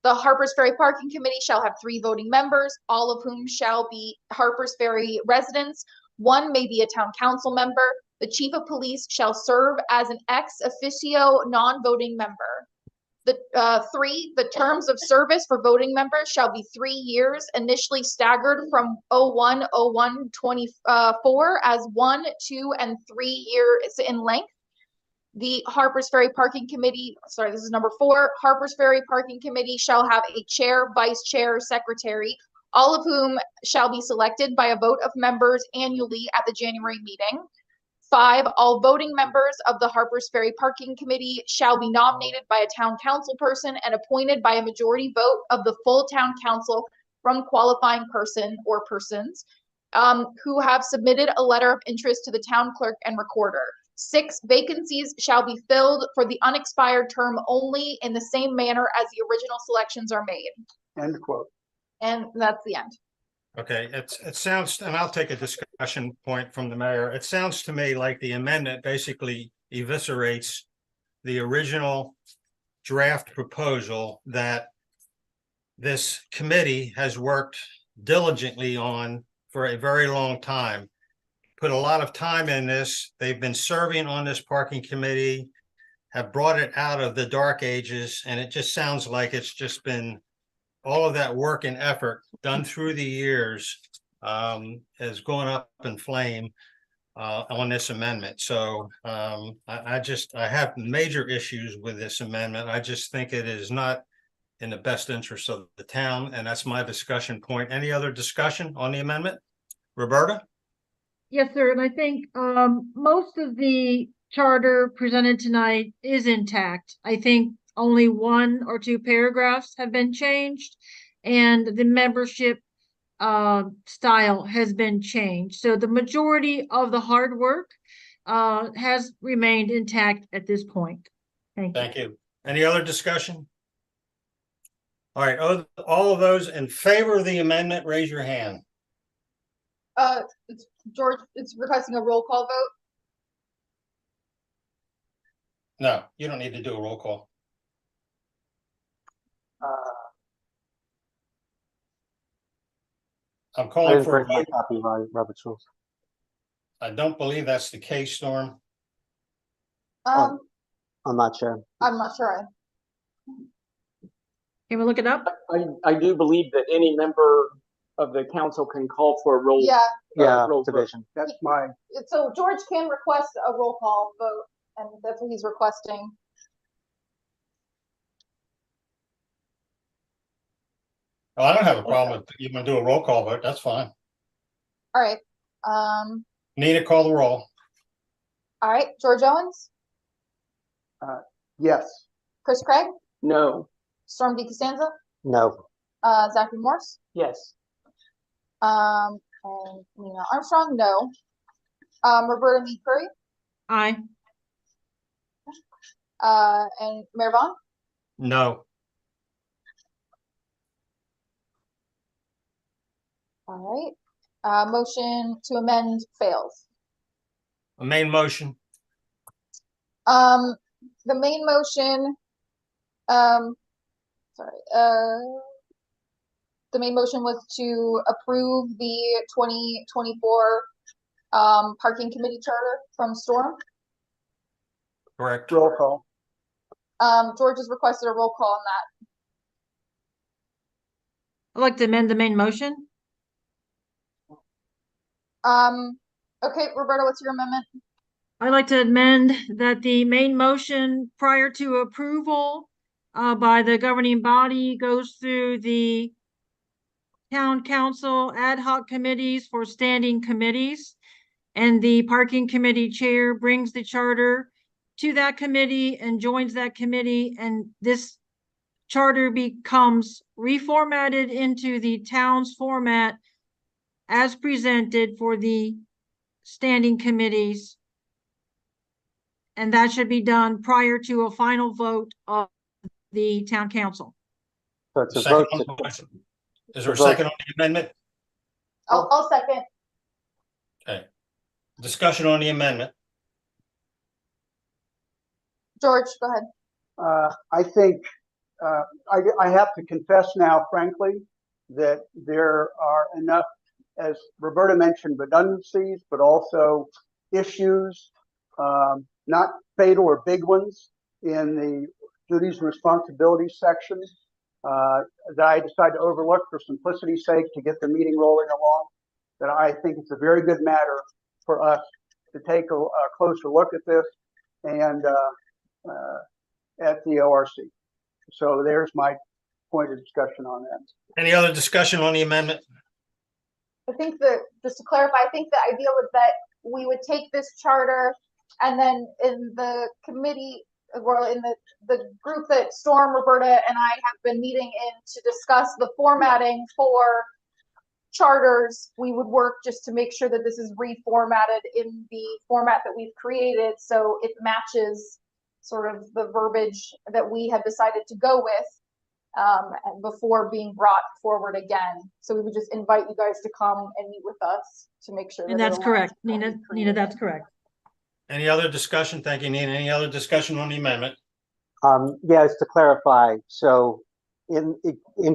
The Harpers Ferry Parking Committee shall have 3 voting members, all of whom shall be Harpers Ferry residents. 1 may be a town council member. The chief of police shall serve as an ex officio non-voting member. 3, the terms of service for voting members shall be 3 years, initially staggered from 01/01/24 as 1, 2, and 3 years in length. The Harpers Ferry Parking Committee, sorry, this is number 4. Harpers Ferry Parking Committee shall have a chair, vice chair, secretary, all of whom shall be selected by a vote of members annually at the January meeting. 5, all voting members of the Harpers Ferry Parking Committee shall be nominated by a town council person and appointed by a majority vote of the full town council from qualifying person or persons who have submitted a letter of interest to the town clerk and recorder. 6, vacancies shall be filled for the unexpired term only in the same manner as the original selections are made. End quote. And that's the end. Okay, it sounds, and I'll take a discussion point from the mayor. It sounds to me like the amendment basically eviscerates the original draft proposal that this committee has worked diligently on for a very long time. Put a lot of time in this. They've been serving on this parking committee, have brought it out of the dark ages, and it just sounds like it's just been all of that work and effort done through the years has gone up in flame on this amendment. So I have major issues with this amendment. I just think it is not in the best interest of the town, and that's my discussion point. Any other discussion on the amendment? Roberta? Yes, sir. And I think most of the charter presented tonight is intact. I think only 1 or 2 paragraphs have been changed, and the membership style has been changed. So the majority of the hard work has remained intact at this point. Thank you. Thank you. Any other discussion? All right, all of those in favor of the amendment, raise your hand. George, it's requesting a roll call vote. No, you don't need to do a roll call. I'm I calling didn't for a bring my vote. copy of my Robert's rules. I don't believe that's the case, Storm. Um, I'm not sure. I'm not sure. Can we look it up? I do believe that any member of the council can call for a roll. Yeah. Roll vote. Division. That's my, So George can request a roll call vote, and that's what he's requesting. Well, I don't have a problem with you want to do a roll call vote. That's fine. All right. Nina, call the roll. All right. George Owens, yes. Chris Craig, No. Storm DeCostanza, No. Zachary Morse, Yes. and Nina Armstrong, no. Roberta Mead Curry, Aye. and Mayor Vaughn. No. All right. Motion to amend fails. A main motion. The main motion, the main motion was to approve the 2024 parking committee charter from Storm. Correct. Roll call. George has requested a roll call on I'd like to amend the main motion. that. Okay, Roberta, what's your amendment? I'd like to amend that the main motion prior to approval by the governing body goes through the town council ad hoc committees for standing committees, and the parking committee chair brings the charter to that committee and joins that committee, and this charter becomes reformatted into the town's format as presented for the standing committees and that should be done prior to a final vote of the town council. So it's a Second vote on to, the motion. Is there a to vote. second on the amendment? I'll second. Okay. Discussion on the amendment. George, go ahead. I think, I have to confess now, frankly, that there are enough, as Roberta mentioned, redundancies, but also issues, not fatal or big ones, in the duties and responsibilities section, that I decided to overlook for simplicity's sake to get the meeting rolling along, that I think it's a very good matter for us to take a closer look at this and at the ORC. So there's my point of discussion on that. Any other discussion on the amendment? I think that, just to clarify, I think the idea was that we would take this charter and then in the committee, or in the group that Storm, Roberta, and I have been meeting in to discuss the formatting for charters, we would work just to make sure that this is reformatted in the format that we've created so it matches sort of the verbiage that we have decided to go with before being brought forward again. So we would just invite you guys to come and meet with us to make sure that And it that's aligns correct, with what Nina. we've Nina, that's created. correct. Any other discussion? Thank you, Nina. Any other discussion on the amendment? Yes, to clarify, so in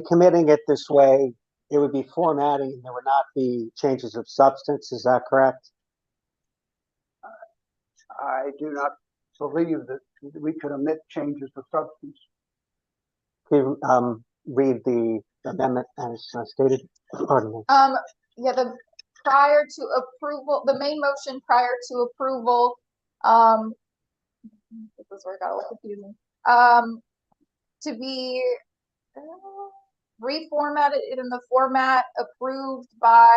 committing it this way, it would be formatting, there would not be changes of substance, is that correct? I do not believe that we could omit changes of substance. Can you read the amendment as stated? Pardon me. Yeah, the prior to approval, the main motion prior to approval, this is where it got a little confusing. To be reformatted in the format approved by,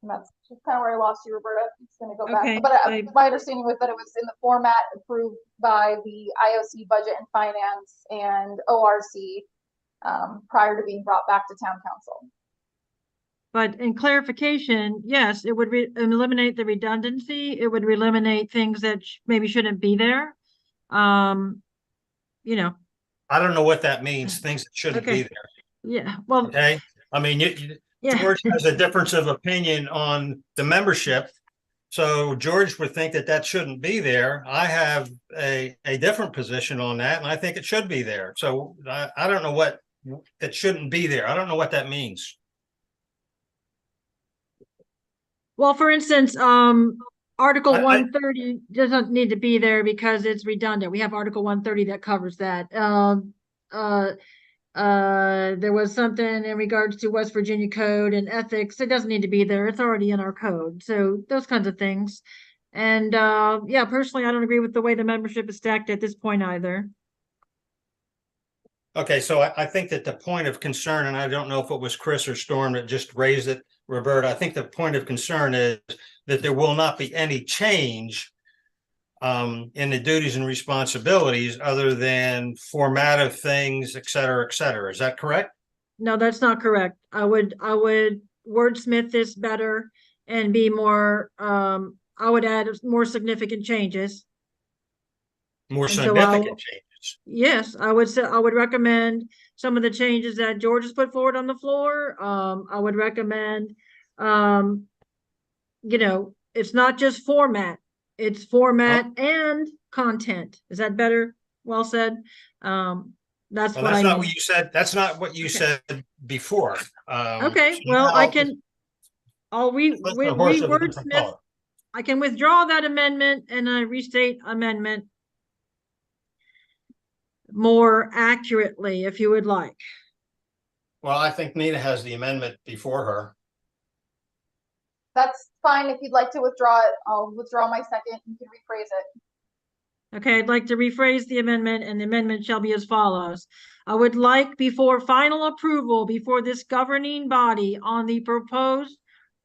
and that's just kind of where I lost you, Roberta. I'm just gonna go Okay, back. But my understanding was that it was in the format approved by the IOC Budget and Finance and ORC prior to being brought back to Town Council. But in clarification, yes, it would eliminate the redundancy. It would eliminate things that maybe shouldn't be there. You know. I don't know what that means, things that shouldn't be Okay. there. Yeah, well, Okay, I mean, yeah. George has a difference of opinion on the membership. So George would think that that shouldn't be there. I have a different position on that, and I think it should be there. So I don't know what it shouldn't be there. I don't know what that means. Well, for instance, Article 130 doesn't need to be there because it's redundant. We have Article 130 that covers that. There was something in regards to West Virginia code and ethics. It doesn't need to be there. It's already in our code. So those kinds of things. And yeah, personally, I don't agree with the way the membership is stacked at this point either. Okay, so I think that the point of concern, and I don't know if it was Chris or Storm that just raised it, Roberta, I think the point of concern is that there will not be any change in the duties and responsibilities other than formative things, et cetera, et cetera. Is that correct? No, that's not correct. I would wordsmith this better and be more, I would add more significant changes. More And so significant changes. Yes, I would say, I would recommend some of the changes that George has put forward on the floor. I would recommend, you know, it's not just format, it's format and content. Is that better? Well said. That's Well, what that's I not mean. what you said. That's not what you said before. Okay, So well, now I'll let's go horse with a different re-wordsmith. color. I can withdraw that amendment and I restate amendment more accurately if you would like. Well, I think Nina has the amendment before her. That's fine. If you'd like to withdraw it, I'll withdraw my second. You can rephrase it. Okay, I'd like to rephrase the amendment, and the amendment shall be as follows. I would like, before final approval before this governing body on the proposed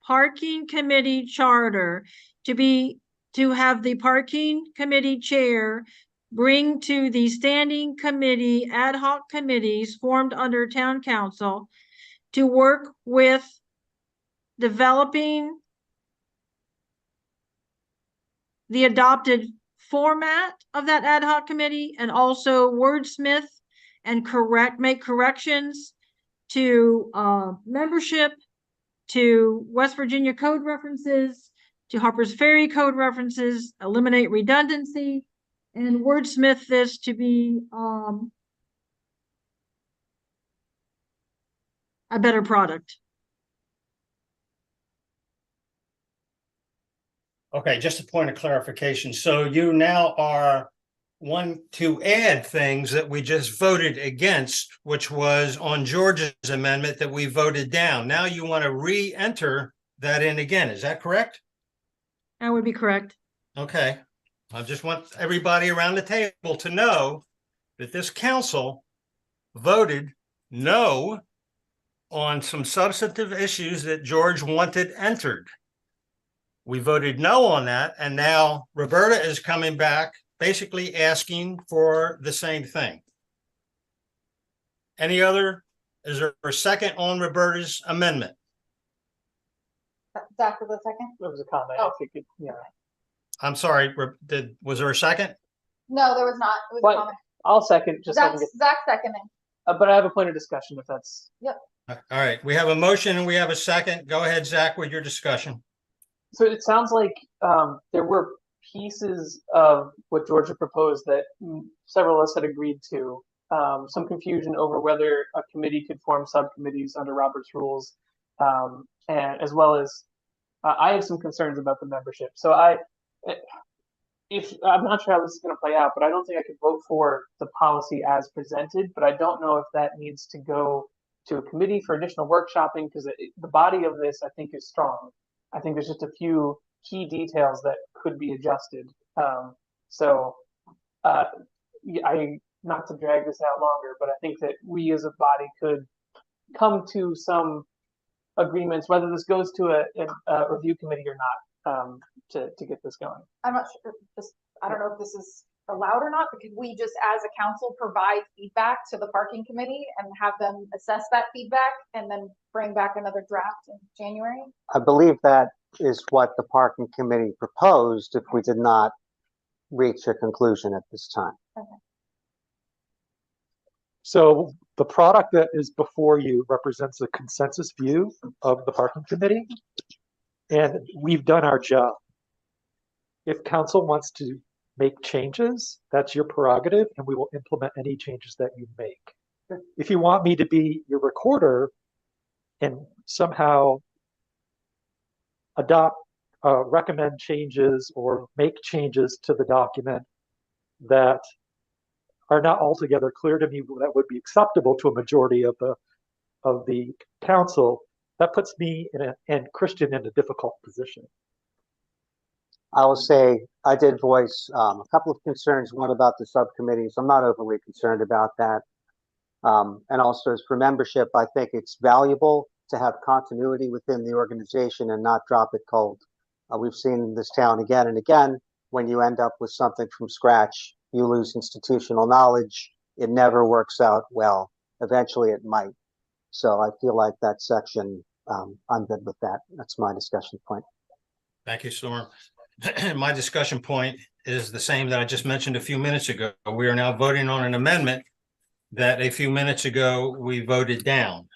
parking committee charter, to have the parking committee chair bring to the standing committee, ad hoc committees formed under town council to work with developing the adopted format of that ad hoc committee and also wordsmith and make corrections to membership, to West Virginia code references, to Harper's Ferry code references, eliminate redundancy, and wordsmith this to be a better product. Okay, just a point of clarification. So you now are want to add things that we just voted against, which was on George's amendment that we voted down. Now you want to re-enter that in again. Is that correct? That would be correct. Okay. I just want everybody around the table to know that this council voted no on some substantive issues that George wanted entered. We voted no on that, and now Roberta is coming back basically asking for the same thing. Is there a second on Roberta's amendment? Zach, was a second? There was a comment. Oh. If you could, yeah. I'm sorry, was there a second? No, there was not. It was a But comment. I'll second, just so I can get, Zach seconding. but I have a point of discussion if that's, Yep. All right, we have a motion and we have a second. Go ahead, Zach, with your discussion. so it sounds like there were pieces of what Georgia proposed that several of us had agreed to. Some confusion over whether a committee could form subcommittees under Robert's rules, and as well as I have some concerns about the membership. So if I'm not sure how this is going to play out, but I don't think I could vote for the policy as presented. But I don't know if that needs to go to a committee for additional workshopping, because the body of this I think is strong. I think there's just a few key details that could be adjusted. Not to drag this out longer, but I think that we as a body could come to some agreements, whether this goes to a review committee or not, to get this going. I'm not sure. I don't know if this is allowed or not, but could we just, as a council, provide feedback to the parking committee and have them assess that feedback and then bring back another draft in January? I believe that is what the parking committee proposed if we did not reach a conclusion at this time. Okay. So the product that is before you represents a consensus view of the parking committee, and we've done our job. If council wants to make changes, that's your prerogative, and we will implement any changes that you make. If you want me to be your recorder and somehow recommend changes or make changes to the document that are not altogether clear to me that would be acceptable to a majority of the council, that puts me and Christian in a difficult position. I will say I did voice a couple of concerns, one about the subcommittees. I'm not overly concerned about that. And also as for membership, I think it's valuable to have continuity within the organization and not drop it cold. We've seen in this town again and again, when you end up with something from scratch, you lose institutional knowledge. It never works out well. Eventually it might. So I feel like that section, I'm good with that. That's my discussion point. Thank you, Storm. My discussion point is the same that I just mentioned a few minutes ago. We are now voting on an amendment that a few minutes ago we voted down.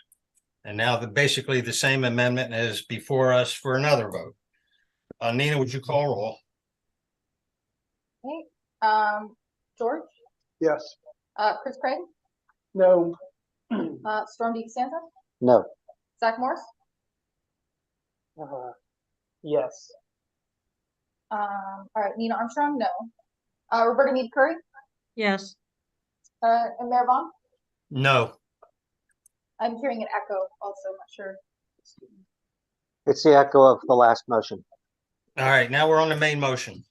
And now basically the same amendment is before us for another vote. Nina, would you call roll? Okay. George? Yes. Chris Craig? No. Storm DeSanto? No. Zach Morris? Yes. All right, Nina Armstrong, no. Roberta Mead Curry? Yes. And Mayor Vaughn? No. I'm hearing an echo also, I'm not sure. It's the echo of the last motion. All right, now we're on the main motion.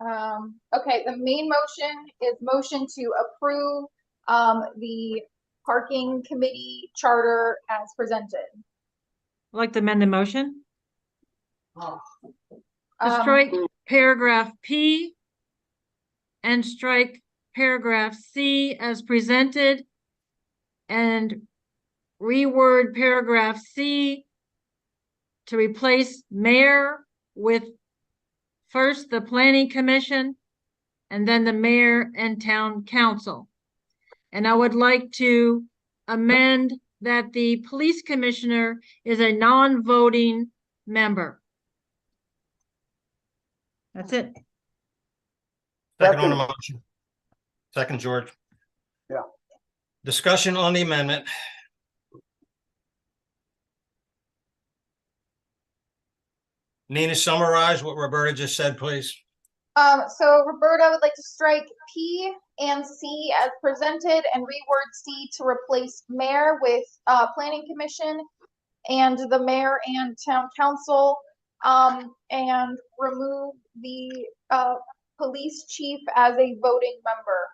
Okay, the main motion is motion to approve the parking committee charter as presented. I'd like to amend the motion. To Um, strike paragraph P and strike paragraph C as presented and reword paragraph C to replace mayor with First, the planning commission, and then the mayor and town council. And I would like to amend that the police commissioner is a non-voting member. That's it. Second on the motion. Second, George. Yeah. Discussion on the amendment. Nina, summarize what Roberta just said, please. So Roberta would like to strike P and C as presented and reword C to replace mayor with planning commission and the mayor and town council, and remove the police chief as a voting member.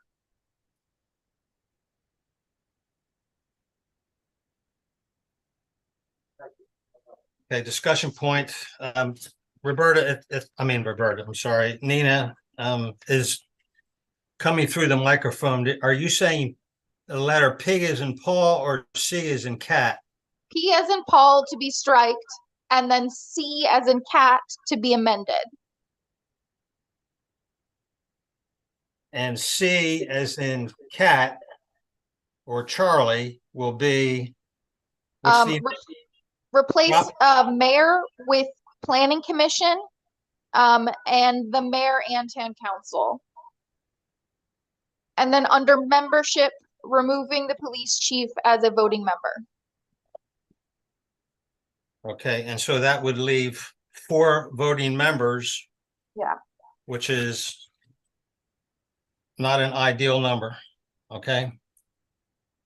Okay, discussion point. Roberta, I'm sorry, Nina, is coming through the microphone. Are you saying the letter P is in Paul or C is in cat? P as in Paul to be striked, and then C as in cat to be amended. And C as in cat or Charlie will be what's the Replace mayor with planning commission, and the mayor and town council. And then under membership, removing the police chief as a voting member. okay, and so that would leave 4 voting members, Yeah. which is not an ideal number. Okay.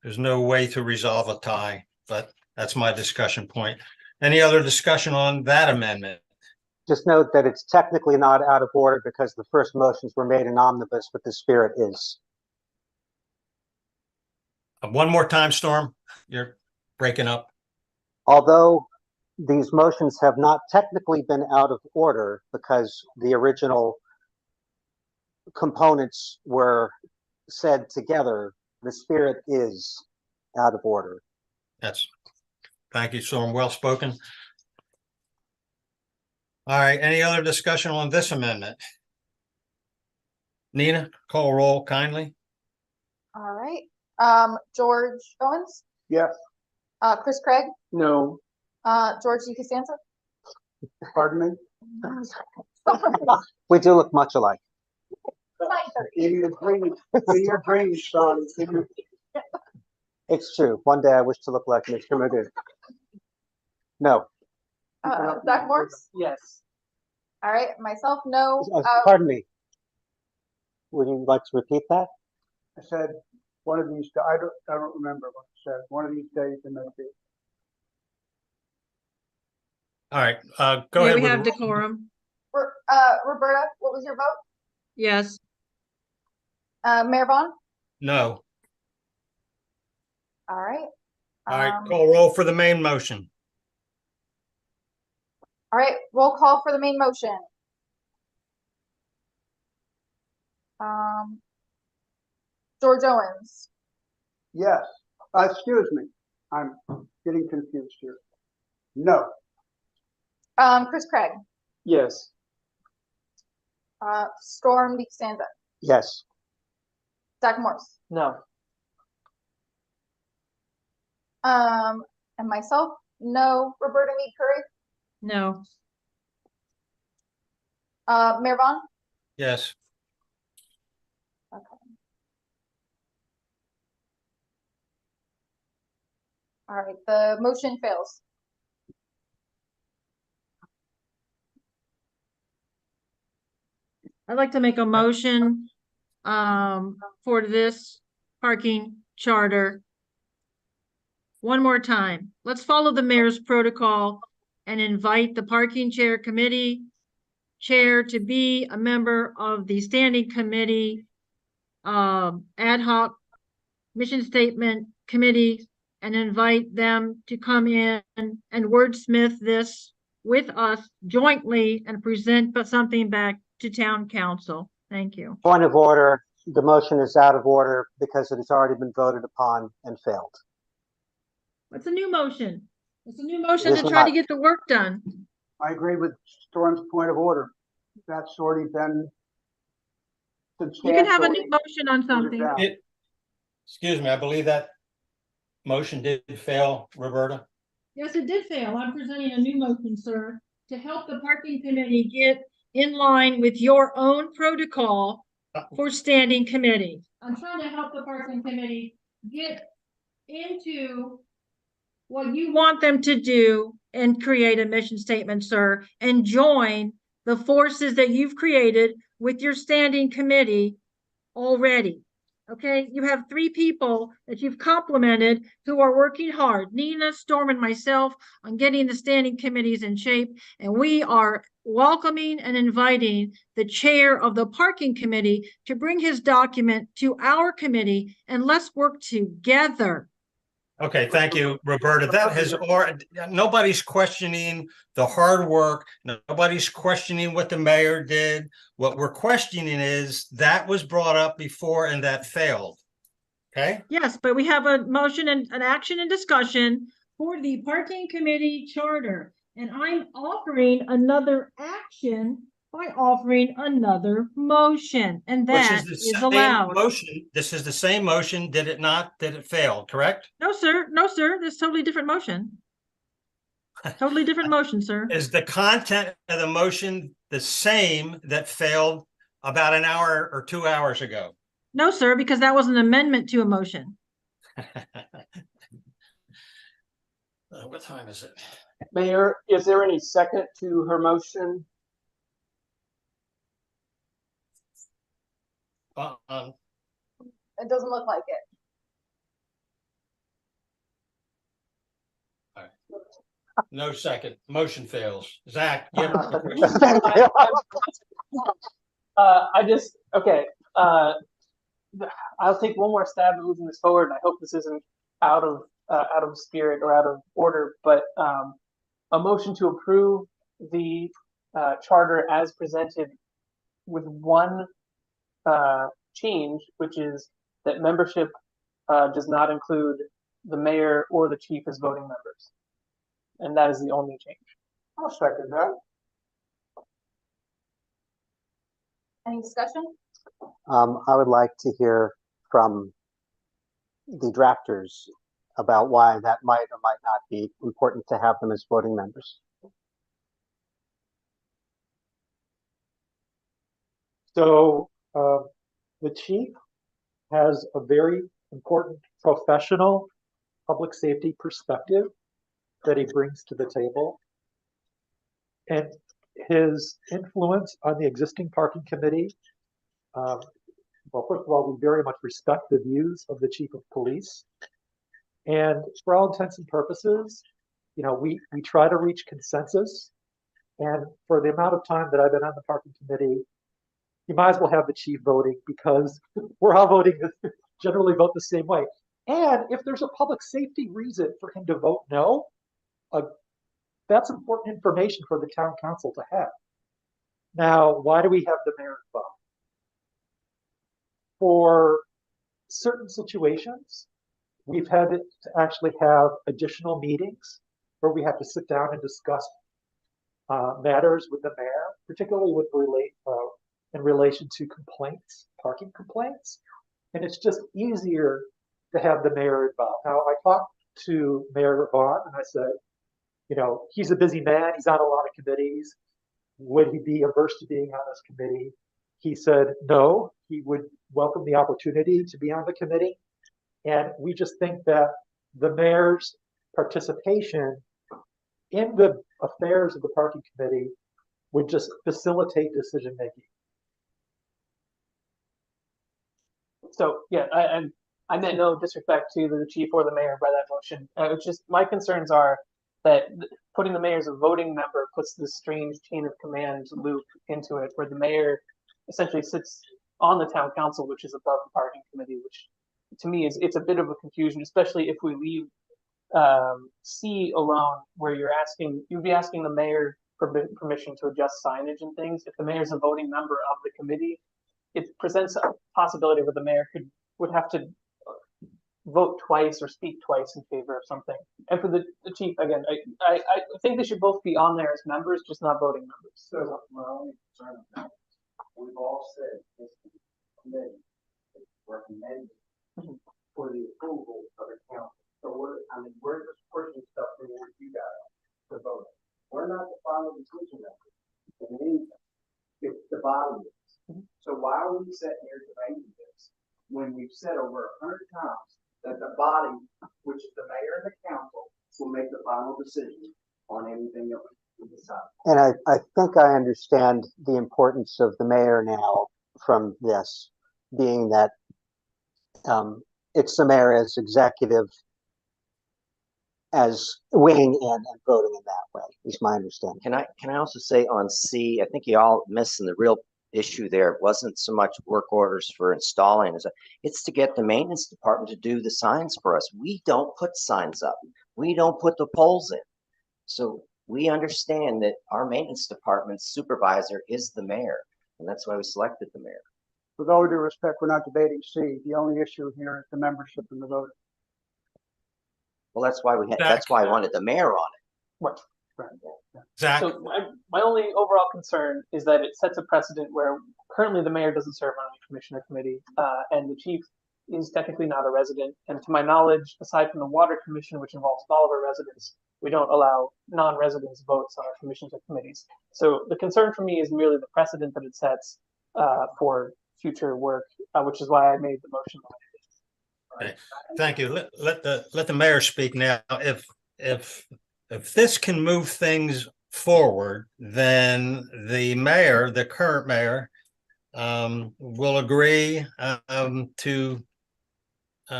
There's no way to resolve a tie, but that's my discussion point. Any other discussion on that amendment? Just note that it's technically not out of order because the first motions were made in omnibus, but the spirit is. One more time, Storm, you're breaking up. Although these motions have not technically been out of order because the original components were said together, the spirit is out of order. Thank you, Storm. Well spoken. All right, any other discussion on this amendment? Nina, call roll kindly. All right. George Owens, Yes. Chris Craig, No. George DeCostanza. Pardon me? We do look much alike. In your dreams, son. It's true. One day I wish to look like Mr. Magoo. No. Zach Morris. Yes. All right, myself, no. Pardon me. Would you like to repeat that? I said, one of these, I don't remember what I said. One of these days it may be. All right, go Here ahead. we with have the- decorum. Roberta, what was your vote? Yes. Mayor Vaughn? No. All right. All right, call roll for the main motion. All right, roll call for the main motion. George Owens. Yes. Excuse me. I'm getting confused here. No. Chris Craig. Yes. Storm DeCostanza. Yes. Zach Morris. No. And myself, no. Roberta Meade Curry. No. Mayor Vaughn. Yes. Okay. All right, the motion fails. I'd like to make a motion for this parking charter. One more time, let's follow the mayor's protocol and invite the parking chair committee chair to be a member of the standing committee, ad hoc mission statement committee, and invite them to come in and wordsmith this with us jointly and present something back to town council. Thank you. Point of order. The motion is out of order because it has already been voted upon and failed. It's a new motion. It's a new motion It is to try to not. get the work done. I agree with Storm's point of order. that's already been You can have a new substantially motion on voted something. down. Excuse me, I believe that motion did fail, Roberta. Yes, it did fail. I'm presenting a new motion, sir, to help the parking committee get in line with your own protocol for standing committee. I'm trying to help the parking committee get into what you want them to do and create a mission statement, sir, and join the forces that you've created with your standing committee already. Okay, you have 3 people that you've complimented who are working hard, Nina, Storm, and myself, on getting the standing committees in shape. And we are welcoming and inviting the chair of the parking committee to bring his document to our committee, and let's work together. Okay, thank you, Roberta. That has, or nobody's questioning the hard work. Nobody's questioning what the mayor did. What we're questioning is that was brought up before and that failed. Okay? Yes, but we have a motion and an action and discussion for the parking committee charter. And I'm offering another action by offering another motion, and Which that is the is same allowed. motion. This is the same motion. Did it not? Did it fail? Correct? No, sir. No, sir. This is totally different motion. Totally different motion, sir. Is the content of the motion the same that failed about an hour or 2 hours ago? No, sir, because that was an amendment to a motion. What time is it? Mayor, is there any second to her motion? It doesn't look like it. No second. Motion fails. Zach, you have a question? Okay. I'll take one more stab at moving this forward, and I hope this isn't out of spirit or out of order, but a motion to approve the charter as presented with one change, which is that membership does not include the mayor or the chief as voting members. And that is the only change. I'll second that. Any discussion? I would like to hear from the drafters about why that might or might not be important to have them as voting members. So the chief has a very important professional public safety perspective that he brings to the table. And his influence on the existing parking committee, well, first of all, we very much respect the views of the chief of police. And for all intents and purposes, you know, we try to reach consensus. And for the amount of time that I've been on the parking committee, you might as well have the chief voting because we're all voting, generally vote the same way. And if there's a public safety reason for him to vote no, that's important information for the town council to have. Now, why do we have the mayor involved? For certain situations, we've had to actually have additional meetings where we have to sit down and discuss matters with the mayor, particularly in relation to complaints, parking complaints. And it's just easier to have the mayor involved. Now, I talked to Mayor Vaughn and I said, you know, he's a busy man. He's on a lot of committees. Would he be averse to being on this committee? He said no, he would welcome the opportunity to be on the committee. And we just think that the mayor's participation in the affairs of the parking committee would just facilitate decision making. So yeah, I meant no disrespect to the chief or the mayor by that motion. It's just my concerns are that putting the mayor as a voting member puts this strange chain of command loop into it, where the mayor essentially sits on the town council, which is above the parking committee, which to me it's a bit of a confusion, especially if we leave C alone, where you'd be asking the mayor for permission to adjust signage and things. If the mayor is a voting member of the committee, it presents a possibility where the mayor would have to vote twice or speak twice in favor of something. And for the chief, again, I think they should both be on there as members, just not voting members. So my only concern is that we've all said this committee is recommending for the approval of the council. So we're just pushing stuff towards you guys to vote. We're not the final decision makers in anything. It's the body is. So why are we sitting here debating this when we've said over 100 times that the body, which is the mayor and the council, will make the final decision on anything that we decide? And I think I understand the importance of the mayor now from this, being that it's the mayor as executive, as weighing in and voting in that way, is my understanding. Can I also say on C, I think you all missing the real issue there. It wasn't so much work orders for installing, it's to get the maintenance department to do the signs for us. We don't put signs up. We don't put the poles in. So we understand that our maintenance department supervisor is the mayor, and that's why we selected the mayor. With all due respect, we're not debating C. The only issue here is the membership and the voting. Well, that's why that's why I wanted the mayor on it. Right. Zach? So my only overall concern is that it sets a precedent where currently the mayor doesn't serve on any commission or committee, and the chief is technically not a resident. And to my knowledge, aside from the water commission, which involves all of our residents, we don't allow non-residents votes on our commissions or committees. So the concern for me is merely the precedent that it sets for future work, which is why I made the motion. Okay. Thank you. Let the mayor speak now. If this can move things forward, then the mayor, the current mayor, will agree to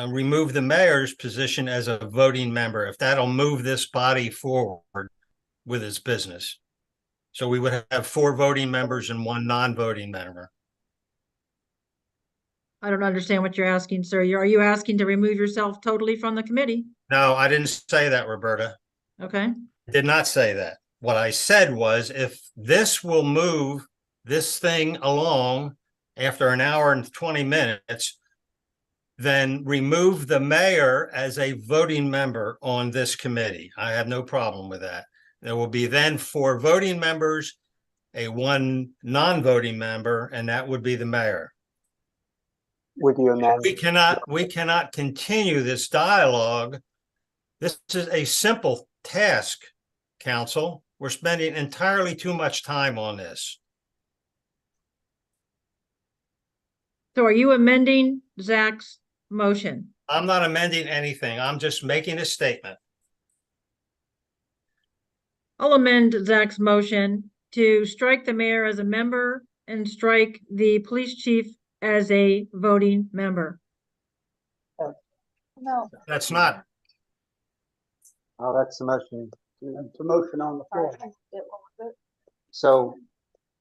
remove the mayor's position as a voting member, if that'll move this body forward with its business. So we would have 4 voting members and 1 non-voting member. I don't understand what you're asking, sir. Are you asking to remove yourself totally from the committee? No, I didn't say that, Roberta. Okay. I did not say that. What I said was, if this will move this thing along after an hour and 20 minutes, then remove the mayor as a voting member on this committee. I have no problem with that. There will be then 4 voting members, a 1 non-voting member, and that would be the mayor. Would you amend? We cannot continue this dialogue. This is a simple task, council. We're spending entirely too much time on this. So are you amending Zach's motion? I'm not amending anything. I'm just making a statement. I'll amend Zach's motion to strike the mayor as a member and strike the police chief as a voting member. No. That's not. Oh, that's the motion. It's a motion on the floor. So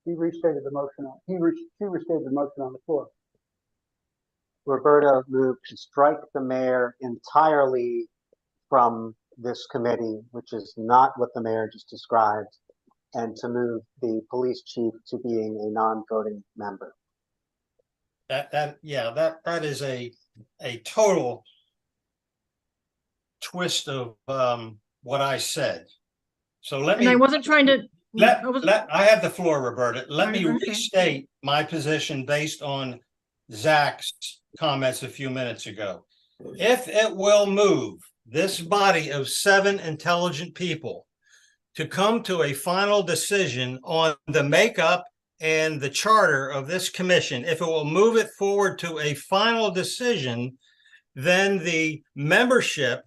He restated the motion she restated the motion on the floor. Roberta moved to strike the mayor entirely from this committee, which is not what the mayor just described, and to move the police chief to being a non-voting member. That is a total twist of what I said. So let me. And I wasn't trying to. I have the floor, Roberta. Let me Okay. restate my position based on Zach's comments a few minutes ago. If it will move this body of 7 intelligent people to come to a final decision on the makeup and the charter of this commission, if it will move it forward to a final decision, then the membership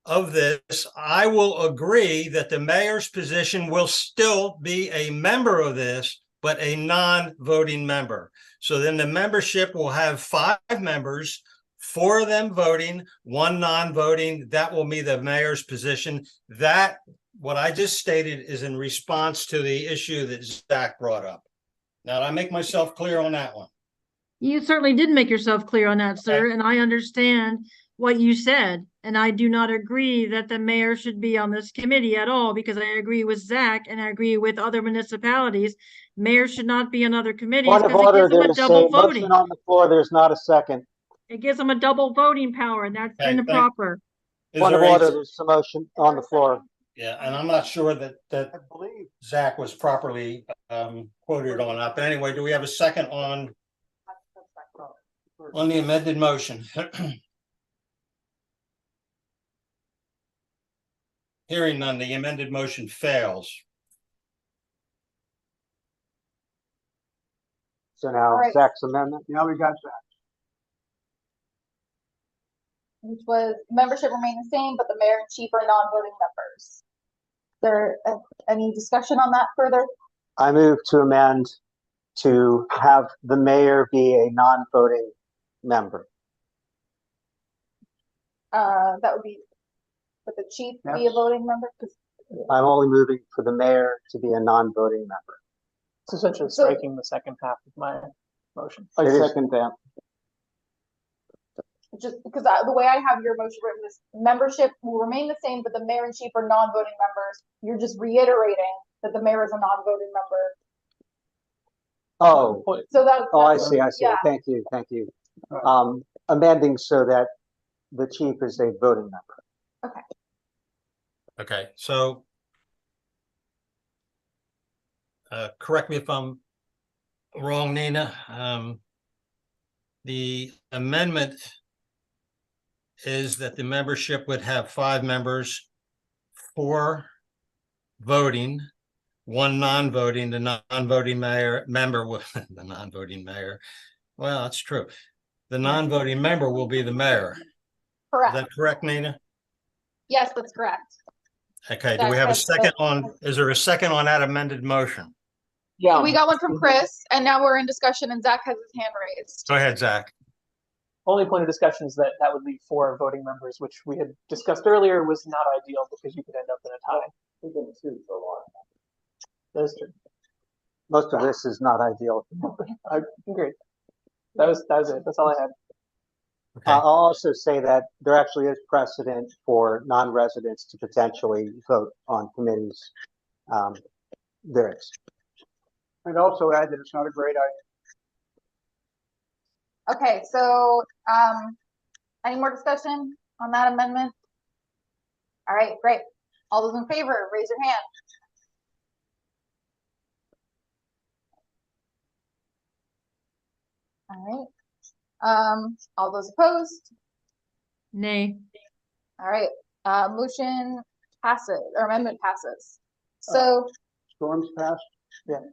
of this, I will agree that the mayor's position will still be a member of this, but a non-voting member. So then the membership will have 5 members, 4 of them voting, 1 non-voting. That will be the mayor's position. That, what I just stated, is in response to the issue that Zach brought up. Now, did I make myself clear on that one? You certainly did make yourself clear on that, sir, and I understand what you said. And I do not agree that the mayor should be on this committee at all, because I agree with Zach and I agree with other municipalities. Mayor should not be on other committees Point of because it order, gives them a there's double a voting. motion on the floor. There's not a second. It gives them a double voting power, and that's Okay, improper. Is Point of there a- order, there's a motion on the floor. Yeah, and I'm not sure that I believe Zach was properly quoted on that, but anyway, do we have a second on the amended motion? Hearing none, the amended motion fails. So now Alright. Zach's amendment. Now we got that. which was membership remain the same, but the mayor and chief are non-voting members. Is there any discussion on that further? I move to amend to have the mayor be a non-voting member. That would be, would the chief be a voting member? 'Cause- I'm only moving for the mayor to be a non-voting member. It's essentially So- striking the second half of my motion. I It is- second that. Just because the way I have your motion written is membership will remain the same, but the mayor and chief are non-voting members. You're just reiterating that the mayor is a non-voting member. Oh, So that's. oh, I see, I see. Yeah. Thank you, thank you. Amending so that the chief is a voting member. Okay, so correct me if I'm wrong, Nina. The amendment is that the membership would have 5 members, 4 voting, 1 non-voting, the non-voting member will, the non-voting mayor. Well, that's true. The non-voting member will be the mayor. Is Correct. that correct, Nina? Yes, that's correct. Okay, do we have a second on, is there a second on that amended motion? Yeah. We got one from Chris, and now we're in discussion, and Zach has his hand raised. Go ahead, Zach. Only point of discussion is that that would leave 4 voting members, which we had discussed earlier was not ideal because you could end up in a tie. We've been sued for a while. That's true. Most of this is not ideal. I agree. That was it. That's all I had. I'll also say that there actually is precedent for non-residents to potentially vote on committees. There is. I'd also add that it's not a great idea. Okay, so, any more discussion on that amendment? All right, great. All those in favor, raise your hand. All right. All those opposed? Nay. All right, motion passes, or amendment passes. So, Storms passed?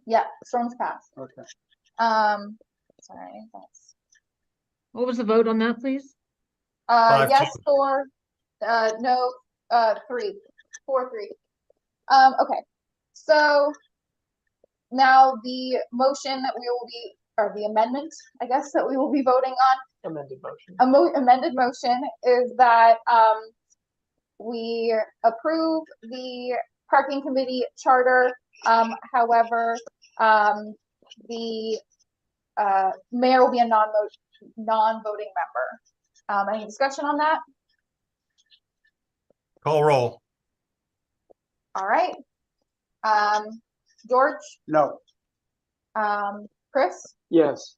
yeah, storms passed. Okay. Sorry, that's, What was the vote on that, please? 5-2. yes, 4, no, 3, 4-3. Okay, so now the motion that we will be, or the amendment, I guess, that we will be voting on, Amended motion. amended motion is that, we approve the parking committee charter. However, the, mayor will be a non-voting member. Any discussion on that? Call roll. All right. George, No. Chris, Yes.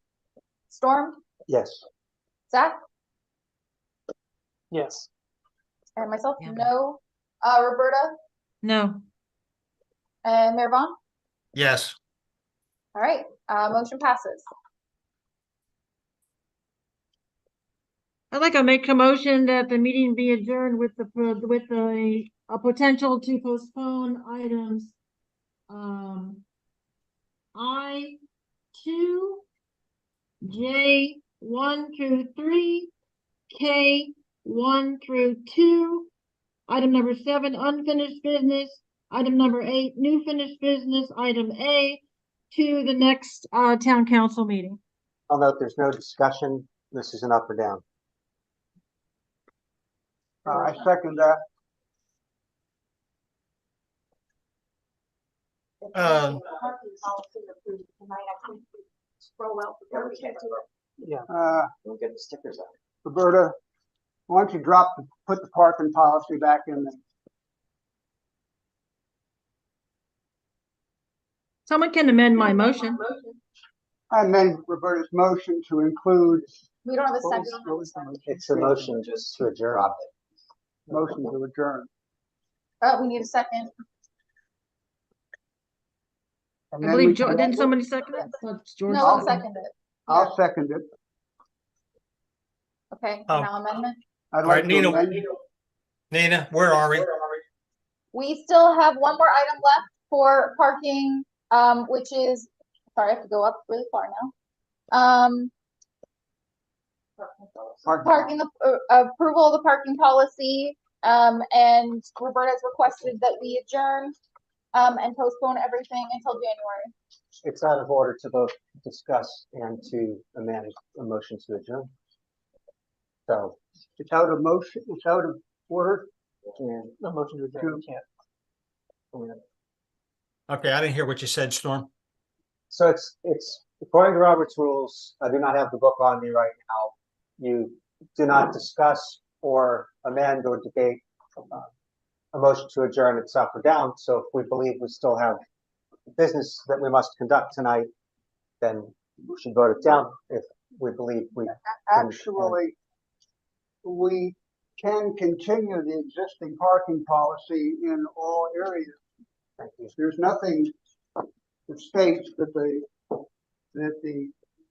Storm, Yes. Zach, Yes. and myself, Yeah. no. Roberta No. and Mayor Vaughn. Yes. All right, motion passes. I'd like to make a motion that the meeting be adjourned with a potential to postpone items. I2, J1 through 3, K1 through 2, item number 7, unfinished business, item number 8, new finished business, item A, to the next town council meeting. I'll note there's no discussion. This is an up or down. I second that. Parking policy approved tonight, I think we scroll out. Yeah. We'll get the stickers out. Roberta, why don't you put the parking policy back in there? Someone can amend my motion. I amend Roberta's motion to include We don't have a What was- second. what was the motion? It's a motion just to adjourn. Motion to adjourn. We need a second. And I then believe, we George, can- didn't somebody second it? George No one seconded. seconded it. I'll second it. Okay, Oh. now amendment. I'd All like right, to Nina, amend. Nina, where are we? We still have one more item left for parking, which is, sorry, I have to go up really far now. Parking, approval of the parking policy, and Roberta's requested that we adjourn, and postpone everything until January. It's out of order to both discuss and to amend a motion to adjourn. So, It's out of motion, it's out of order. yeah, No motion to adjourn, you can't. Okay, I didn't hear what you said, Storm. So it's according to Robert's rules, I do not have the book on me right now. You do not discuss or amend or debate a motion to adjourn itself or down. So if we believe we still have business that we must conduct tonight, then we should vote it down. If we believe we Actually, we can continue the existing parking policy in all areas. Thank you. There's nothing that states that the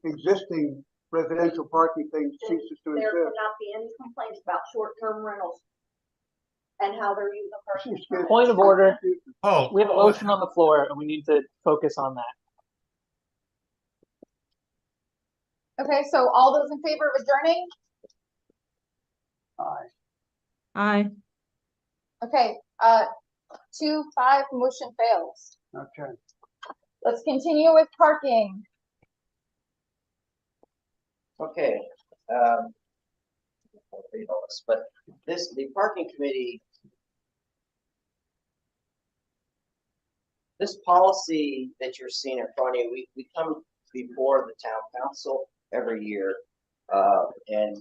existing residential parking thing ceases to There exist. cannot be any complaints about short-term rentals and how they're using parking. Excuse me. Point of order. Oh, We have a motion on the floor and we need to focus on that. Okay, so all those in favor of adjourning? Aye. Okay, 2-5, motion fails. Okay. Let's continue with parking. Okay, I'll read all this, but the parking committee, this policy that you're seeing in front of you, we come before the town council every year. And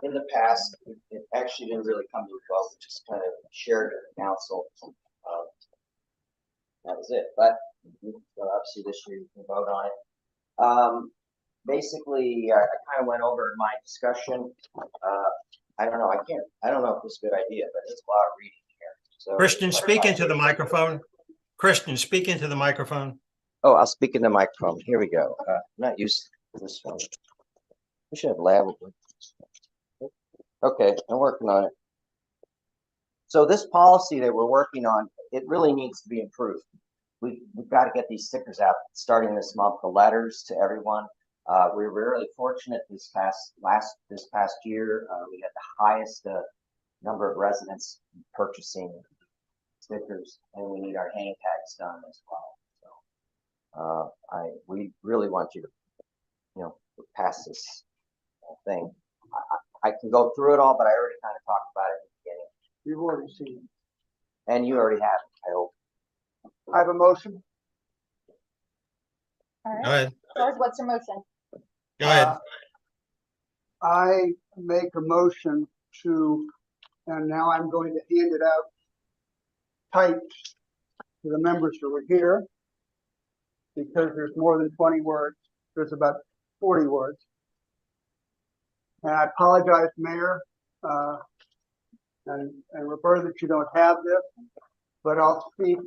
in the past, it actually didn't really come to a vote, just kind of shared with the council. That was it, but obviously this year you can vote on it. Basically, I kind of went over in my discussion. I don't know, I don't know if this is a good idea, but it's a lot of reading here. So Christian, speak into the microphone. Christian, speak into the microphone. Oh, I'll speak in the microphone. Here we go. I'm not used to this one. We should have lavabo. Okay, I'm working on it. So this policy that we're working on, it really needs to be improved. We've got to get these stickers out starting this month, the letters to everyone. We were really fortunate this past year. We had the highest number of residents purchasing stickers, and we need our hang tags done as well. So we really want you to, pass this thing. I can go through it all, but I already kind of talked about it at the beginning. You've already seen it. And you already have, I hope. I have a motion. All right, Go ahead. George, what's your motion? Go ahead. I make a motion to, and now I'm going to hand it out typed to the members who are here, because there's more than 20 words. There's about 40 words. And I apologize, Mayor, and Roberta, that you don't have this, but I'll speak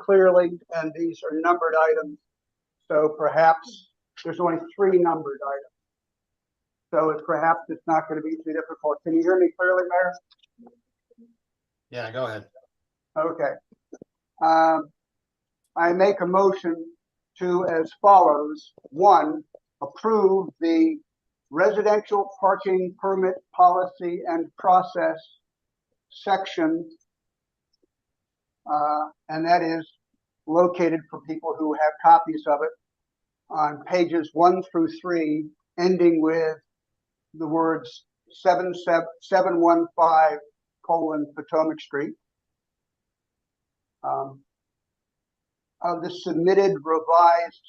clearly, and these are numbered items. So perhaps there's only 3 numbered items. So perhaps it's not going to be too difficult. Can you hear me clearly, Mayor? Yeah, go ahead. Okay. I make a motion to as follows. 1, approve the residential parking permit policy and process section. And that is located for people who have copies of it on pages 1 through 3, ending with the words 715 Potomac Street. Of the submitted revised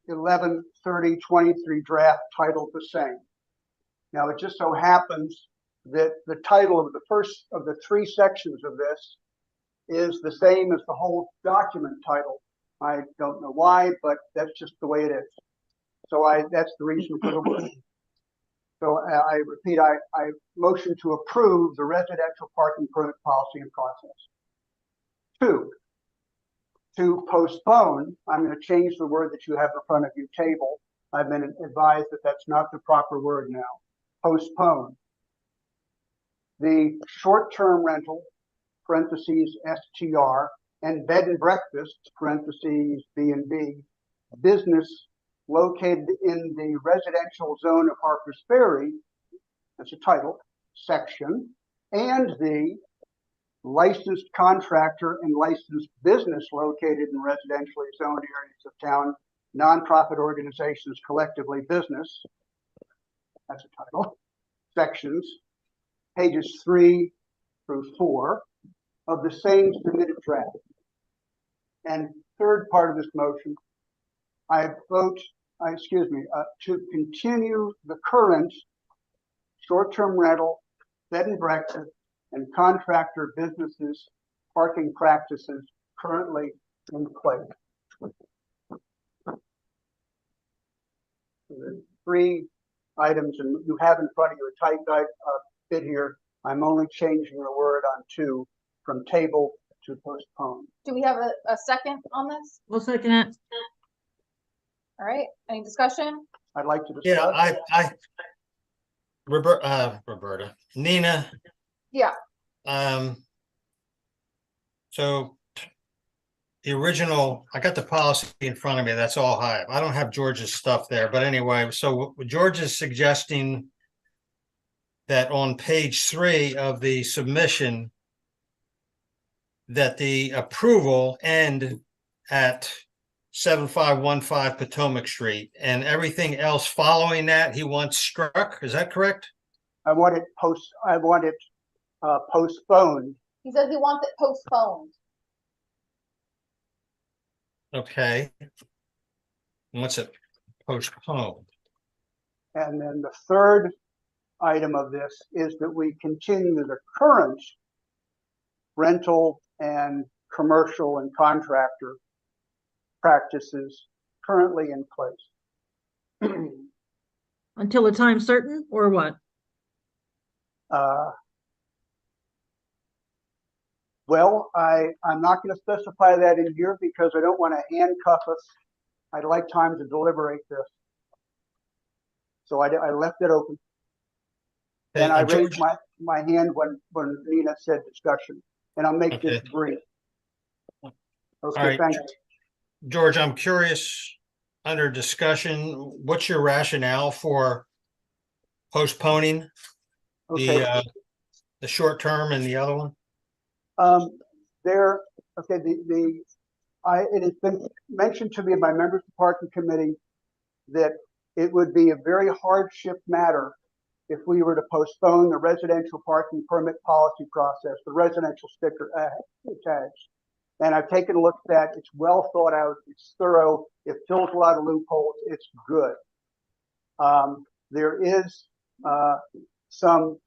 11/30/23 draft titled the same. Now, it just so happens that the title of the first of the 3 sections of this is the same as the whole document title. I don't know why, but that's just the way it is. So that's the reason for the word. So I repeat, I motion to approve the residential parking permit policy and process. 2, to postpone, I'm going to change the word that you have in front of you, table. I've been advised that that's not the proper word now. Postpone the short-term rental, parentheses STR, and bed and breakfast, parentheses B&B, business located in the residential zone of Harpers Ferry, that's a title, section, and the licensed contractor and licensed business located in residentially zoned areas of town, nonprofit organizations, collectively business, that's a title, sections, pages 3 through 4 of the same submitted draft. And third part of this motion, to continue the current short-term rental, bed and breakfast, and contractor businesses parking practices currently in place. The 3 items, and you have in front of you a typed bit here. I'm only changing the word on 2 from table to postpone. Do we have a second on this? We'll second it. All right, any discussion? I'd like to discuss. Yeah, Roberta, Nina. Yeah. So the original, I got the policy in front of me. That's all I have. I don't have George's stuff there, but anyway, so George is suggesting that on page 3 of the submission, that the approval end at 7515 Potomac Street, and everything else following that he wants struck. Is that correct? I want it postponed. He says he wants it postponed. Okay. What's it postponed? And then the third item of this is that we continue the current rental and commercial and contractor practices currently in place. Until a time certain, or what? Well, I'm not going to specify that in here because I don't want to handcuff us. I'd like time to deliberate this. So I left it open. And I raised my hand when Nina said discussion, and I'll make this brief. Okay, thank you. George, I'm curious, under discussion, what's your rationale for postponing the short term and the other one? It has been mentioned to me by members of the parking committee that it would be a very hardship matter if we were to postpone the residential parking permit policy process, the residential sticker tags. And I've taken a look at that. It's well thought out. It's thorough. It fills a lot of loopholes. It's good. There is some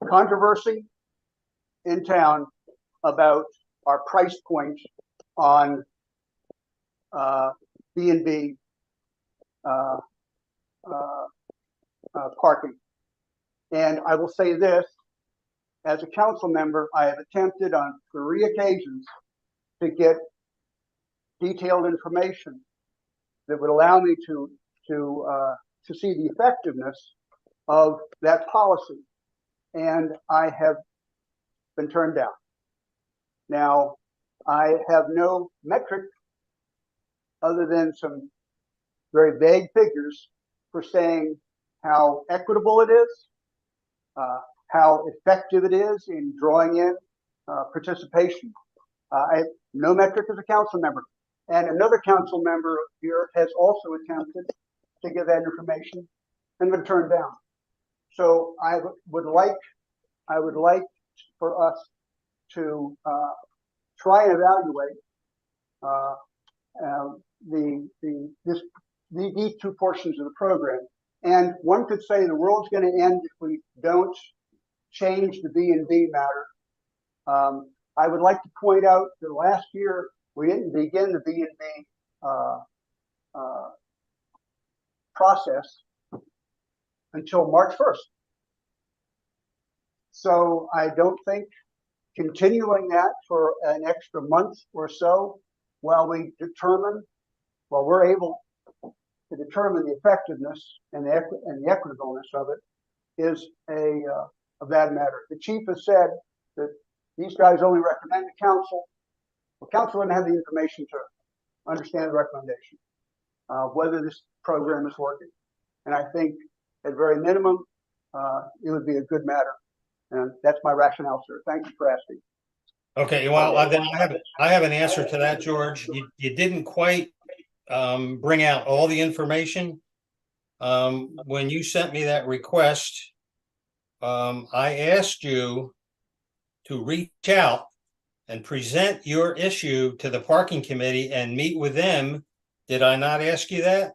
controversy in town about our price point on B&B parking. And I will say this, as a council member, I have attempted on 3 occasions to get detailed information that would allow me to see the effectiveness of that policy. And I have been turned down. Now, I have no metric other than some very vague figures for saying how equitable it is, how effective it is in drawing in participation. I have no metric as a council member. And another council member here has also attempted to give that information and been turned down. So I would like for us to try and evaluate these 2 portions of the program. And one could say the world's going to end if we don't change the B&B matter. I would like to point out that last year we didn't begin the B&B process until March 1st. So I don't think continuing that for an extra month or so while we're able to determine the effectiveness and the equitableness of it is a bad matter. The chief has said that these guys only recommend to council. The council wouldn't have the information to understand the recommendation, whether this program is working. And I think at very minimum, it would be a good matter. And that's my rationale, sir. Thank you for asking. Okay, well, then I have an answer to that, George. You didn't quite bring out all the information. When you sent me that request, I asked you to reach out and present your issue to the parking committee and meet with them. Did I not ask you that?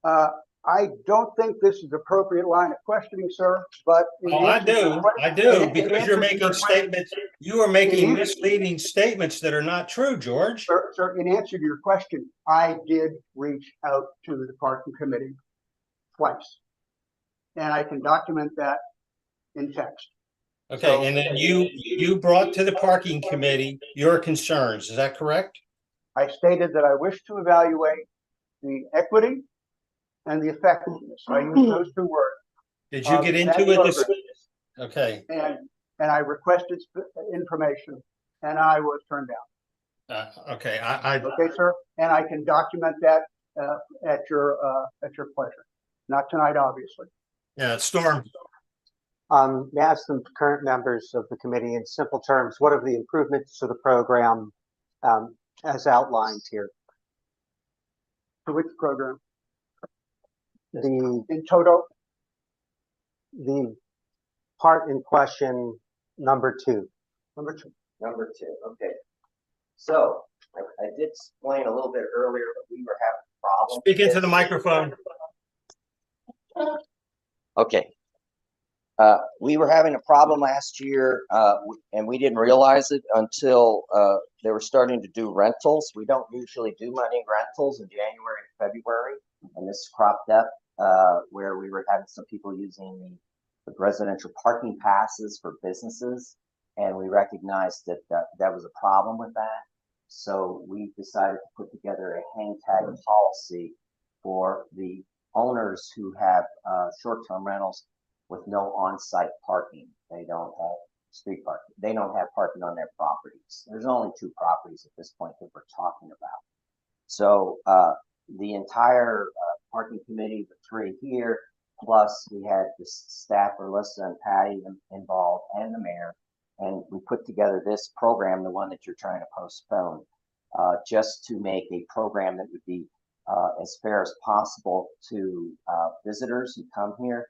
I don't think this is the appropriate line of questioning, sir, but Oh, I do, because you're making statements. You are making misleading statements that are not true, George. Sir, in answer to your question, I did reach out to the parking committee twice, and I can document that in text. Okay, and then you brought to the parking committee your concerns. Is that correct? I stated that I wish to evaluate the equity and the effectiveness. I use those two words. Did you get into it? Okay. And I requested information, and I was turned down. Okay. Okay, sir. And I can document that at your pleasure. Not tonight, obviously. Yeah, Storm. May I ask the current members of the committee in simple terms, what are the improvements to the program as outlined here? To which program? In total? The part in question number 2. Number two. Okay. So I did explain a little bit earlier, but we were having problems. Speak into the microphone. Okay. We were having a problem last year, and we didn't realize it until they were starting to do rentals. We don't usually do money rentals in January and February, and this cropped up where we were having some people using the residential parking passes for businesses, and we recognized that that was a problem with that. So we decided to put together a hang tag policy for the owners who have short-term rentals with no on-site parking. They don't have street parking. They don't have parking on their properties. There's only 2 properties at this point that we're talking about. So the entire parking committee, the 3 here, plus we had the staff, Alyssa and Patty involved, and the mayor, and we put together this program, the one that you're trying to postpone, just to make a program that would be as fair as possible to visitors who come here.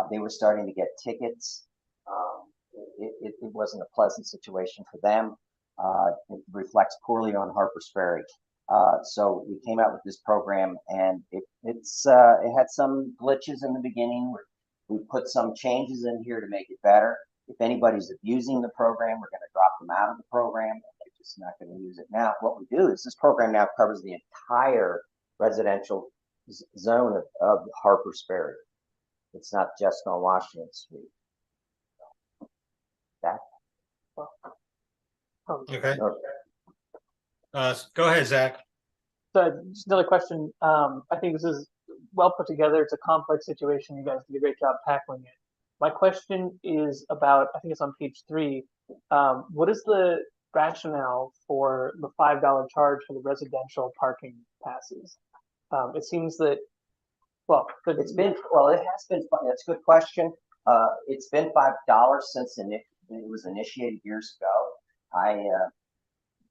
They were starting to get tickets. It wasn't a pleasant situation for them. It reflects poorly on Harpers Ferry. So we came out with this program, and it had some glitches in the beginning. We put some changes in here to make it better. If anybody's abusing the program, we're going to drop them out of the program. They're just not going to use it. Now, what we do is this program now covers the entire residential zone of Harpers Ferry. It's not just on Washington Street. That. Okay. Go ahead, Zach. So just another question. I think this is well put together. It's a complex situation. You guys did a great job tackling it. My question is about, I think it's on page 3. What is the rationale for the $5 charge for the residential parking passes? It seems that, well, it has been, that's a good question. It's been $5 since it was initiated years ago. I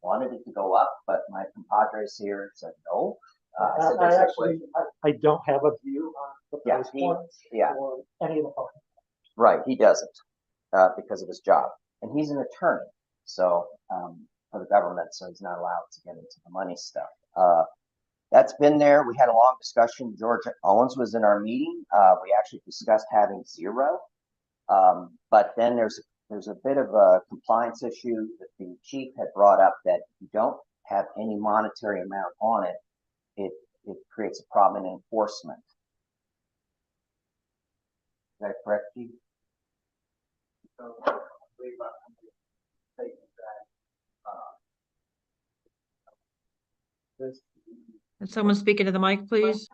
wanted it to go up, but my compadres here said no. I don't have a view on the price points or any of the parking. Right, he doesn't because of his job, and he's an attorney, so for the government, so he's not allowed to get into the money stuff. That's been there. We had a long discussion. George Owens was in our meeting. We actually discussed having 0, but then there's a bit of a compliance issue that the chief had brought up, that if you don't have any monetary amount on it, it creates a problem in enforcement. Is that correct, Keith? So I believe I'm stating that, this, Can someone speak into the mic, please?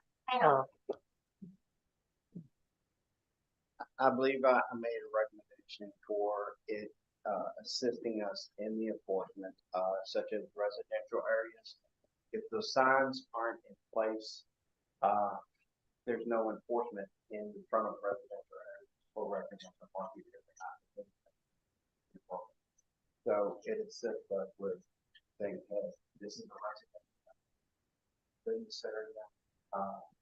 I believe I made a recommendation for it, assisting us in the enforcement, such as residential areas. If the signs aren't in place, there's no enforcement in front of residential areas or residential parking. So it assists us with saying, hey, this is a residential business area,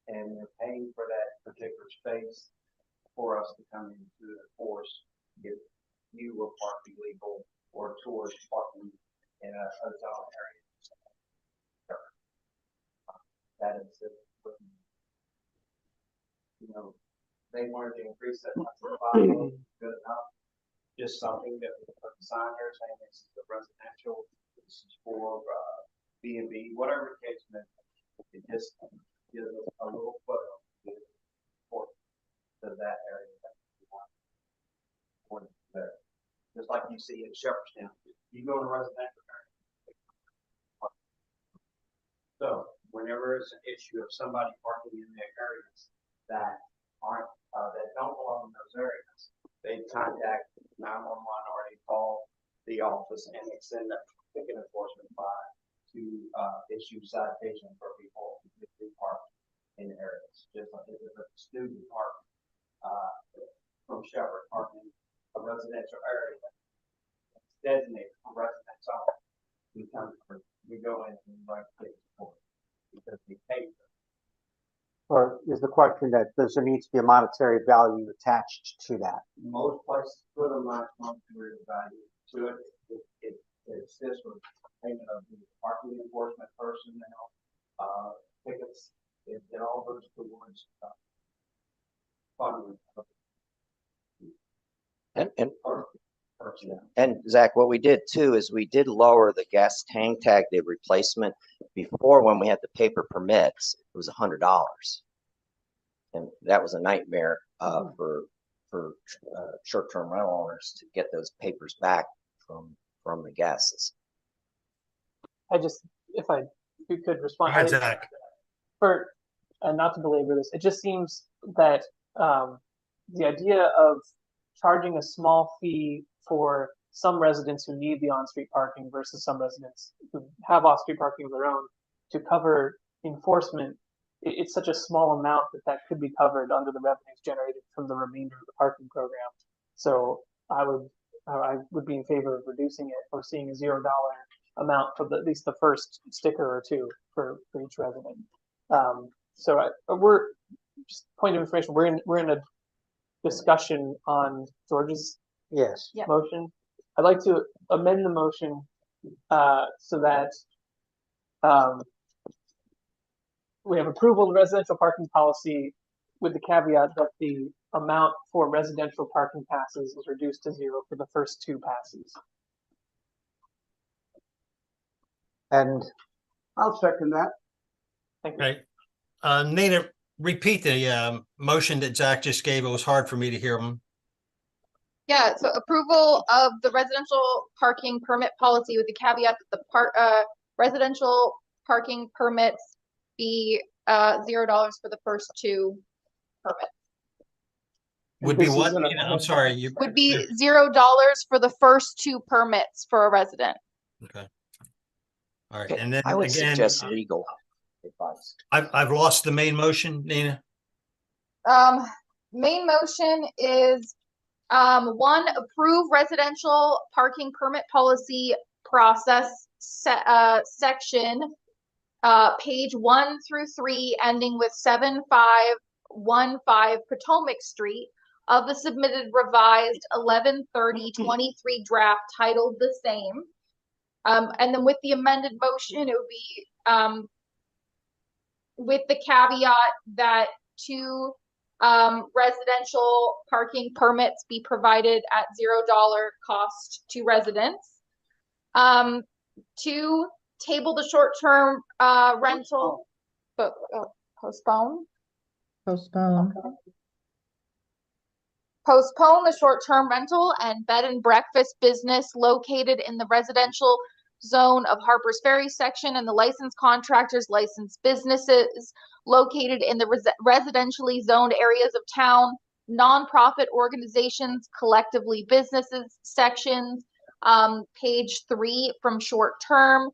and you're paying for that particular space for us to come in to enforce if you were parking legal or towards parking in a zone area. That is, you know, they wanted to increase that much for good enough. Just something that we put a sign there saying this is a residential, this is for B&B, whatever the case may be. It just gives us a little foothold to that area that we want there. Just like you see in Shepherdstown, you go to residential area. So whenever it's an issue of somebody parking in their areas that aren't that don't belong in those areas, they contact 911 or they call the office and they send a ticket enforcement file to issue citation for people who park in areas. Just like if it's a student park from Shepherd parking a residential area that's designated for residential, we go in and write tickets for it because we pay for it. Or is the question that does there need to be a monetary value attached to that? Most places put a monetary value to it. It assists with payment of the parking enforcement personnel, tickets. It all goes towards funding. And Zach, what we did too is we did lower the gas tank tag, the replacement. Before, when we had the paper permits, it was $100, and that was a nightmare for short-term rental owners to get those papers back from the guests. I just, if you could respond. Go ahead, Zach. For not to belabor this, it just seems that the idea of charging a small fee for some residents who need the on-street parking versus some residents who have off-street parking of their own to cover enforcement, it's such a small amount that could be covered under the revenues generated from the remainder of the parking program. So I would be in favor of reducing it or seeing a $0 amount for at least the first sticker or two for each resident. So we're just point of information. We're in a discussion on George's motion. I'd like to amend the motion so that we have approval of the residential parking policy with the caveat that the amount for residential parking passes is reduced to 0 for the first 2 passes. And I'll second that. Thank you. Right. Nina, repeat the motion that Zach just gave. It was hard for me to hear him. Yeah, so approval of the residential parking permit policy with the caveat that the residential parking permits be $0 for the first 2 permits. Would be what? I'm sorry. Would be $0 for the first 2 permits for a resident. Okay. All right. And then I would again, suggest legal advice. I've lost the main motion, Nina. Main motion is 1, approve residential parking permit policy process section, page 1 through 3, ending with 7515 Potomac Street of the submitted revised 11/30/23 draft titled the same. And then with the amended motion, it would be with the caveat that 2 residential parking permits be provided at $0 cost to residents. 2, table the short-term rental But postpone. Postpone. Postpone the short-term rental and bed and breakfast business located in the residential zone of Harper's Ferry section and the licensed contractors, licensed businesses located in the residentially zoned areas of town, nonprofit organizations, collectively businesses sections, page 3 from short-term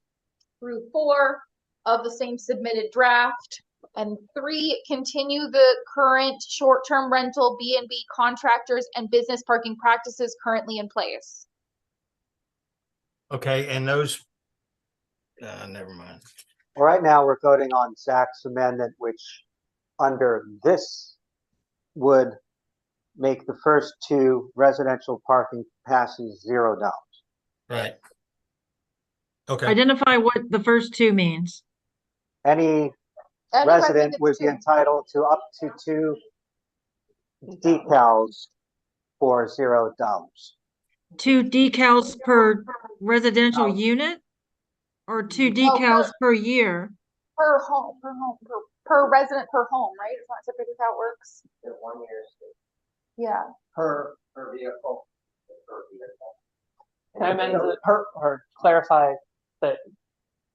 through 4 of the same submitted draft. And 3, continue the current short-term rental B&B contractors and business parking practices currently in place. Okay, and those, never mind. Well, right now, we're voting on Zach's amendment, which under this would make the first 2 residential parking passes $0. Right. Okay. Identify what the first 2 means. Any resident would be entitled to up to 2 decals for $0. 2 decals per residential unit, or 2 decals per year? Per resident per home, right? It's not typically how it works. 1 year. Yeah. Per vehicle. Can I amend or clarify that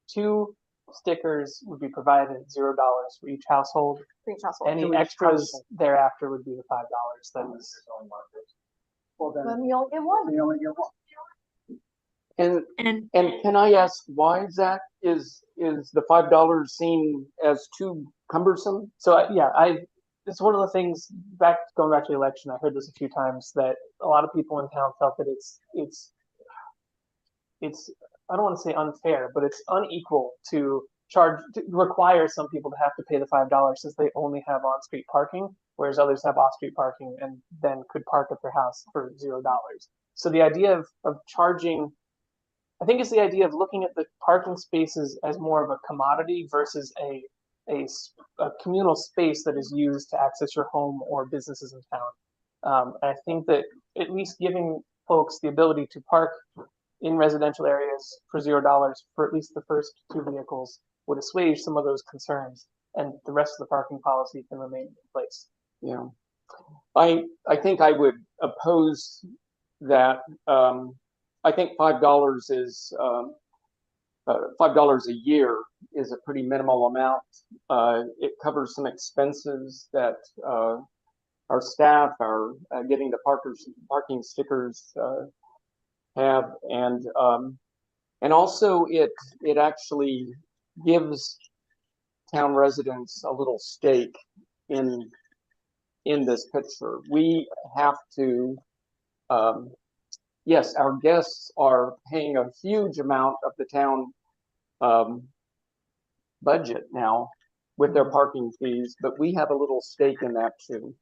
2 stickers would be provided at $0 for each household? For each household. Any extras thereafter would be the $5. That is. Well, Then you only get one. You only get one. And can I ask why, Zach, is the $5 seen as too cumbersome? So it's one of the things going back to the election. I heard this a few times that a lot of people in town felt that it's I don't want to say unfair, but it's unequal to require some people to have to pay the $5 since they only have on-street parking, whereas others have off-street parking and then could park at their house for $0. So the idea of charging, I think it's the idea of looking at the parking spaces as more of a commodity versus a communal space that is used to access your home or businesses in town. I think that at least giving folks the ability to park in residential areas for $0 for at least the first 2 vehicles would assuage some of those concerns, and the rest of the parking policy can remain in place. Yeah, I think I would oppose that. I think $5 is $5 a year is a pretty minimal amount. It covers some expenses that our staff are getting the parking stickers have, and also it actually gives town residents a little stake in this picture. We have to, yes, our guests are paying a huge amount of the town budget now with their parking fees, but we have a little stake in that too.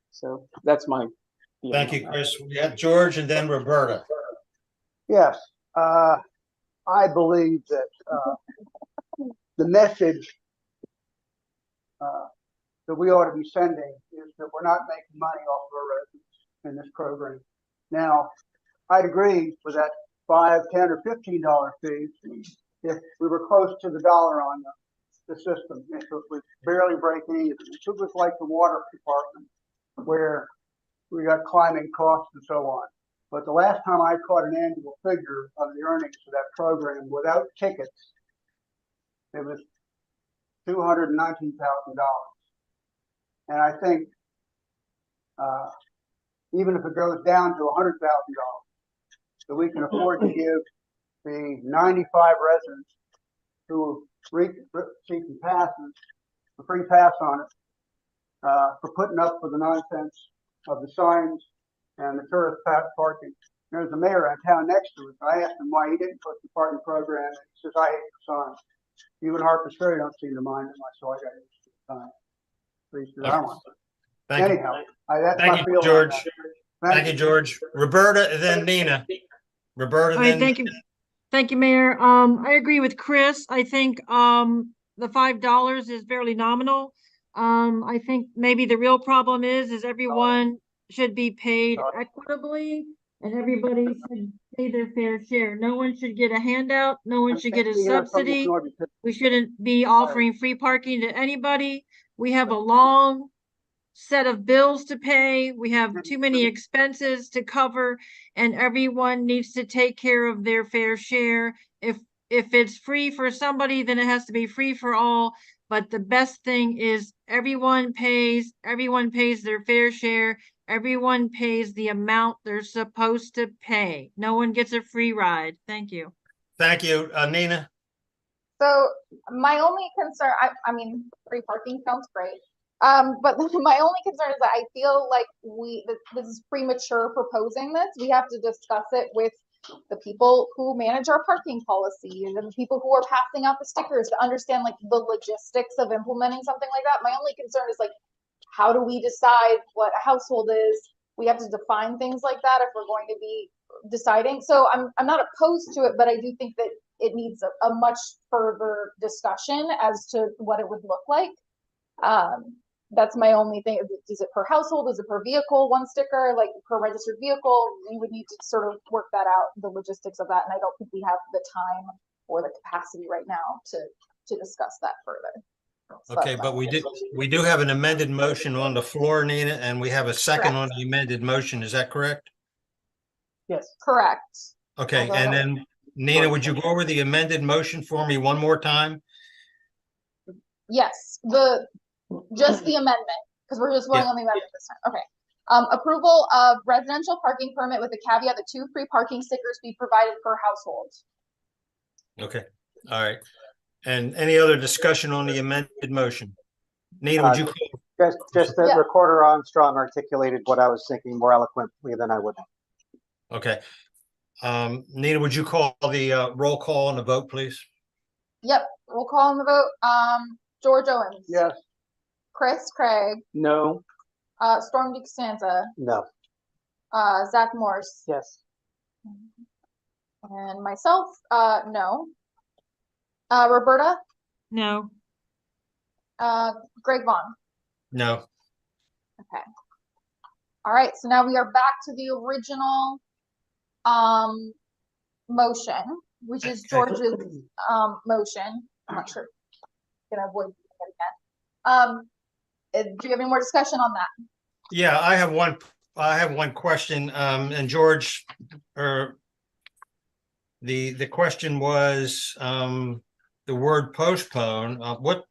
So that's my feeling. Thank you, Chris. We have George and then Roberta. Yes, I believe that the message that we ought to be sending is that we're not making money off of our residents in this program. Now, I'd agree with that $5, $10, or $15 fee if we were close to the dollar on the system. If it was barely breaking even. If it was like the water department where we got climbing costs and so on. But the last time I caught an annual figure of the earnings for that program without tickets, it was $219,000. And I think even if it goes down to $100,000, that we can afford to give the 95 residents who seeking passes, a free pass on it, for putting up with the nonsense of the signs and the tourist parking. There's a mayor in town next to us. I asked him why he didn't put the parking program in. He says, I hate the signs. You and Harper's Ferry don't seem to mind them, so I got used to the sign. So he says, I want them. Anyhow, that's my feeling. George. Thank you, George. Roberta, then Nina. Roberta, then. Thank you. Thank you, Mayor. I agree with Chris. I think the $5 is fairly nominal. I think maybe the real problem is everyone should be paid equitably and everybody should pay their fair share. No one should get a handout. No one should get a subsidy. We shouldn't be offering free parking to anybody. We have a long set of bills to pay. We have too many expenses to cover, and everyone needs to take care of their fair share. If it's free for somebody, then it has to be free for all. But the best thing is everyone pays their fair share. Everyone pays the amount they're supposed to pay. No one gets a free ride. Thank you. Thank you, Nina. So my only concern, I mean, free parking sounds great. But my only concern is that I feel like this is premature proposing this. We have to discuss it with the people who manage our parking policy and the people who are passing out the stickers to understand like the logistics of implementing something like that. My only concern is like, how do we decide what a household is? We have to define things like that if we're going to be deciding. So I'm not opposed to it, but I do think that it needs a much further discussion as to what it would look like. That's my only thing. Is it per household? Is it per vehicle? One sticker, like per registered vehicle? We would need to sort of work that out, the logistics of that. And I don't think we have the time or the capacity right now to discuss that further. So Okay, but we do have an amended motion on the floor, Nina, and we have a second on the amended motion. Is that correct? Yes. Correct. Okay, and then Nina, would you go over the amended motion for me one more time? Yes, just the amendment, because we're just voting on the amendment this time. Okay. Approval of residential parking permit with the caveat that 2 free parking stickers be provided per household. Okay, all right. And any other discussion on the amended motion? Nina, would you? Just that Recorder Armstrong articulated what I was thinking more eloquently than I would. Okay. Nina, would you call the roll call on the vote, please? Yep, we'll call on the vote. George Owens. Yes. Chris Craig. No. Storm DeCostanza. No. Zach Morse. Yes. And myself, no. Roberta. No. Greg Vaughn. No. Okay. All right, so now we are back to the original motion, which is George's motion. I'm not sure. Gonna avoid it again. Do you have any more discussion on that? Yeah, I have one question. And George, or the question was the word postpone. What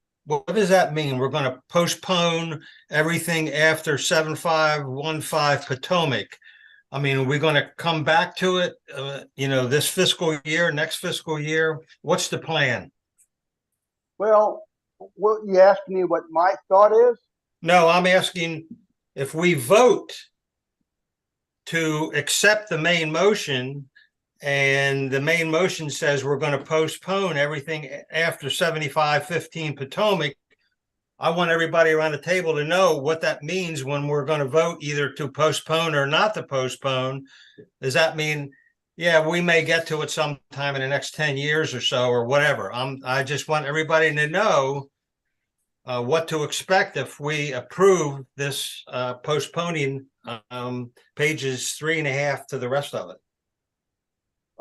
does that mean? We're going to postpone everything after 7515 Potomac. I mean, are we going to come back to it, this fiscal year, next fiscal year? What's the plan? Well, what you asked me what my thought is? No, I'm asking if we vote to accept the main motion and the main motion says we're going to postpone everything after 7515 Potomac. I want everybody around the table to know what that means when we're going to vote either to postpone or not to postpone. Does that mean, yeah, we may get to it sometime in the next 10 years or so or whatever? I just want everybody to know what to expect if we approve this postponing pages 3.5 to the rest of it.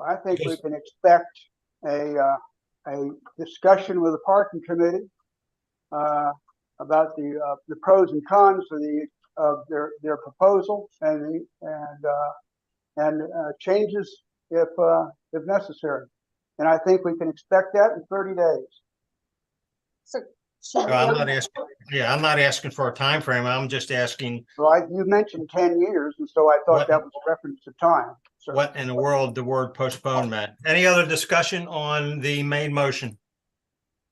I think we can expect a discussion with the parking committee about the pros and cons of their proposal and changes if necessary. And I think we can expect that in 30 days. So I'm not asking for a time frame. I'm just asking. Well, you mentioned 10 years, and so I thought that was a reference to time. So. What in the world the word postpone meant? Any other discussion on the main motion?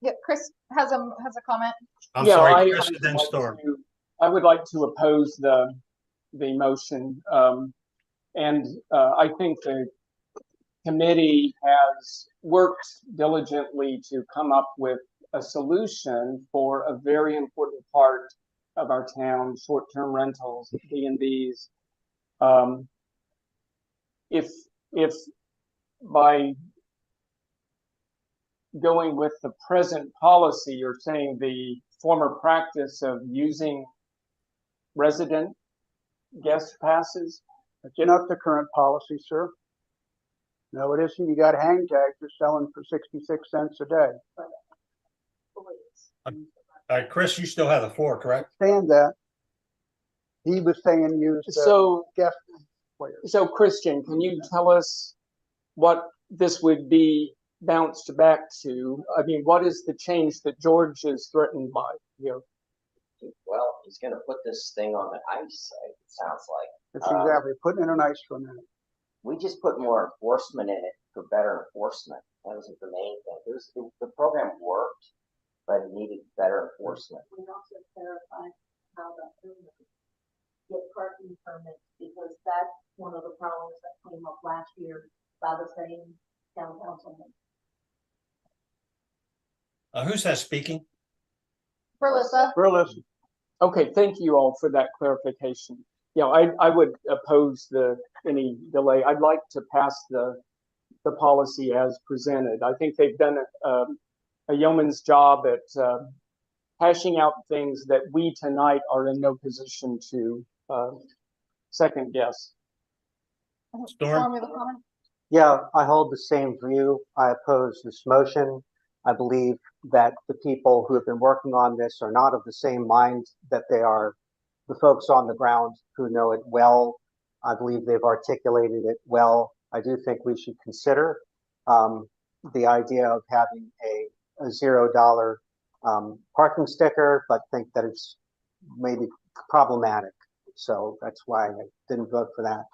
Yeah, Chris has a comment. I'm sorry, Chris, then Storm. I would like to oppose the motion, and I think the committee has worked diligently to come up with a solution for a very important part of our town, short-term rentals, B&Bs. If by going with the present policy, you're saying the former practice of using resident guest passes, It's not the current policy, sir. No, it isn't. You got hang tags you're selling for 66 cents a day. All right, Chris, you still have the floor, correct? Stand that. He was saying use the So, guest player. so Christian, can you tell us what this would be bounced back to? I mean, what is the change that George is threatened by here? Well, he's gonna put this thing on the ice, it sounds like. That's exactly, putting it on ice for a minute. We just put more enforcement in it for better enforcement. That was the main thing. The program worked, but it needed better enforcement. We also clarified how the get parking permits, because that's one of the problems that came up last year by the same town councilman. Who's that speaking? Berlissa. Berlissa. Okay, thank you all for that clarification. You know, I would oppose any delay. I'd like to pass the policy as presented. I think they've done a yeoman's job at hashing out things that we tonight are in no position to second guess. Storm, you have a comment? Yeah, I hold the same view. I oppose this motion. I believe that the people who have been working on this are not of the same mind that they are the folks on the ground who know it well. I believe they've articulated it well. I do think we should consider the idea of having a $0 parking sticker, but think that it's maybe problematic. So that's why I didn't vote for that.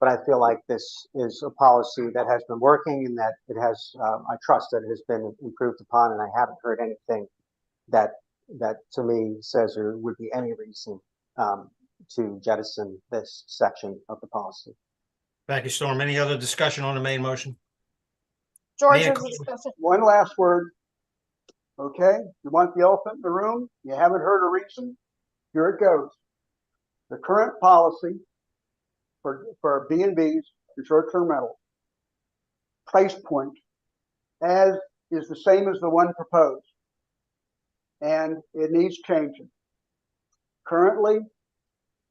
But I feel like this is a policy that has been working and that it has, I trust that it has been improved upon, and I haven't heard anything that to me says there would be any reason to jettison this section of the policy. Thank you, Storm. Any other discussion on the main motion? George, Mia, has a discussion. One last word. Okay, you want the elephant in the room? You haven't heard a reason? Here it goes. The current policy for B&Bs, for short-term rentals, price point is the same as the one proposed. And it needs changing. Currently,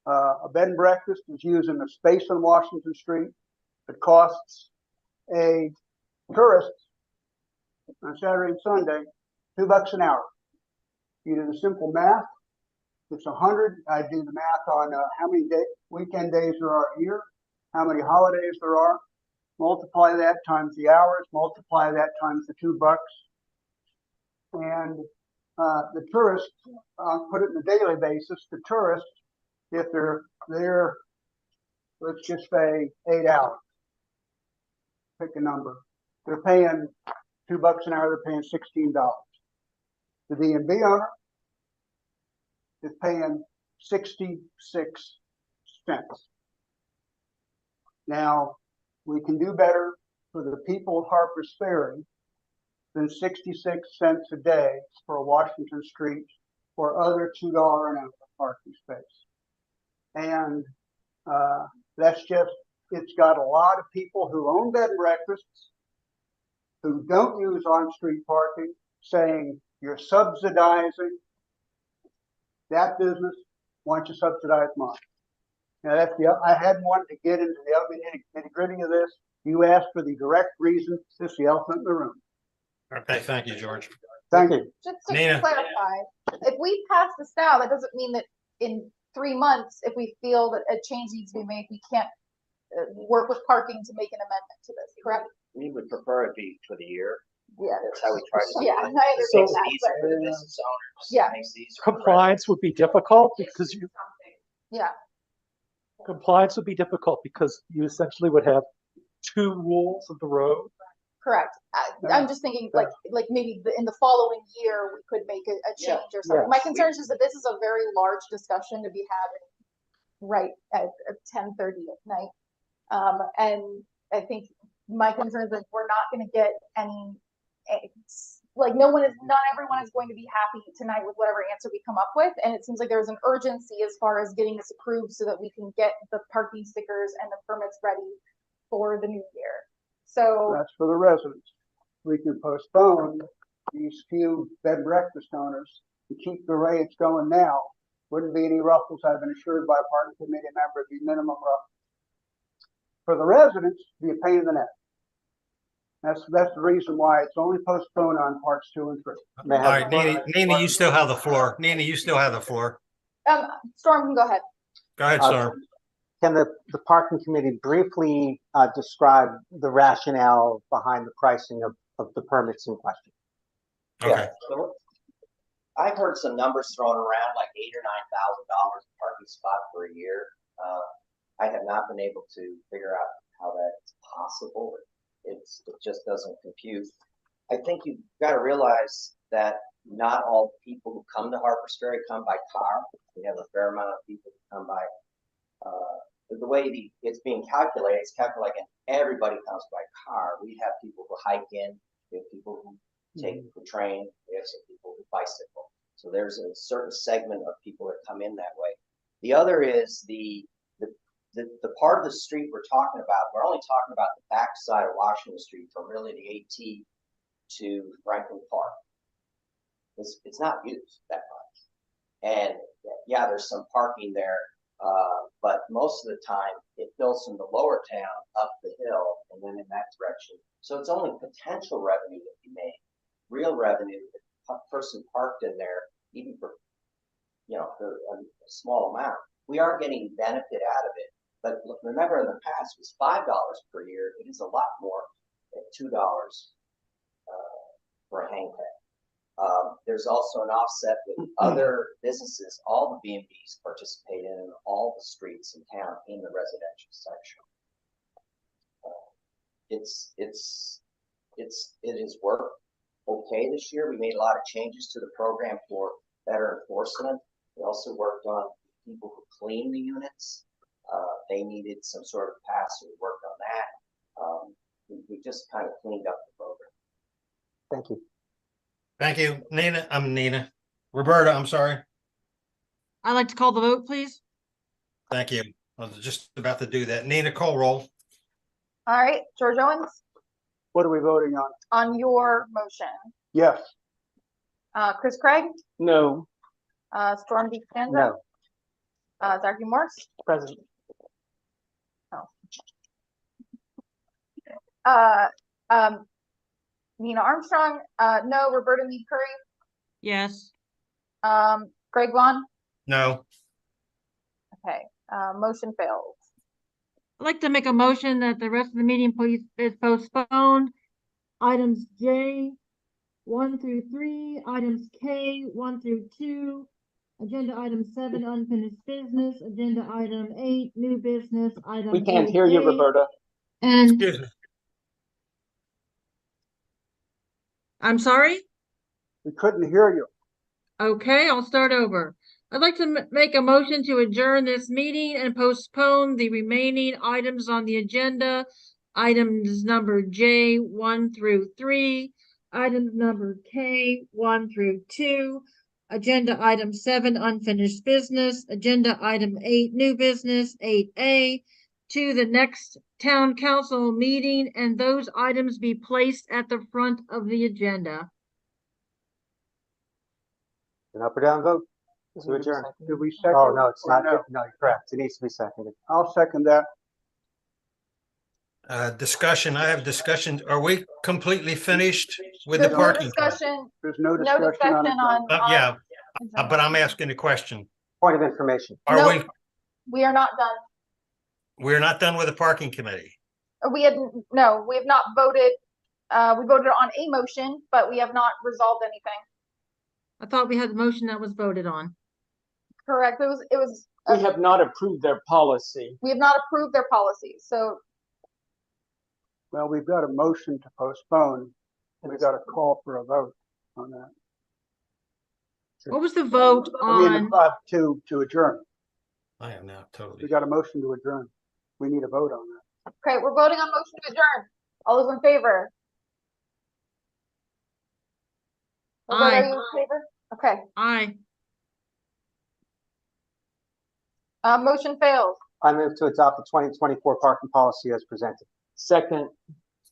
a bed and breakfast is using a space on Washington Street that costs a tourist on Saturday and Sunday $2 an hour. You do the simple math. It's 100. I do the math on how many weekend days there are a year, how many holidays there are. Multiply that times the hours. Multiply that times the $2. And the tourists, put it in a daily basis. The tourists, if they're there, let's just say 8 hours. Pick a number. They're paying $2 an hour. They're paying $16. The B&B owner is paying 66 cents. Now, we can do better for the people of Harpers Ferry than 66 cents a day for a Washington Street or other $2 an hour parking space. And that's just, it's got a lot of people who own bed and breakfasts who don't use on-street parking saying you're subsidizing that business. Why don't you subsidize mine? Now that's I hadn't wanted to get into the nitty-gritty of this. You asked for the direct reason. This is the elephant in the room. Okay, thank you, George. Thank you. Just to Nina. clarify, if we pass this now, that doesn't mean that in 3 months, if we feel that a change needs to be made, we can't work with parking to make an amendment to this, correct? We would prefer it be for the year. Yeah. That's how we try to do Yeah, it. I understand Makes that, it easier for the but- business owners. Yeah. Makes it easier for the Compliance would be difficult because Yeah, you essentially would have two rules of the road. correct. I'm just thinking like maybe in the following year, we could make a change or something. My concern is just that this is a very large discussion to be having right at 10:30 at night. And I think my concern is that we're not going to get any, not everyone is going to be happy tonight with whatever answer we come up with. And it seems like there's an urgency as far as getting this approved so that we can get the parking stickers and the permits ready for the new year. So That's for the residents. We can postpone these few bed and breakfast owners to keep the rates going now. Wouldn't be any ruffles. I've been assured by a parking committee member it'd be minimum ruffles. for the residents, be a pain in the neck. That's the reason why it's only postponed on parts 2 and 3. May I All have right, Nina, you still have the floor. Nina, you still have the floor. Storm can go ahead. Go ahead, Storm. Can the parking committee briefly describe the rationale behind the pricing of the permits in question? Okay. So I've heard some numbers thrown around, like $8,000 or $9,000 a parking spot for a year. I have not been able to figure out how that's possible. It just doesn't compute. I think you've got to realize that not all people who come to Harpers Ferry come by car. We have a fair amount of people who come by. The way it's being calculated, it's calculated like everybody comes by car. We have people who hike in, we have people who take the train, we have some people who bicycle. So there's a certain segment of people that come in that way. The other is the part of the street we're talking about. We're only talking about the back side of Washington Street from really the AT to Franklin Park. It's not used that much. And yeah, there's some parking there, but most of the time it fills from the lower town up the hill and then in that direction. So it's only potential revenue that we make. Real revenue, the person parked in there, even for for a small amount, we are getting benefit out of it. But remember, in the past, it was $5 per year. It is a lot more at $2 for a hang tag. There's also an offset with other businesses. All the B&Bs participate in all the streets in town in the residential section. It has worked okay this year. We made a lot of changes to the program for better enforcement. We also worked on people who clean the units. They needed some sort of pass, so we worked on that. We just kind of cleaned up the program. Thank you. Thank you, Nina. I'm Nina. Roberta, I'm sorry. I'd like to call the vote, please. Thank you. I was just about to do that. Nina, call roll. All right, George Owens, What are we voting on? on your motion. Yes. Chris Craig, No. Storm DeSanza, No. Zachary Morse, Present. Nina Armstrong, no. Roberta Mead Curry, Yes. Greg Vaughn. No. Okay, motion fails. I'd like to make a motion that the rest of the meeting please is postponed. Items J 1 through 3, items K 1 through 2, agenda item 7 unfinished business, agenda item 8 new business, item. We can't hear you, 8A, Roberta. And Excuse me. I'm sorry. We couldn't hear you. Okay, I'll start over. I'd like to make a motion to adjourn this meeting and postpone the remaining items on the agenda. Items number J 1 through 3, items number K 1 through 2, agenda item 7 unfinished business, agenda item 8 new business, 8A, to the next town council meeting, and those items be placed at the front of the agenda. An up or down vote to adjourn. Did we second? Oh, no, it's or not. No, you're correct. It needs to be seconded. I'll second that. Discussion. I have discussion. Are we completely finished with the There's no parking? discussion, There's no no discussion on. Yeah, but I'm asking a question. Point of information. Are No. We are not done. we're not done with the parking committee? We have not voted. We voted on a motion, but we have not resolved anything. I thought we had a motion that was voted on. Correct. It was. We have not approved their policy. We have not approved their policy, so Well, we've got a motion to postpone. We've got a call for a vote on that. What was the vote I mean, on? to adjourn. I am now totally. We got a motion to adjourn. We need a vote on that. okay, we're voting on motion to adjourn. All those in favor? Roberta, Aye. are you in favor? Okay, Aye. motion fails. I move to adopt the 2024 parking policy as presented. Second.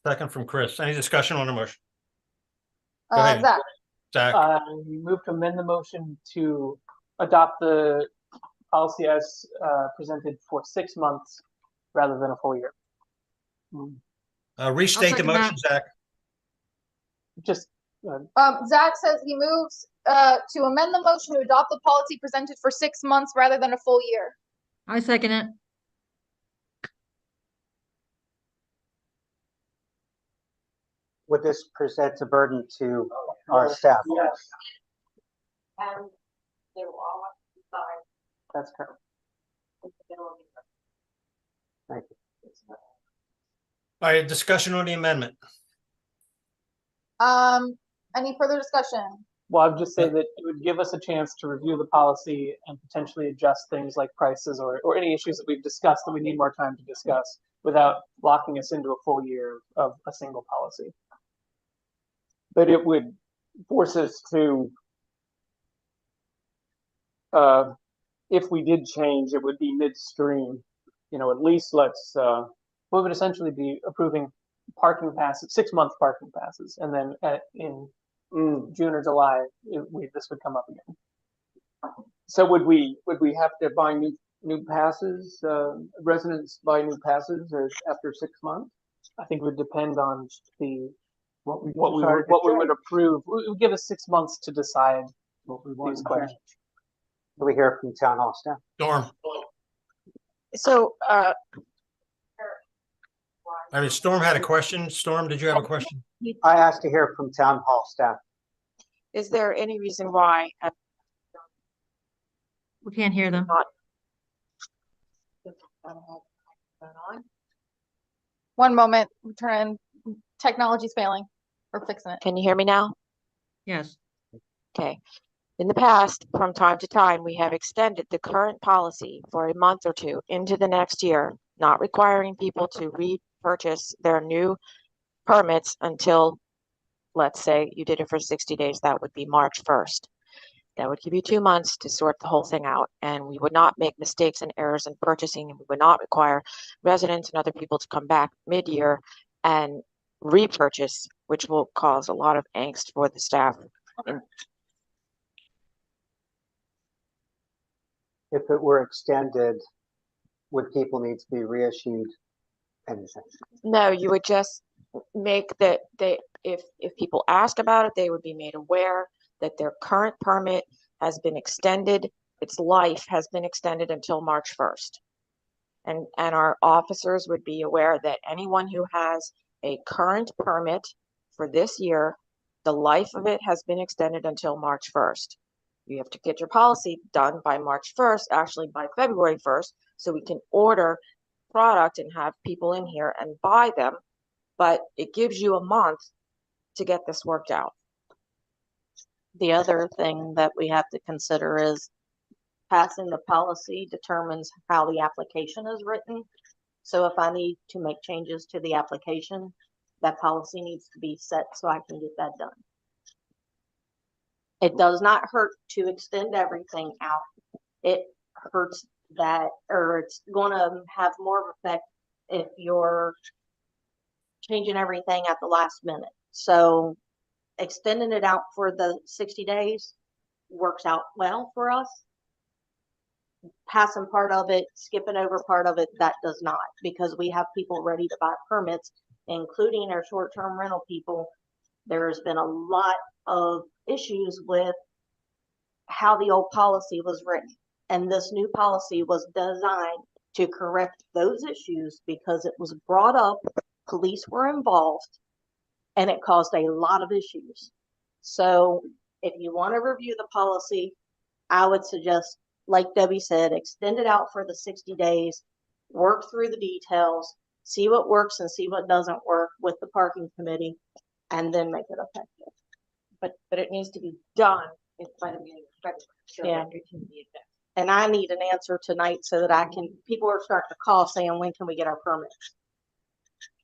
Second from Chris. Any discussion on the motion? Go ahead. Zach, Zach, I move to amend the motion to adopt the policy as presented for 6 months rather than a full year. Restate the second that. motion, Zach. Just, Zach says he moves to amend the motion to adopt the policy presented for 6 months rather than a full year. I second it. Would this present a burden to our staff? Yes. And they will all have to decide. that's correct. If the bill will be- Thank you. All right, discussion on the amendment. Any further discussion? Well, I would just say that it would give us a chance to review the policy and potentially adjust things like prices or any issues that we've discussed that we need more time to discuss without locking us into a full year of a single policy. But it would force us to, if we did change, it would be midstream. You know, at least let's, We would essentially be approving parking passes, 6-month parking passes, and then in June or July, this would come up again. so would we have to buy new passes, residents buy new passes after 6 months? I think it would depend on what we decided to would approve. It would give us 6 months to decide these questions. Do we hear from town hall staff? Storm. So, I mean, Storm had a question. Storm, did you have a question? I asked to hear from town hall staff. is there any reason why We can't hear them. One moment, technology's failing. We're fixing it. Can you hear me now? Yes. Okay. In the past, from time to time, we have extended the current policy for a month or two into the next year, not requiring people to repurchase their new permits until, let's say, you did it for 60 days. That would be March 1st. That would give you 2 months to sort the whole thing out, and we would not make mistakes and errors in purchasing, and we would not require residents and other people to come back mid-year and repurchase, which will cause a lot of angst for the staff. If it were extended, would people need to be reissued anything? No, you would just make that if people ask about it, they would be made aware that their current permit has been extended, its life has been extended until March 1st. And our officers would be aware that anyone who has a current permit for this year, the life of it has been extended until March 1st. You have to get your policy done by March 1st, actually by February 1st, so we can order product and have people in here and buy them. But it gives you a month to get this worked out. The other thing that we have to consider is passing the policy determines how the application is written. So if I need to make changes to the application, that policy needs to be set so I can get that done. It does not hurt to extend everything out. It hurts that, or it's going to have more effect if you're changing everything at the last minute. So extending it out for the 60 days works out well for us. Passing part of it, skipping over part of it, that does not, because we have people ready to buy permits, including our short-term rental people. There's been a lot of issues with how the old policy was written. And this new policy was designed to correct those issues because it was brought up, police were involved, and it caused a lot of issues. So if you want to review the policy, I would suggest, like Debbie said, extend it out for the 60 days, work through the details, see what works and see what doesn't work with the parking committee, and then make it effective. But it needs to be done by the beginning of February. So Yeah. that it can be effective. And I need an answer tonight so that I can, people are starting to call saying, when can we get our permits?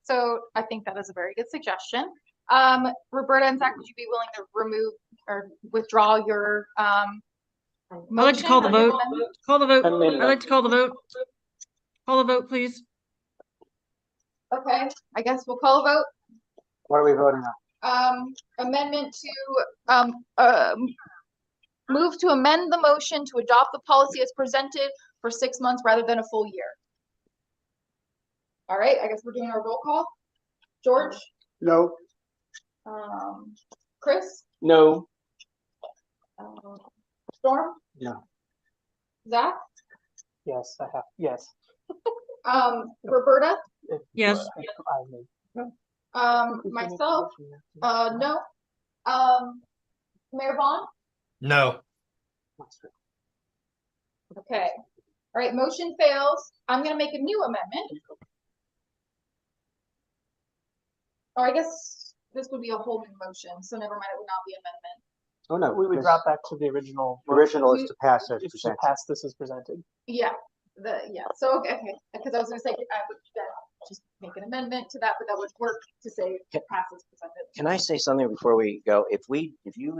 So I think that is a very good suggestion. Roberta and Zach, would you be willing to remove or withdraw your I'd like to call the vote. Call the vote. Amendment. I'd like to call the vote. Call the vote, please. Okay, I guess we'll call a vote. What are we voting on? Amendment to move to amend the motion to adopt the policy as presented for 6 months rather than a full year. All right, I guess we're doing our roll call. George, No, Chris, No. Storm, No. Zach, Yes, I have, yes. Roberta, Yes. myself, no. Mayor Vaughn, No. okay. All right, motion fails. I'm gonna make a new amendment. Or I guess this would be a whole new motion, so never mind, it would not be amendment. Oh, no. We this- drop back to the original. The original is to pass as It's to presented. pass this as presented. Yeah, so, okay, because I was gonna say, I would then just make an amendment to that, but that would work to say passes presented. Can I say something before we go? If you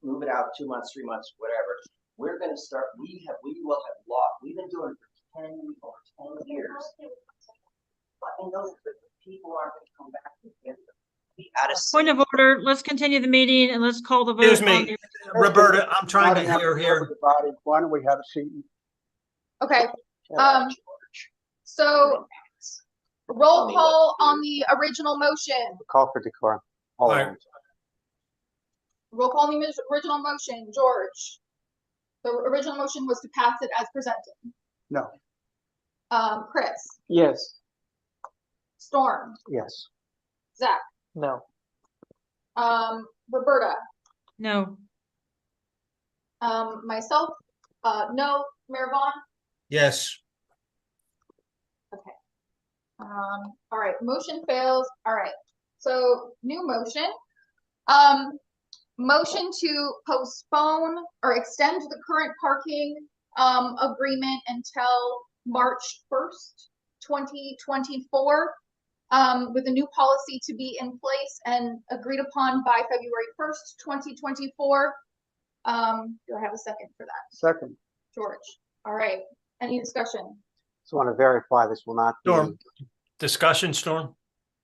move it out 2 months, 3 months, whatever, we're gonna start, we will have lost, we've been doing it for 10 or 10 years. And those people aren't gonna come back and get them. Be out of Point of order, let's continue the meeting and let's call the vote. Excuse on me, the- Roberta, I'm trying not to enough hear for here. everybody. Why don't we have a seat? Okay, so roll call on the original motion. Call for decorum. All All right. around. Roll call on the original motion. George. The original motion was to pass it as presented. No. Chris, Yes. Storm, Yes. Zach, No. Roberta, No. myself, no. Mayor Vaughn. Yes. All right, motion fails. All right, so new motion. Motion to postpone or extend the current parking agreement until March 1st, 2024, with a new policy to be in place and agreed upon by February 1st, 2024. Do I have a second for that? Second. George. All right, any discussion? Just want to verify this will not be. Storm, discussion, Storm?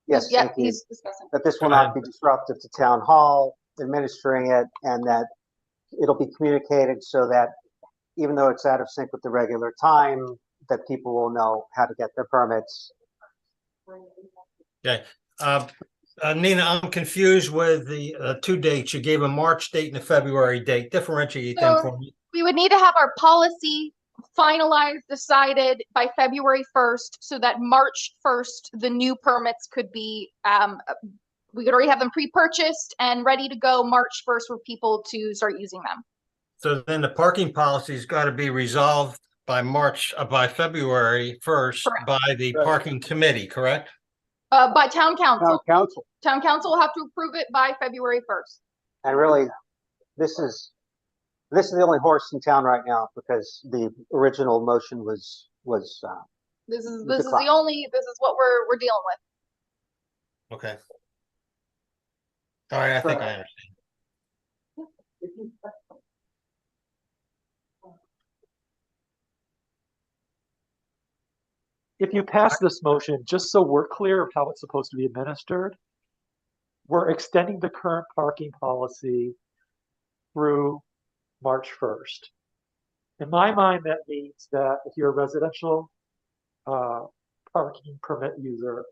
Yes, Yeah, thank you. he's discussing. That this will Go not ahead. be disruptive to town hall administering it, and that it'll be communicated so that even though it's out of sync with the regular time, that people will know how to get their permits. Okay. Nina, I'm confused with the two dates. You gave a March date and a February date. Differentiate them So- for me. We would need to have our policy finalized, decided by February 1st, so that March 1st, the new permits could be, we could already have them pre-purchased and ready to go March 1st for people to start using them. So then the parking policy's got to be resolved by by February 1st Correct. by the parking committee, correct? By town Town council. council. Town council will have to approve it by February 1st. And really, this is the only horse in town right now because the original motion was This is Decline. this is what we're dealing with. Okay. All right, I think I understand. If you pass this motion, just so we're clear of how it's supposed to be administered, we're extending the current parking policy through March 1st. In my mind, that means that if you're a residential parking permit user,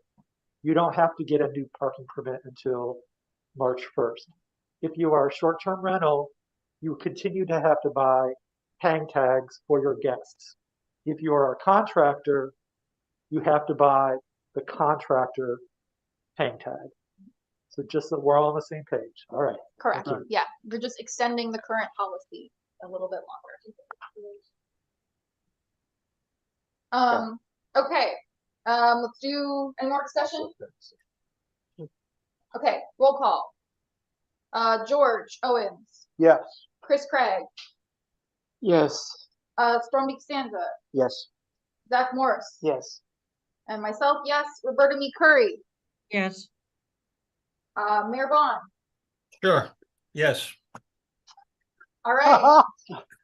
you don't have to get a new parking permit until March 1st. If you are a short-term rental, you continue to have to buy hang tags for your guests. If you are a contractor, you have to buy the contractor hang tag. So just so we're all on the same page. All right. Correct. Thank you. Yeah, we're just extending the current policy a little bit longer. Okay. Let's do any more discussion? Okay, roll call. George Owens, Yes. Chris Craig, Yes. Storm Stanza, yes. Zach Morris, Yes. and myself, yes. Roberta Me Curry, Yes. Mayor Vaughn. Sure, yes. All right.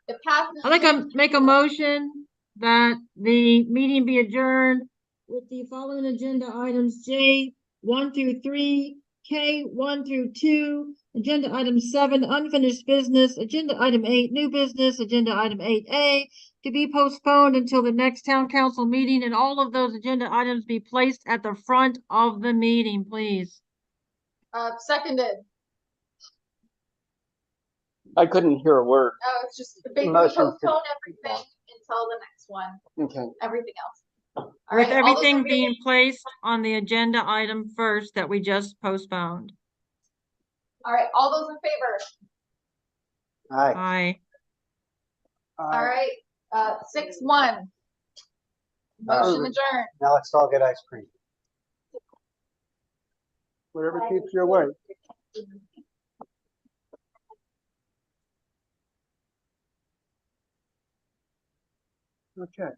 It passes. I'd like to make a motion that the meeting be adjourned with the following agenda items: J 1 through 3, K 1 through 2, agenda item 7, unfinished business, agenda item 8, new business, agenda item 8A, to be postponed until the next town council meeting, and all of those agenda items be placed at the front of the meeting, please. Seconded. I couldn't hear a word. Oh, it's just basically Motion to- postpone everything until the next one, Okay. everything else. All With right, all those in everything favor- being placed on the agenda item first that we just postponed. All right, all those in favor? Aye. Aye. All right, 6-1. Motion adjourned. Now let's all get ice cream. Whatever keeps you awake. Okay.